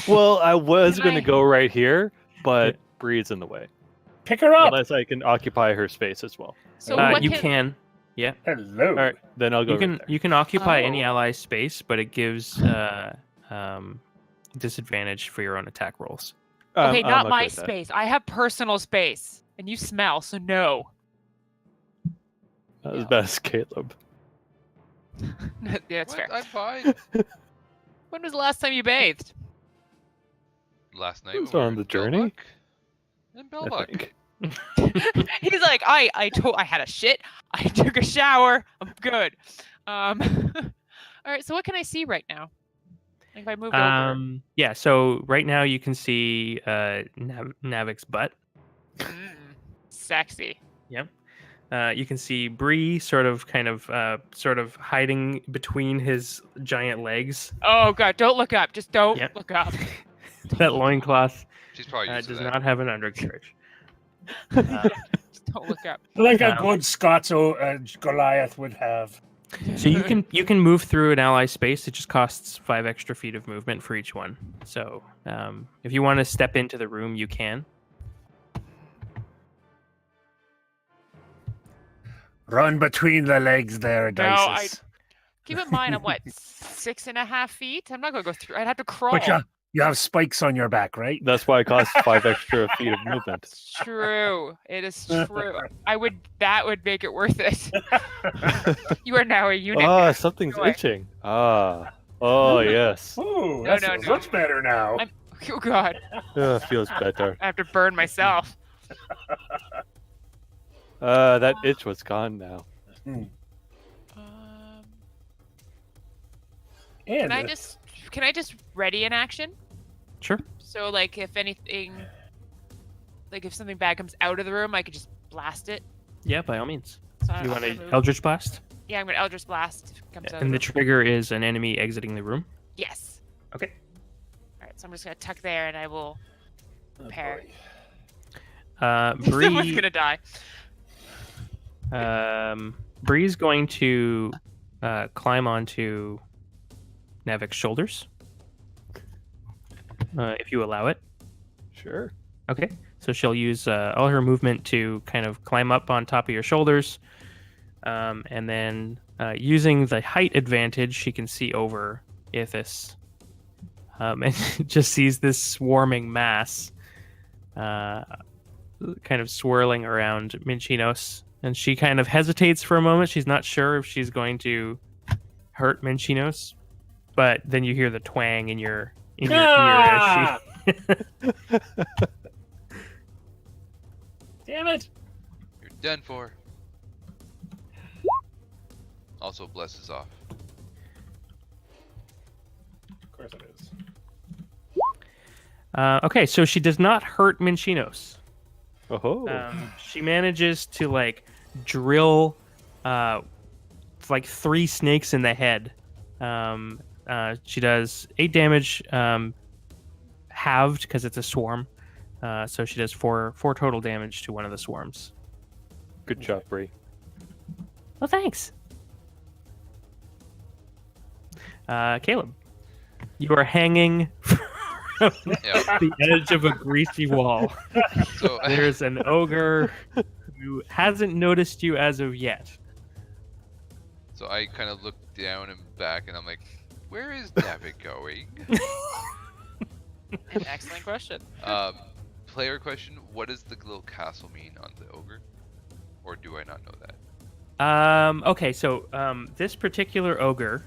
Well, I was Can going I- to go right here, but Bree's in the way. Pick her up. Unless I can occupy her space as well. So what You can... can. Hello. All right, then I'll go. You can right there. you can occupy any Oh. ally space, but it gives disadvantage for your own attack rolls. Okay, I'm not okay my with that. space. I have personal space, and you smell, so no. Not as bad as Caleb. Yeah, that's What? fair. I'm fine. When was the last time you bathed? Last night Who's when we were on the in journey? Belbuck. In I Belbuck. think. He's like, I had a shit. I took a shower. I'm good. All right. So what can I see right now? Like if I moved over. Yeah, so right now you can see Navik's butt. Sexy. You can see Bree sort of hiding between his giant legs. Oh god! Don't look up. Just don't Yep. look up. That loincloth She's probably used to does that. not have an undercarriage. Uh, Just don't look up. Like a Um, good Scots Goliath would have. so you can move through an ally space. It just costs 5 extra feet of movement for each one. So if you want to step into the room, you can. Run between the legs there, No, I- Dices. Keep in mind, I'm what 6.5 feet. I'm not gonna go through. I'd have to crawl. But you have spikes on your back, right? That's why it costs 5 extra feet of movement. It's true. It is true. That would make it worth it. You are now a unit. Ah, something's Joy. itching. Ah. Oh, yes. Ooh, No, that no, feels no. much better now. I'm- Oh god, Feels better. I have to burn myself. That itch was gone now. Um, And can I just ready an action? Sure. So like if anything, like if something bad comes out of the room, I could just blast it. Yeah, by all means. So You I'm want gonna to move. Eldritch Blast? Yeah, I'm gonna Eldritch Blast if it comes out. And of the the room. trigger is an enemy exiting the room. Yes. Okay. All right, so I'm just gonna tuck there, and I will Oh, prepare. boy. Someone's Bree, gonna die. Bree's going to climb onto Navik's shoulders, if you allow it. Sure. Okay. So she'll use all her movement to kind of climb up on top of your shoulders, and then using the height advantage, she can see over Ithis, and just sees this swarming mass, kind of swirling around Minchinos, and she kind of hesitates for a moment. She's not sure if she's going to hurt Minchinos, but then you hear the twang in your ear Ah! as she. Damn it! You're done for. Also blesses off. Of course it is. Okay, so she does not hurt Minchinos. Oh. She manages to like drill like 3 snakes in the head. She does 8 damage, halved because it's a swarm. So she does 4 total damage to one of the swarms. Good job, Bree. Well, thanks. Caleb, you are hanging from Yeah. the edge of a greasy wall. So There's an ogre who hasn't noticed you as of yet. So I kind of look down and back, and I'm like, "Where is David going?" An excellent question. Player question: what does the little castle mean on the ogre, or do I not know that? Okay, so this particular ogre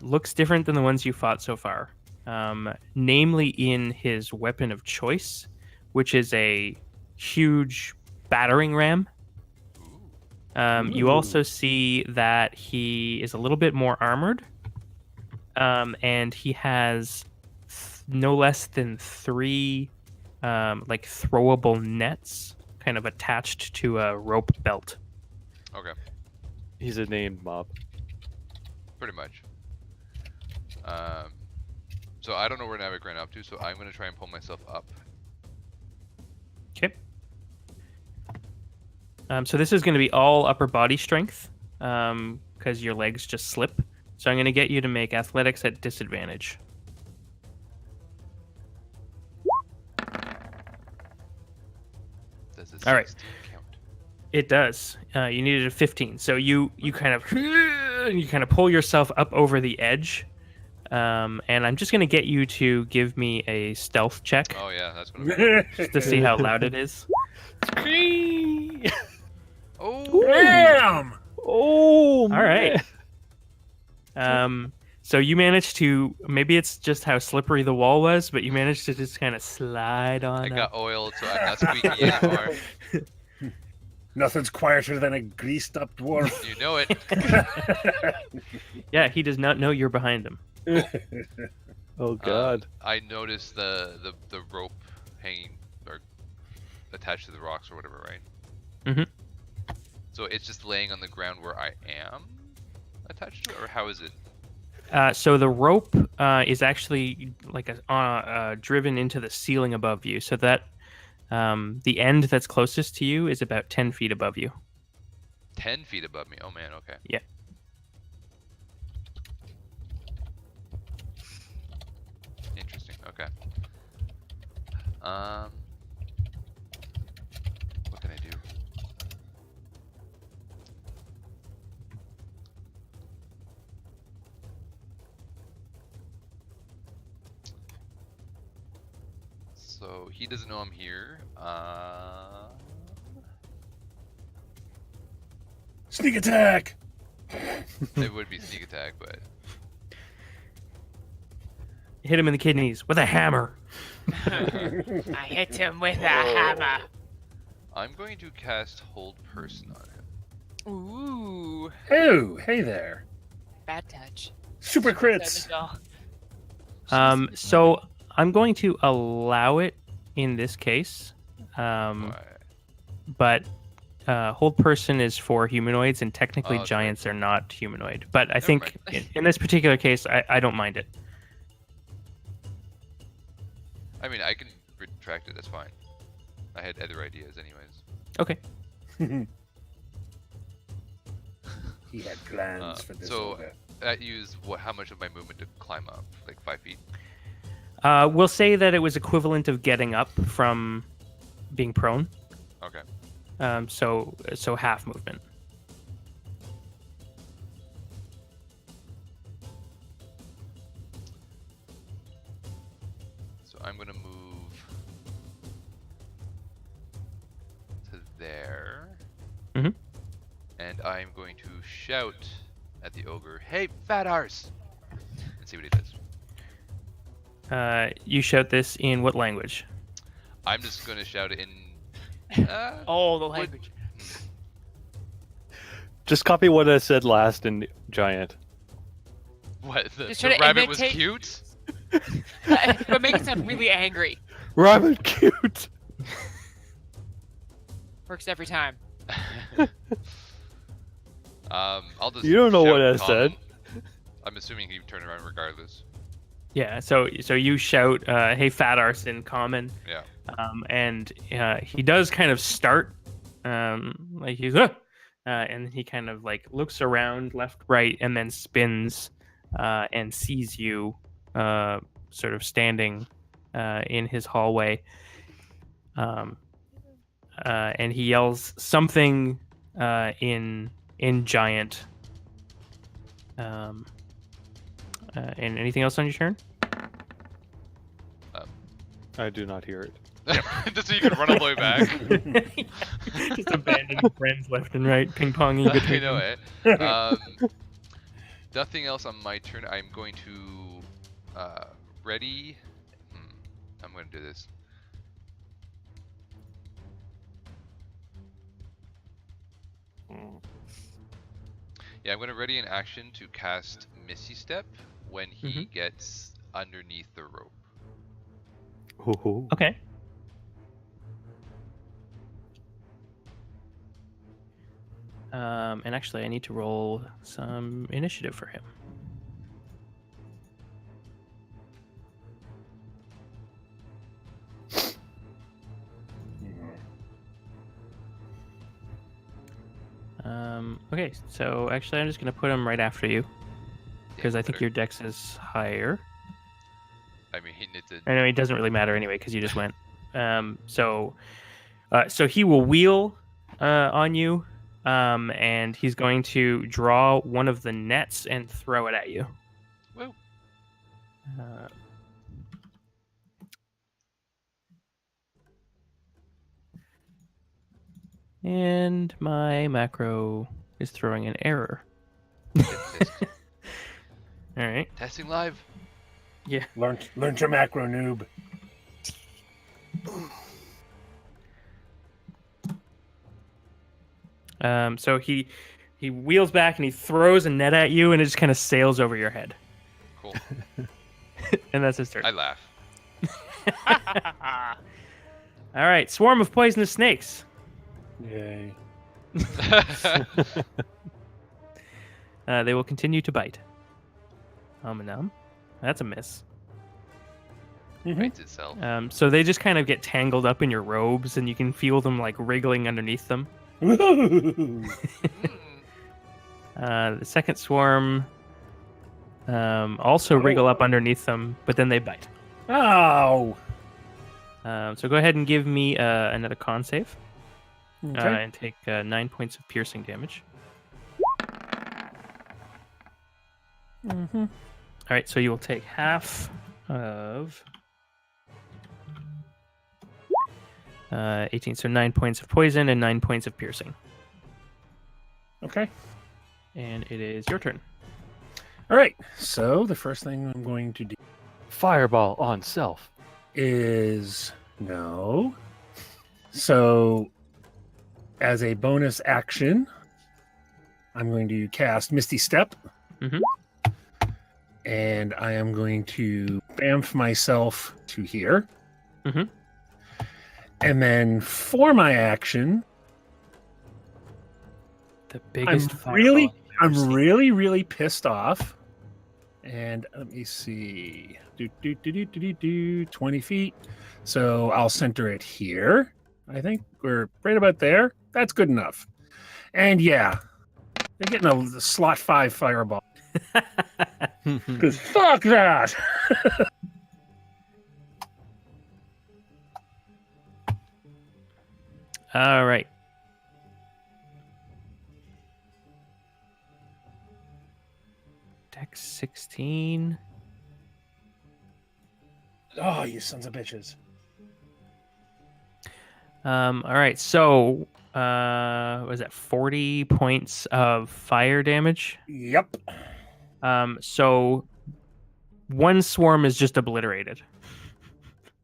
looks different than the ones you fought so far. Namely in his weapon of choice, which is a huge battering ram. You also see that he is a little bit more armored, and he has no less than 3 like throwable nets kind of attached to a rope belt. Okay, He's a named mob. pretty much. So I don't know where Navik ran up to, so I'm gonna try and pull myself up. Okay. So this is going to be all upper body strength, because your legs just slip. So I'm going to get you to make athletics at disadvantage. Does this All right. count? It does. You needed a 15. So you kind of pull yourself up over the edge, and I'm just going to get you to give me a stealth check Oh yeah, that's what I'm doing. just to see how loud it is. Oh, Damn! Oh, All right. So you managed to, maybe it's just how slippery the wall was, but you managed to just kind of slide on I up. got oiled, so I'm not squeaky anymore. Nothing's quieter than a greased up dwarf. You know it. Yeah, he does not know you're behind him. Oh God. I noticed the rope hanging or attached to the rocks or whatever, right? Mhm. So it's just laying on the ground where I am attached to it, or how is it? So the rope is actually like driven into the ceiling above you, so that the end that's closest to you is about 10 feet above you. 10 feet above me. Oh man, okay. Yeah. Interesting. Okay. What can I do? So he doesn't know I'm here. Sneak attack! It would be sneak attack, but Hit him in the kidneys with a hammer. I hit him with a hammer. I'm going to cast Hold Person on him. Ooh, Oh, hey there. bad touch. Super crits. So I'm going to allow it in this case, Why? but hold person is for humanoids, and technically Oh, that's giants are not humanoid. But I Never think in this particular case, I don't mind it. I mean, I can retract it. That's fine. I had other ideas, anyways. Okay. He had plans for this. so- ogre. That used what? How much of my movement to climb up? Like 5 feet. We'll say that it was equivalent of getting up from being prone. Okay. So half movement. So I'm gonna move to there. Mhm. And I'm going to shout at the ogre, "Hey, fat arse!" and see what he does. You shout this in what language? I'm just gonna shout it in. Oh, the language. Just copy what I said last in Giant. What? Just The try to rabbit was imitate- cute. But make it sound really angry. Rabbit cute. Works every time. I'll just. You don't know what shout I Tom. said. I'm assuming he turned around regardless. Yeah, so you shout, "Hey, fat arse!" in common, Yeah. and he does kind of start, like he's, and he kind of like looks around left, right, and then spins, and sees you, sort of standing, in his hallway, and he yells something, in giant. And anything else on your turn? I do not hear it. Just so you can run all the way back. Just abandoning friends left and right, ping ponging I between know them. it. Nothing else on my turn. I'm going to ready. I'm going to do this. Yeah, I'm going to ready an action to cast Misty Step when he gets underneath the rope. Ooh. Okay. And actually, I need to roll some initiative for him. Okay, so actually, I'm just going to put him right after you because I think your dex is higher. I mean, it's a. I know it doesn't really matter anyway because you just went. So he will wheel on you, and he's going to draw one of the nets and throw it at you. Woo. And my macro is throwing an error. All right. Testing live. Yeah. Learn your macro, noob. So he wheels back and he throws a net at you, and it just kind of sails over your head. Cool. And that's his turn. I laugh. All right, swarm of poisonous snakes. Yay. They will continue to bite. That's a miss. Bites itself. So they just kind of get tangled up in your robes, and you can feel them like wriggling underneath them. Woohoo! The second swarm also wriggle up underneath them, but then they bite. Ow! So go ahead and give me another con save. Okay. And take 9 points of piercing damage. All right, so you will take half of 18, so 9 points of poison and 9 points of piercing. Okay. And it is your turn. All right. So the first thing I'm going to do Fireball on self. is no. So as a bonus action, I'm going to cast Misty Step. Mhm. And I am going to bamf myself to here. Mhm. And then for my action, The biggest I'm fireball you've ever seen. really pissed off. And let me see. 20 feet. So I'll center it here. I think we're right about there. That's good enough. And yeah, they're getting a slot 5 fireball. Because fuck that. All right. Dex 16. Oh, you sons of bitches. All right. So, was that 40 points of fire damage? Yep. So one swarm is just obliterated.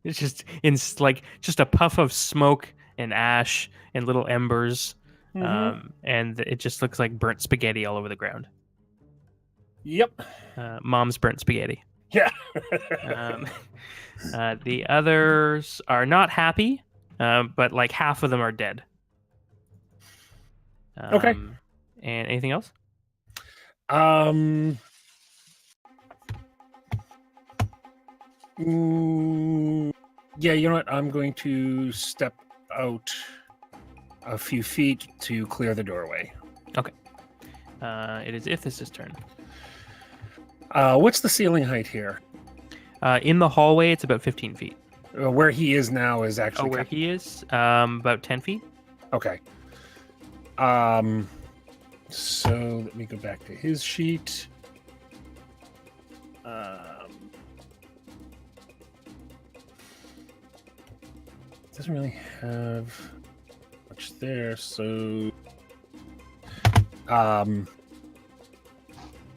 It's just like just a puff of smoke and ash and little embers, and it just looks like burnt spaghetti all over the ground. Yep. Mom's burnt spaghetti. Yeah. The others are not happy, but like half of them are dead. Okay. And anything else? Yeah, you know what? I'm going to step out a few feet to clear the doorway. It is Ithis' turn. What's the ceiling height here? In the hallway, it's about 15 feet. Where he is now is actually Where he is? About 10 feet. Okay. So let me go back to his sheet. Doesn't really have much there, so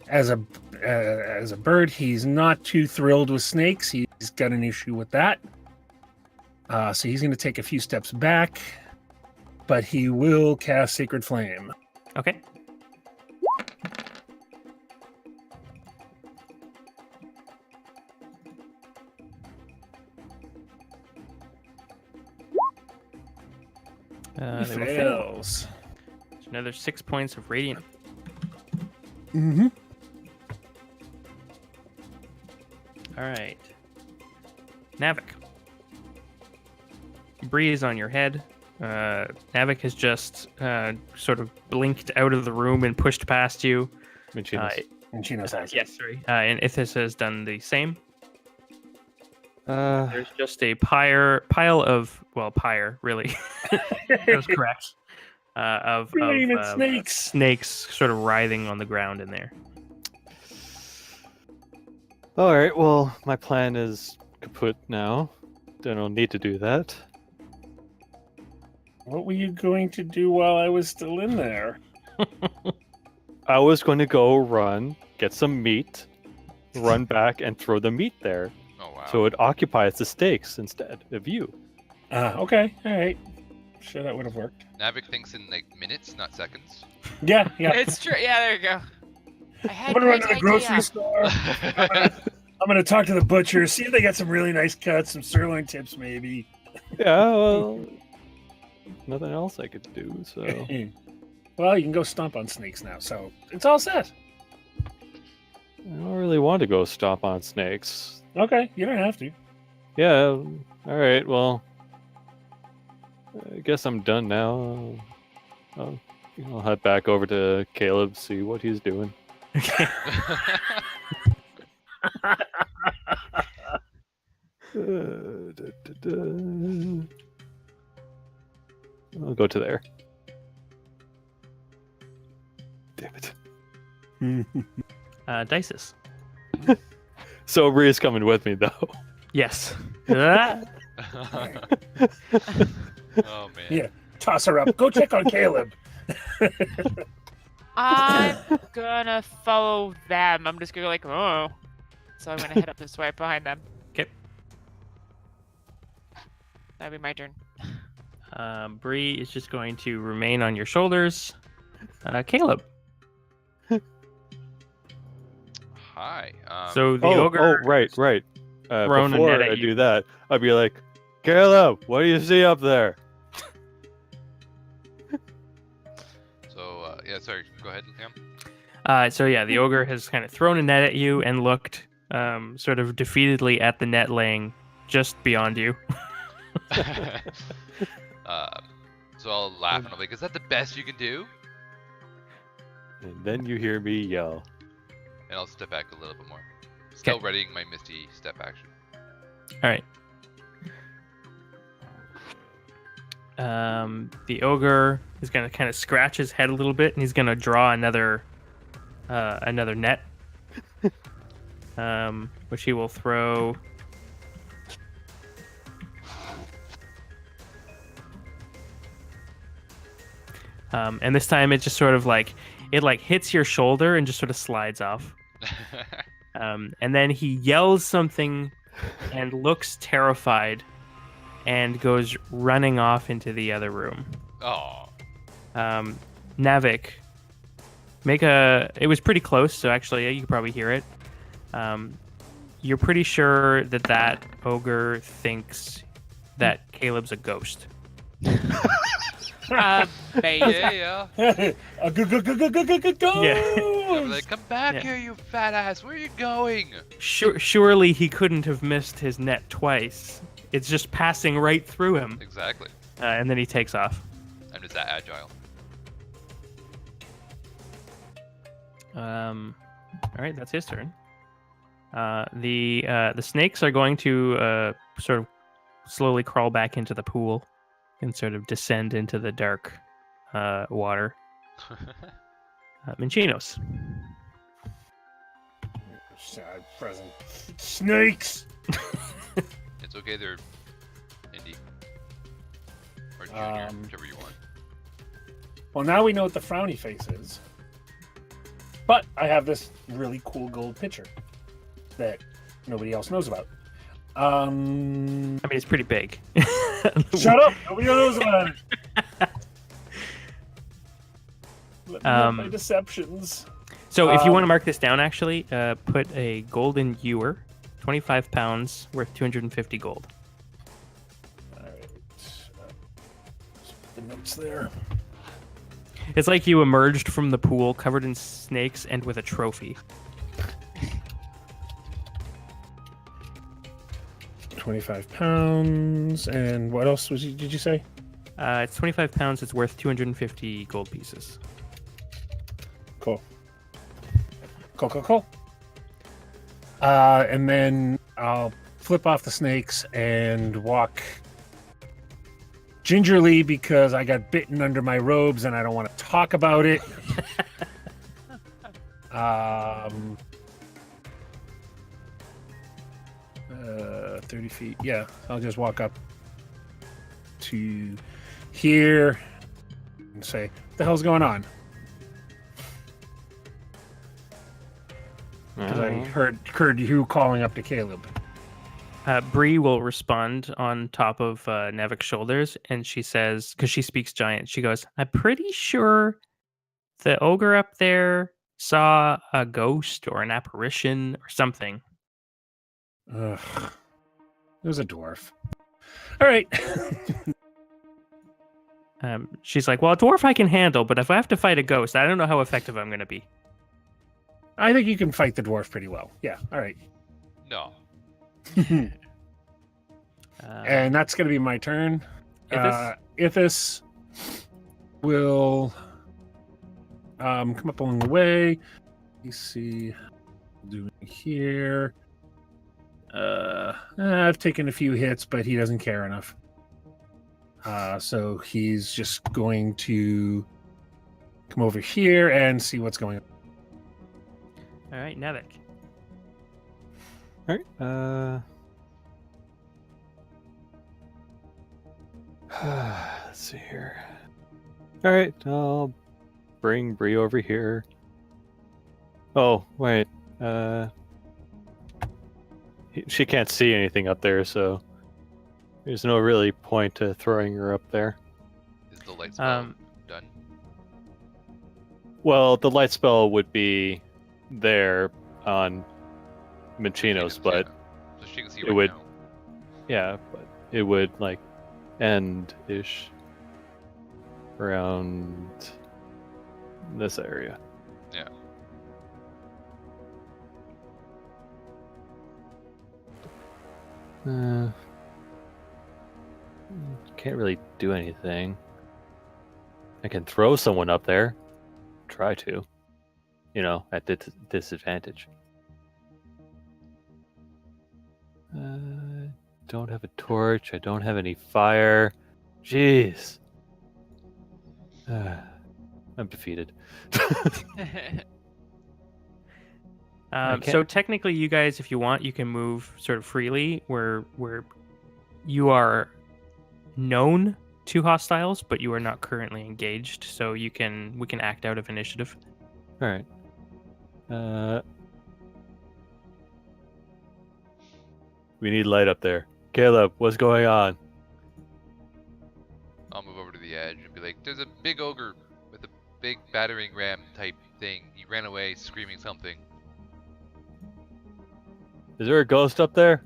as a bird, he's not too thrilled with snakes. He's got an issue with that. So he's going to take a few steps back, but he will cast Sacred Flame. Okay. He They will fail. fails. There's another 6 points of radiant. Mm-hmm. All right. Navik. Bree is on your head. Navik has just sort of blinked out of the room and pushed past you. Minchinas. And she knows that. Yes, sorry. And Ithis has done the same. Uh, There's just a pile of, well, pyre, really. That was correct. Of snakes. Snakes sort of writhing on the ground in there. all right. Well, my plan is kaput now. Don't need to do that. What were you going to do while I was still in there? I was going to go run, get some meat, run back, and throw the meat there. Oh wow. So it occupies the stakes instead of you. Okay, all right. Sure, that would have worked. Navik thinks in like minutes, not seconds. Yeah. It's true. Yeah, there you go. I I'm had gonna run great to the grocery idea. store. I'm gonna talk to the butcher, see if they got some really nice cuts, some sirloin tips, maybe. Yeah, well, nothing else I could do, so... Well, you can go stomp on snakes now, so it's all set. I don't really want to go stomp on snakes. Okay, you don't have to. Yeah, alright, well... I guess I'm done now. I'll head back over to Caleb, see what he's doing. Okay. I'll go to there. Damn it. Dices. So Bria's coming with me, though. Yes. Oh man. Yeah. Toss her up. Go check on Caleb. I'm gonna follow them. I'm just gonna go like, oh. So I'm gonna head up this way behind them. Okay. That'll be my turn. Bree is just going to remain on your shoulders. Caleb. Hi. So the ogre. right. thrown a Before net at I you. do that, I'd be like, Caleb, what do you see up there? So yeah, sorry. Go ahead, Liam. So yeah, the ogre has kind of thrown a net at you and looked sort of defeatedly at the net laying just beyond you. So I'll laugh and I'll be like, "Is that the best you can do?" And then you hear me yell. And I'll step back a little bit more. Still Okay. readying my Misty step action. All right. The ogre is going to kind of scratch his head a little bit, and he's going to draw another net, which he will throw. And this time it just sort of like hits your shoulder and just sort of slides off. And then he yells something and looks terrified and goes running off into the other room. Oh. Navik, it was pretty close, so actually you could probably hear it. You're pretty sure that ogre thinks that Caleb's a ghost. Amazing. Yeah. Go! Yeah. They're like, come back Yeah. here, you fat ass. Where are you going? Surely he couldn't have missed his net twice. It's just passing right through him. Exactly. And then he takes off. I'm just that agile. All right, that's his turn. The snakes are going to sort of slowly crawl back into the pool and sort of descend into the dark water. Minchinos. Sad present. Snakes! It's okay, they're indie. Or junior, whichever you want. Well, now we know what the frowny face is. But I have this really cool gold pitcher that nobody else knows about. I mean, it's pretty big. Shut up! Nobody knows about it. Let me have my deceptions. So if you want to mark this down, actually, put a golden ewer, 25 pounds, worth 250 gold. All right. Just put the notes there. It's like you emerged from the pool covered in snakes and with a trophy. 25 pounds. And what else did you say? It's 25 pounds. It's worth 250 gold pieces. Cool. Cool. And then I'll flip off the snakes and walk gingerly because I got bitten under my robes and I don't want to talk about it. 30 feet. Yeah, I'll just walk up to here and say, "What the hell's going on?" Because I heard you calling up to Caleb. Bree will respond on top of Navik's shoulders, and she says, because she speaks giant, she goes, "I'm pretty sure the ogre up there saw a ghost or an apparition or something." Ugh. It was a dwarf. All right. She's like, "Well, a dwarf I can handle, but if I have to fight a ghost, I don't know how effective I'm going to be." I think you can fight the dwarf pretty well. Yeah, all right. No. And that's going to be my turn. Ithis will come up along the way. You see, doing here. I've taken a few hits, but he doesn't care enough. So he's just going to come over here and see what's going on. All right, Navik. All right. Let's see here. All right, I'll bring Bree over here. Oh, wait. She can't see anything up there, so there's no really point to throwing her up there. Is the light spell done? Well, the light spell would be there on Minchinos, but So she can see it right would- now. yeah, but it would like end-ish around this area. Yeah. Can't really do anything. I can throw someone up there. Try to. You know, at disadvantage. Don't have a torch. I don't have any fire. Jeez. I'm defeated. So technically, you guys, if you want, you can move sort of freely where you are known to hostiles, but you are not currently engaged. So we can act out of initiative. All right. We need light up there. Caleb, what's going on? I'll move over to the edge and be like, "There's a big ogre with a big battering ram type thing. He ran away screaming something." Is there a ghost up there?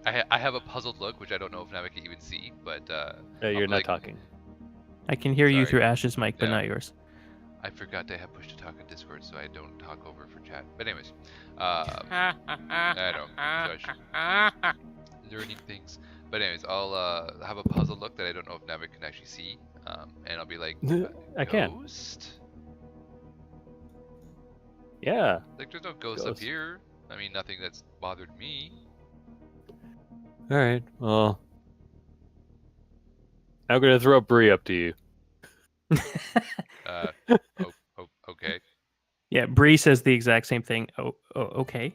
I have a puzzled look. look, which I don't know if Navik can even see, but You're I'm not like, talking. I can hear you Sorry. through Ash's mic, but Yeah. not yours. I forgot to have push to talk on Discord, so I don't talk over for chat. But anyways, I learning things. But anyways, I'll have a puzzled look that I don't know if Navik can actually see, and I'll be like, I can. Ghost? Yeah. Like, there's no ghosts up Ghost. here. I mean, nothing that's bothered me. All right. Well, I'm gonna throw Bree up to you. Okay. Yeah, Bree says the exact same thing. Oh, okay.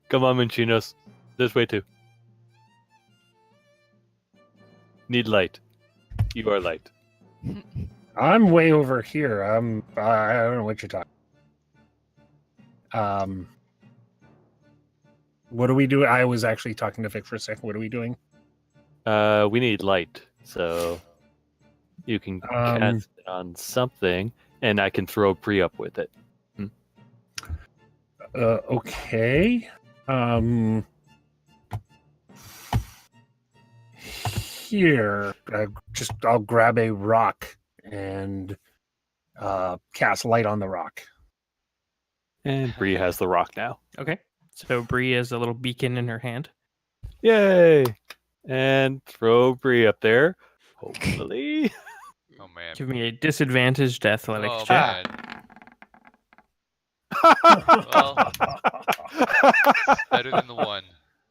Come on, Minchinos. This way too. Need light. You are light. I'm way over here. I don't know what you're talking. What are we doing? I was actually talking to Vic for a second. What are we doing? We need light, so you can cast it on something, and I can throw Bree up with it. Okay. Here, I'll grab a rock and cast light on the rock. And Bree has the rock now. Okay. So Bree has a little beacon in her hand. Yay! And throw Bree up there. Hopefully. Oh man. Give me a disadvantaged athletics Oh check. man. Well, better than the one.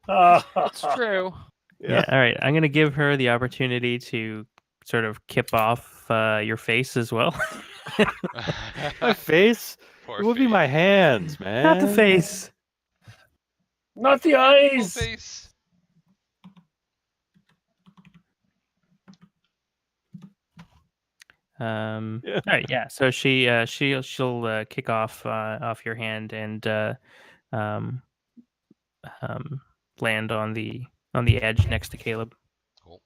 It's true. Yeah. All right. I'm gonna give her the opportunity to sort of kip off your face as well. My face? Poor It would be face. my hands, man. Not the face. Not the Full eyes. face. Yeah. All right. Yeah. So she'll kick off your hand and land on the edge next to Caleb. Cool.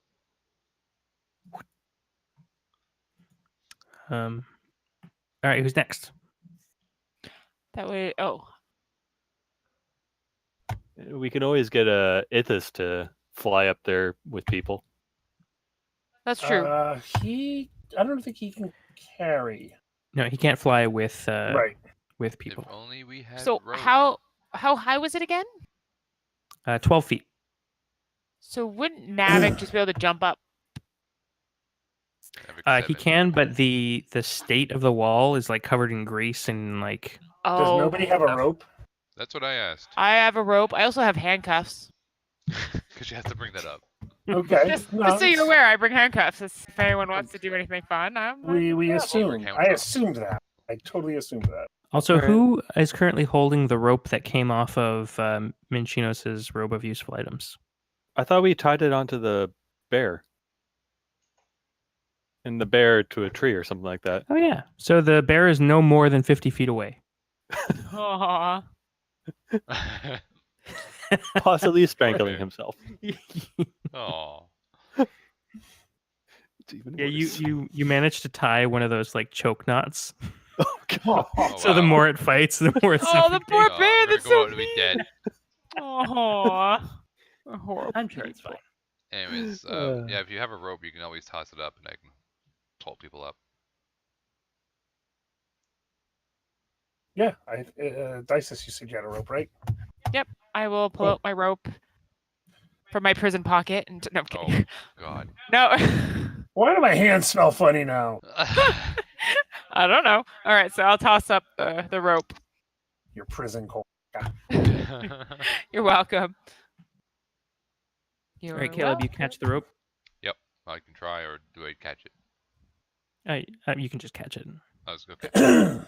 All right. Who's next? That way. Oh, We can always get a Ithis to fly up there with people. that's true. I don't think he can carry. No, he can't fly with Right. with If people. only we had So rope. how high was it again? 12 feet. So wouldn't Navik just be able to jump up? Navik He 7. can, but the state of the wall is like covered in grease and like. Oh, Does nobody have a rope? That's what I asked. I have a rope. I also have handcuffs. Because you have to bring that up. Okay. Just no, so you're aware, I bring handcuffs. If anyone wants to do anything fun, we assumed. overcount I rope. assumed that. I totally assumed that. Also, Alright. who is currently holding the rope that came off of Minchinos' robe of useful items? I thought we tied it onto the bear. And the bear to a tree or something like that. Oh yeah. So the bear is no more than 50 feet away. Aw. Possibly strangling himself. Oh. It's even Yeah, worse. you managed to tie one of those like choke knots. Oh, God. Oh, So the wow. more it fights, the more it's. Oh, the poor Oh, bear. we're That's gonna go so out to be dead. Aw. Horrible. I'm sure it's fine. Anyways, yeah, if you have a rope, you can always toss it up, and I can pull people up. Yeah. Dices, you said you had a rope, right? I will pull out my rope from my prison pocket and no, I'm Oh kidding. God. No. Why do my hands smell funny now? I don't know. All right, so I'll toss up the rope. Your prison cold. You're welcome. All right, Caleb, you catch the rope. I can try, or do I catch it? You can just catch it. I was okay.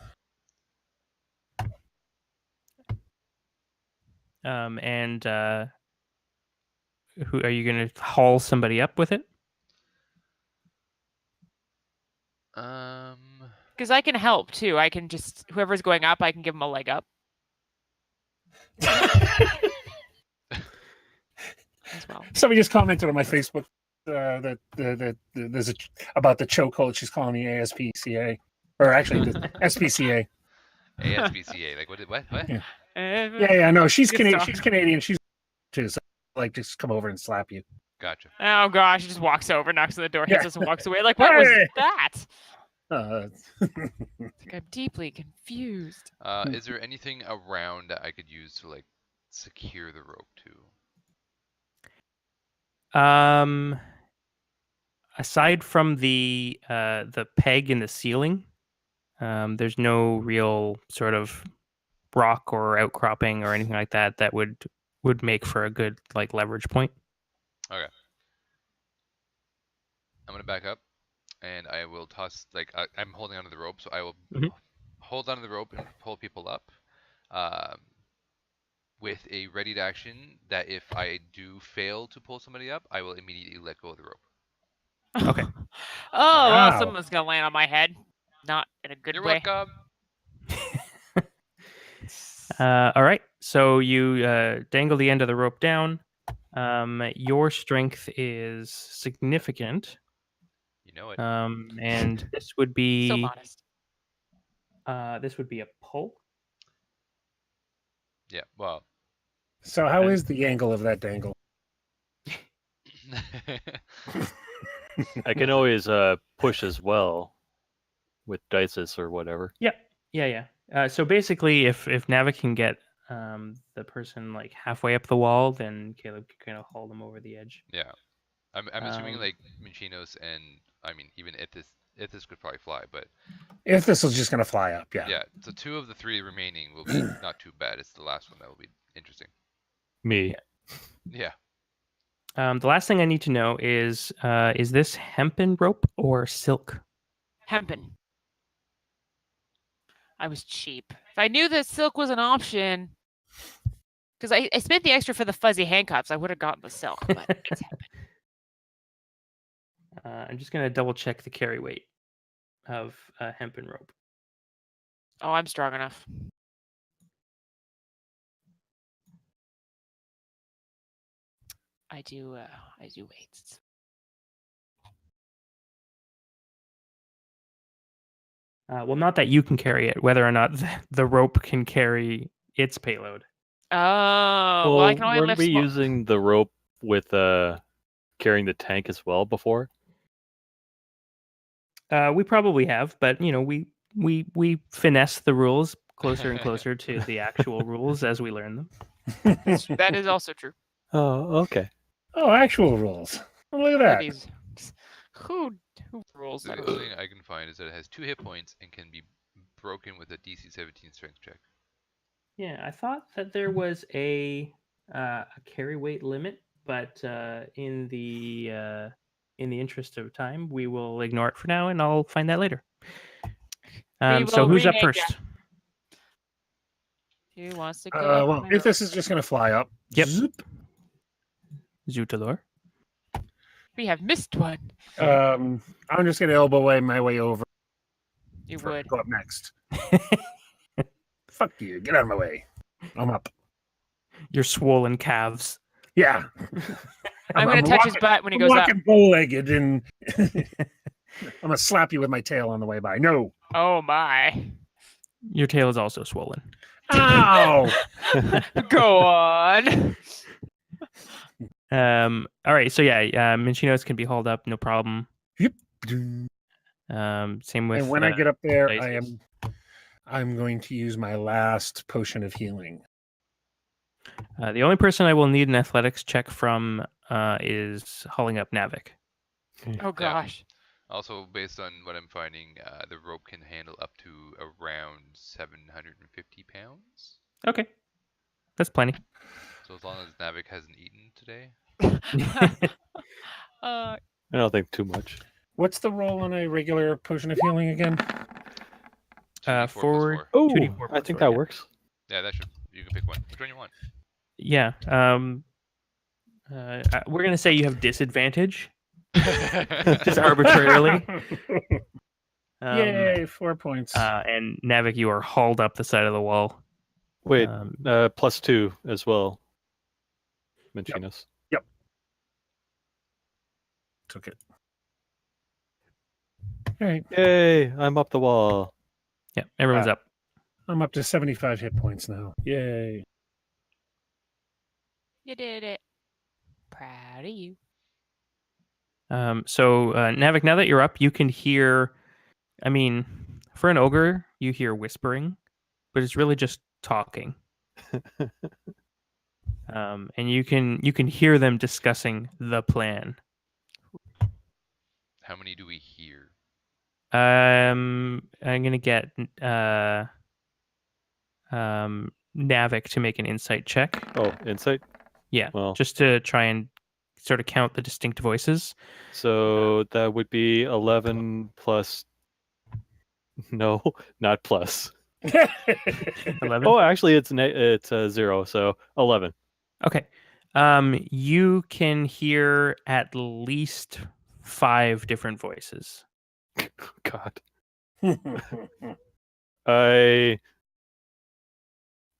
And who are you going to haul somebody up with it? Because I can help too. I can just whoever's going up, I can give them a leg up as well. Somebody just commented on my Facebook that there's about the chokehold. She's calling the ASPCA, or actually the SPCA. ASPCA, like what? Yeah, no, she's Good Canadian. stuff. She's Canadian. She's too. So like just come over and slap you. Gotcha. Oh gosh, he just walks over, knocks on the door, Yeah. hits us, and walks away. Like, what was Hey! that? It's Like, I'm deeply confused. Is there anything around that I could use to like secure the rope to? Aside from the peg in the ceiling, there's no real sort of rock or outcropping or anything like that that would make for a good like leverage point. Okay. I'm gonna back up, and I will toss like I'm holding onto the rope, so I will hold onto the rope and pull people up, with a ready action that if I do fail to pull somebody up, I will immediately let go of the rope. Okay. Oh, Wow. well, someone's gonna land on my head. Not in a good You're way. welcome. All right. So you dangle the end of the rope down. Your strength is significant. You know it. And this would So be modest. a pull. Yeah. Well. So how is the angle of that dangle? I can always push as well with dices or whatever. Yeah. So basically, if Navik can get the person like halfway up the wall, then Caleb can kind of haul them over the edge. Yeah. I'm assuming Um, like Minchinos and I mean even if this could probably fly, but If this was just gonna fly up, yeah. yeah. So 2 of the 3 remaining will be not too bad. It's the last one that will be interesting. Me. Yeah. The last thing I need to know is this hempen rope or silk? Hempen. I was cheap. If I knew that silk was an option, because I spent the extra for the fuzzy handcuffs, I would have gotten the silk. But it's hempen. I'm just gonna double check the carry weight of hempen rope. Oh, I'm strong enough. I do weights. Well, not that you can carry it, whether or not the rope can carry its payload. Oh, well, I can only weren't lift we small. using the rope with carrying the tank as well before? We probably have, but you know, we finesse the rules closer and closer to the actual rules as we learn them. That is also true. Oh, okay. Oh, actual rules. Oh, look at that. These, who rules So that? the only thing I can find is that it has 2 hit points and can be broken with a DC 17 strength check. Yeah, I thought that there was a carry weight limit, but in the interest of time, we will ignore it for now, and I'll find that later. So will who's up rename first? Who wants to go? up Well, my if this is just gonna fly up, Yep. zoop, Zutalor. We have missed one. I'm just gonna elbow my way over. You for- would. go up next. Fuck you! Get out of my way. I'm up. Your swollen calves. Yeah. I'm gonna touch his butt when he goes up. walking bow-legged, and I'm gonna slap you with my tail on the way by. No. Oh my. Your tail is also swollen. Ow! Go on. All right. So yeah, Minchinos can be hauled up, no problem. Yep. Same with. And when I get up there, dices. I'm going to use my last potion of healing. The only person I will need an athletics check from is hauling up Navik. Oh gosh. Also, based on what I'm finding, the rope can handle up to around 750 pounds. Okay, that's plenty. So as long as Navik hasn't eaten today. Uh, I don't think too much. What's the roll on a regular potion of healing again? 2d4 plus Forward. 4. Oh, 2d4 I plus think 4, that yeah. works. Yeah, that should. You can pick one. Which one you want? Yeah. We're gonna say you have disadvantage, just arbitrarily. Yay, 4 points. And Navik, you are hauled up the side of the wall. Wait, Um, +2 as well. Minchinos. Took it. All right. Yay! I'm up the wall. yeah, everyone's up. I'm up to 75 hit points now. Yay. you did it. Proud of you. So Navik, now that you're up, you can hear. I mean, for an ogre, you hear whispering, but it's really just talking. And you can hear them discussing the plan. How many do we hear? I'm gonna get Navik to make an insight check. Oh, insight. Yeah, Well, just to try and sort of count the distinct voices. so that would be 11 plus. No, not plus. 11. Oh, actually, it's 0, so 11. Okay. You can hear at least 5 different voices. God, I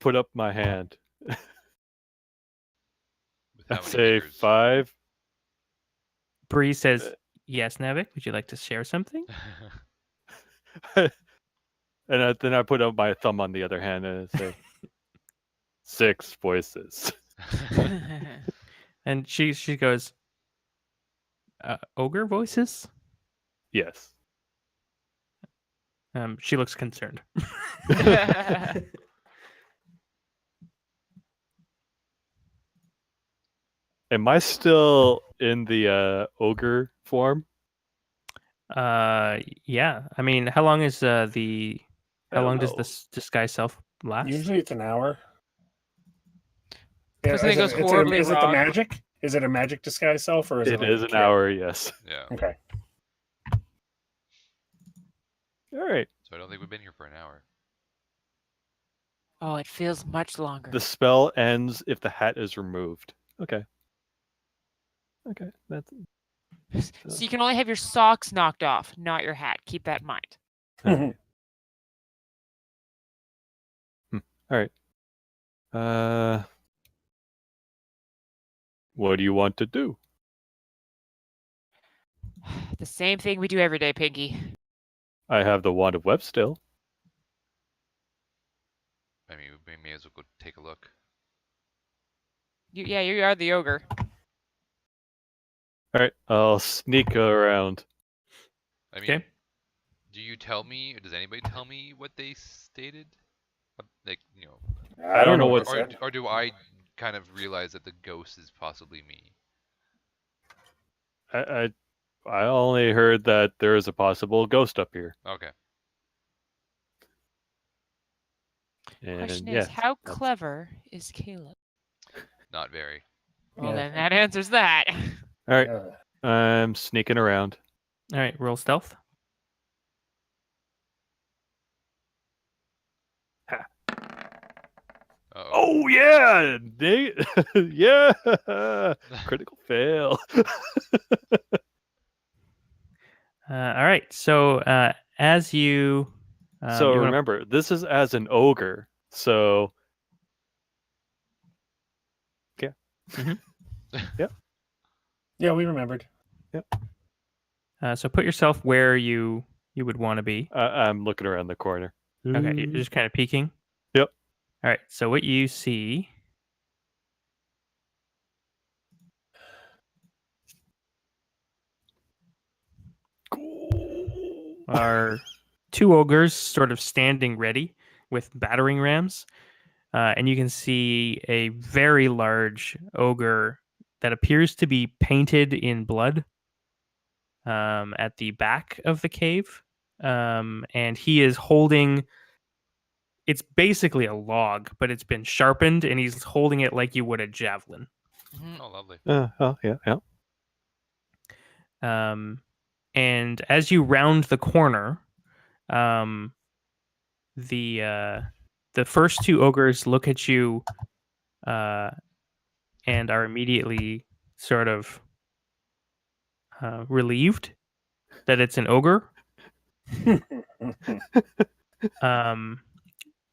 put up my hand. With I how many say fingers? 5. Bree says, "Yes, Navik. Would you like to share something?" And then I put up my thumb on the other hand and I say 6 voices. And she goes, "Ogre voices?" Yes. She looks concerned. Am I still in the ogre form? Yeah. I mean, how long is how long does Hello. this disguise self last? Usually it's an hour. So something goes is it, horribly is it the wrong. magic? Is it a magic disguise self or is it? It like is a an kit? hour, yes. Yeah. Okay. All right. So I don't think we've been here for an hour. Oh, it feels much longer. The spell ends if the hat is removed. Okay. Okay. That's So you can only have your socks knocked off, not your hat. Keep that in mind. all right. What do you want to do? The same thing we do every day, Pinky. I have the wand of web still. I mean, we may as well go take a look. You are the ogre. All right. I'll sneak around. I mean, Okay. do you tell me? Does anybody tell me what they stated? Like, you know, I don't know what what- it said. or do I kind of realize that the ghost is possibly me? I only heard that there is a possible ghost up here. Okay. And Question yeah, is, how that's- clever is Caleb? Not very. Well, Yeah. then that answers that. All right. Yeah. I'm sneaking around. All right, roll stealth. Uh-oh. Oh yeah, yeah, critical fail. All right. So as you, So you wanna- remember, this is as an ogre. So Yeah, we remembered. so put yourself where you would want to be. I'm looking around the corner. Okay, you're just kind of peeking. Yep. All right. So what you see are 2 ogres sort of standing ready with battering rams. And you can see a very large ogre that appears to be painted in blood at the back of the cave. And he is holding, it's basically a log, but it's been sharpened, and he's holding it like you would a javelin. Mhm. Oh, lovely. Oh yeah, yeah. And as you round the corner, the first 2 ogres look at you and are immediately sort of relieved that it's an ogre.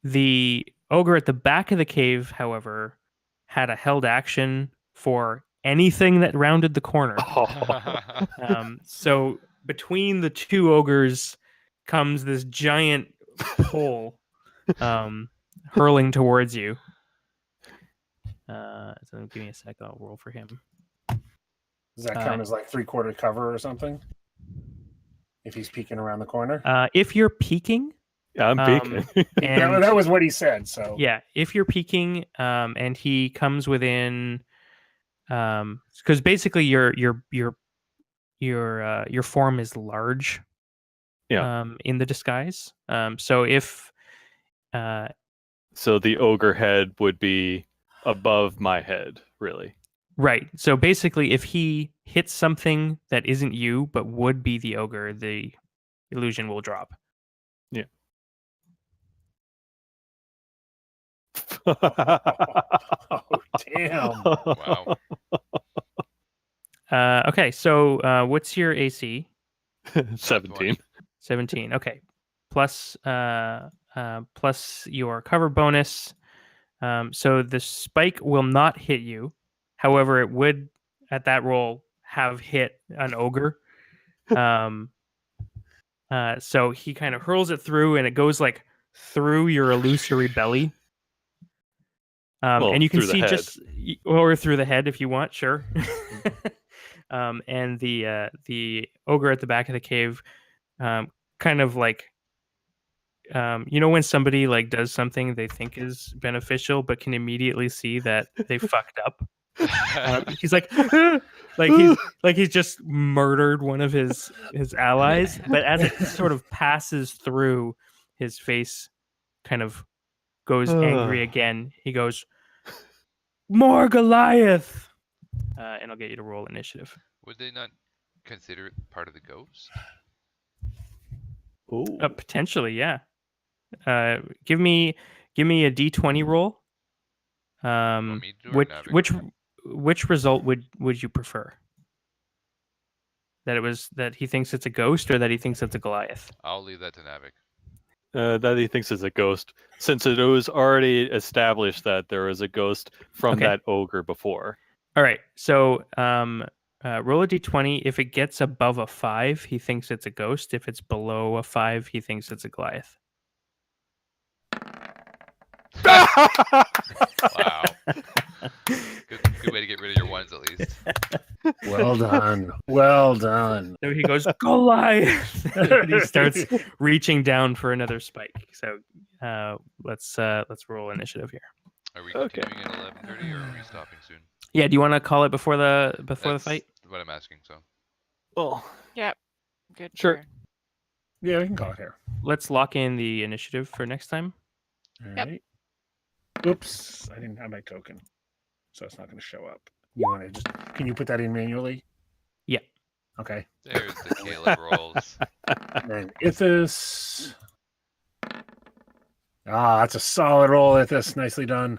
The ogre at the back of the cave, however, had a held action for anything that rounded the corner. So between the 2 ogres comes this giant pole hurling towards you. So give me a sec, I'll roll for him. Does that count as like 3/4 cover or something? If he's peeking around the corner? If you're peeking, Yeah, I'm peeking. and that was what he said. So yeah, if you're peeking, and he comes within, because basically your form is large, in the disguise. So if So the ogre head would be above my head, really. right, so basically, if he hits something that isn't you but would be the ogre, the illusion will drop. Yeah. oh damn. Wow. Okay, so what's your AC? 17. 17. Okay, plus your cover bonus. So the spike will not hit you. However, it would at that roll have hit an ogre. So he kind of hurls it through, and it goes like through your illusory belly. Well, and you can through the see head. or through the head if you want, sure. And the ogre at the back of the cave, kind of like, when somebody like does something they think is beneficial, but can immediately see that they fucked up. He's like, he's just murdered one of his allies, but as it sort of passes through his face, kind of goes angry again. He goes, "More Goliath!" And I'll get you to roll initiative. Would they not consider it part of the ghost? Ooh. Potentially, yeah. Give me a D20 roll. Want me to do it, Navi? Which result would you prefer? That he thinks it's a ghost, or that he thinks it's a Goliath? I'll leave that to Navik. That he thinks is a ghost, since it was already established that there was a ghost from Okay. that ogre before. All right. So roll a D20. If it gets above a 5, he thinks it's a ghost. If it's below a 5, he thinks it's a Goliath. Wow. Good way to get rid of your ones, at least. Well done. Well done. So he goes, Goliath! And he starts reaching down for another spike. So let's roll initiative here. Are we Okay. continuing at 11:30, or are we stopping soon? Yeah, do you want to call it before the That's fight? what I'm asking. So Oh, Good. Sure. turn. Yeah, we can call it here. Let's lock in the initiative for next time. All Yep. right. Oops, I didn't have my token, so it's not going to show up. You want to just? Can you put that in manually? Yeah. Okay. there's the Caleb rolls. And then Ithis. That's a solid roll, Ithis. Nicely done.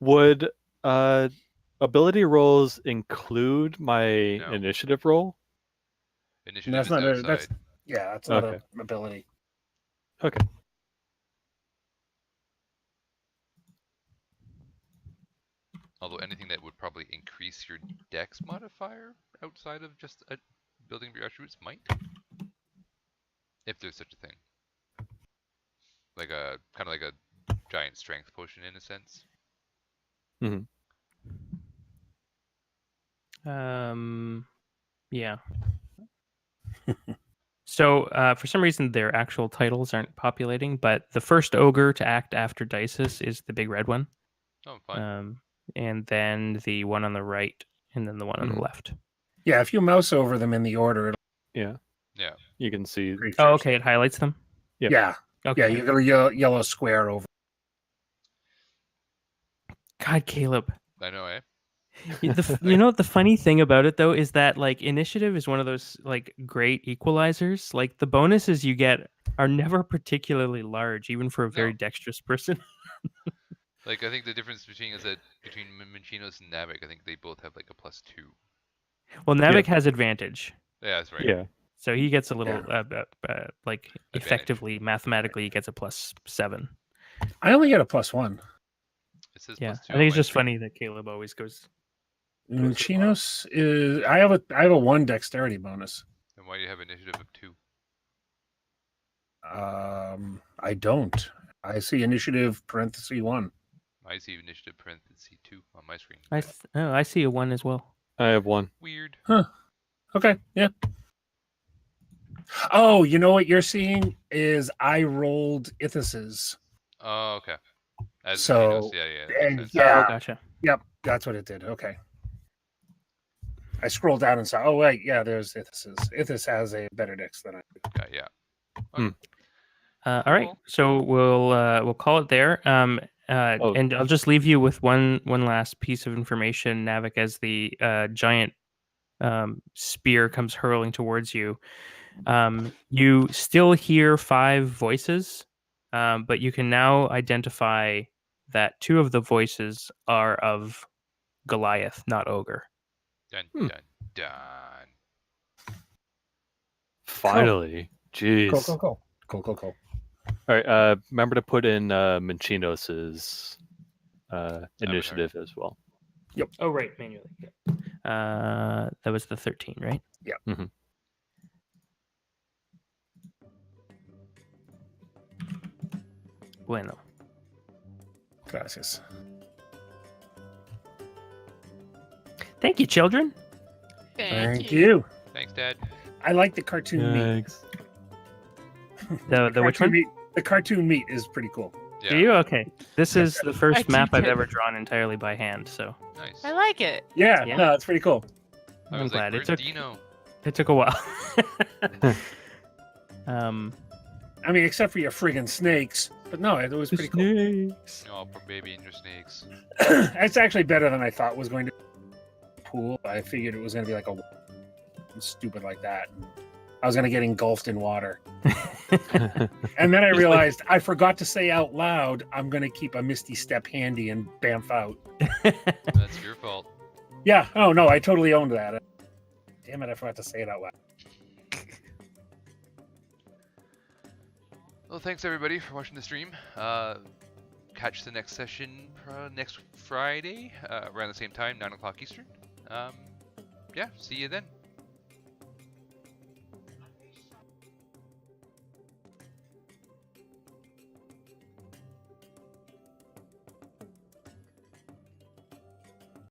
would ability rolls include my No. initiative roll? Initiative That's is not outside. that's not Okay. an ability. Okay. Although anything that would probably increase your dex modifier outside of just building your attributes might, if there's such a thing. Like a kind of like a giant strength potion in a sense. Yeah. So for some reason their actual titles aren't populating, but the first ogre to act after Dices is the big red one. Oh, fine. And then the one on the right, and then the one on the left. Yeah, if you mouse over them in the order, it'll Yeah. Yeah. You can see. creatures. Oh, okay, it highlights them. Yep. Yeah, Okay. yeah, you got a yellow square over. God, Caleb. I know, eh? You know what the funny thing about it though is that like initiative is one of those like great equalizers. Like the bonuses you get are never particularly large, even for a very No. dexterous person. Like I think the difference between Minchinos and Navik, I think they both have like a +2. Well, Navik has advantage, Yeah, that's right. Yeah. so he gets a little like Advantage. effectively mathematically he gets a +7. I only get a +1. It says Yeah, +2 I on think it's my just screen. funny that Caleb always goes. Chinos is. I have a 1 dexterity bonus. Then why do you have initiative of 2? I don't. I see initiative parenthesis 1. I see initiative parenthesis 2 on my screen. I see a 1 as well. I have one. Weird. Okay, yeah. Oh, you know what you're seeing is I rolled Ithas's. Oh, okay. As So, Genos, yeah, that makes and sense. yeah, Oh, gotcha. yep, that's what it did. Okay. I scrolled down and saw, oh, wait, yeah, there's Ithas's. Ithas has a better dex than I do. Okay, yeah. All right, Cool. so we'll call it there. Oh. And I'll just leave you with one last piece of information, Navik, as the giant spear comes hurling towards you. You still hear 5 voices, but you can now identify that 2 of the voices are of Goliath, not Ogre. Dun, Hmm. dun, dun. Finally. Jeez. Cool. All right. Remember to put in Minchinos's initiative as well. Oh, right, manually. That was the 13, right? Yeah. Mhm. Bueno. Gracias. Thank you, children. Thank you. Thanks, Dad. I like the cartoon meat. Thanks. The which Cartoon one? meat. The cartoon meat is pretty cool. Yeah. Do you? Okay. This is the first I map do I've get ever it. drawn entirely by hand, so Nice. I like it. Yeah, Yeah. no, it's pretty cool. I I'm was like, glad. where's Dino? It took a while. I mean, except for your friggin' snakes. But no, it was pretty cool. Snakes. Oh, poor baby and your snakes. It's actually better than I thought it was going to be. Pool. I figured it was going to be like a stupid like that. I was going to get engulfed in water. And then I realized I forgot to say out loud, I'm going to keep a Misty Step handy and bamf out. That's your fault. Yeah. Oh, no, I totally owned that. Damn it, I forgot to say it out loud. Well, thanks everybody for watching the stream. Catch the next session next Friday around the same time, 9 o'clock Eastern. Yeah, see you then.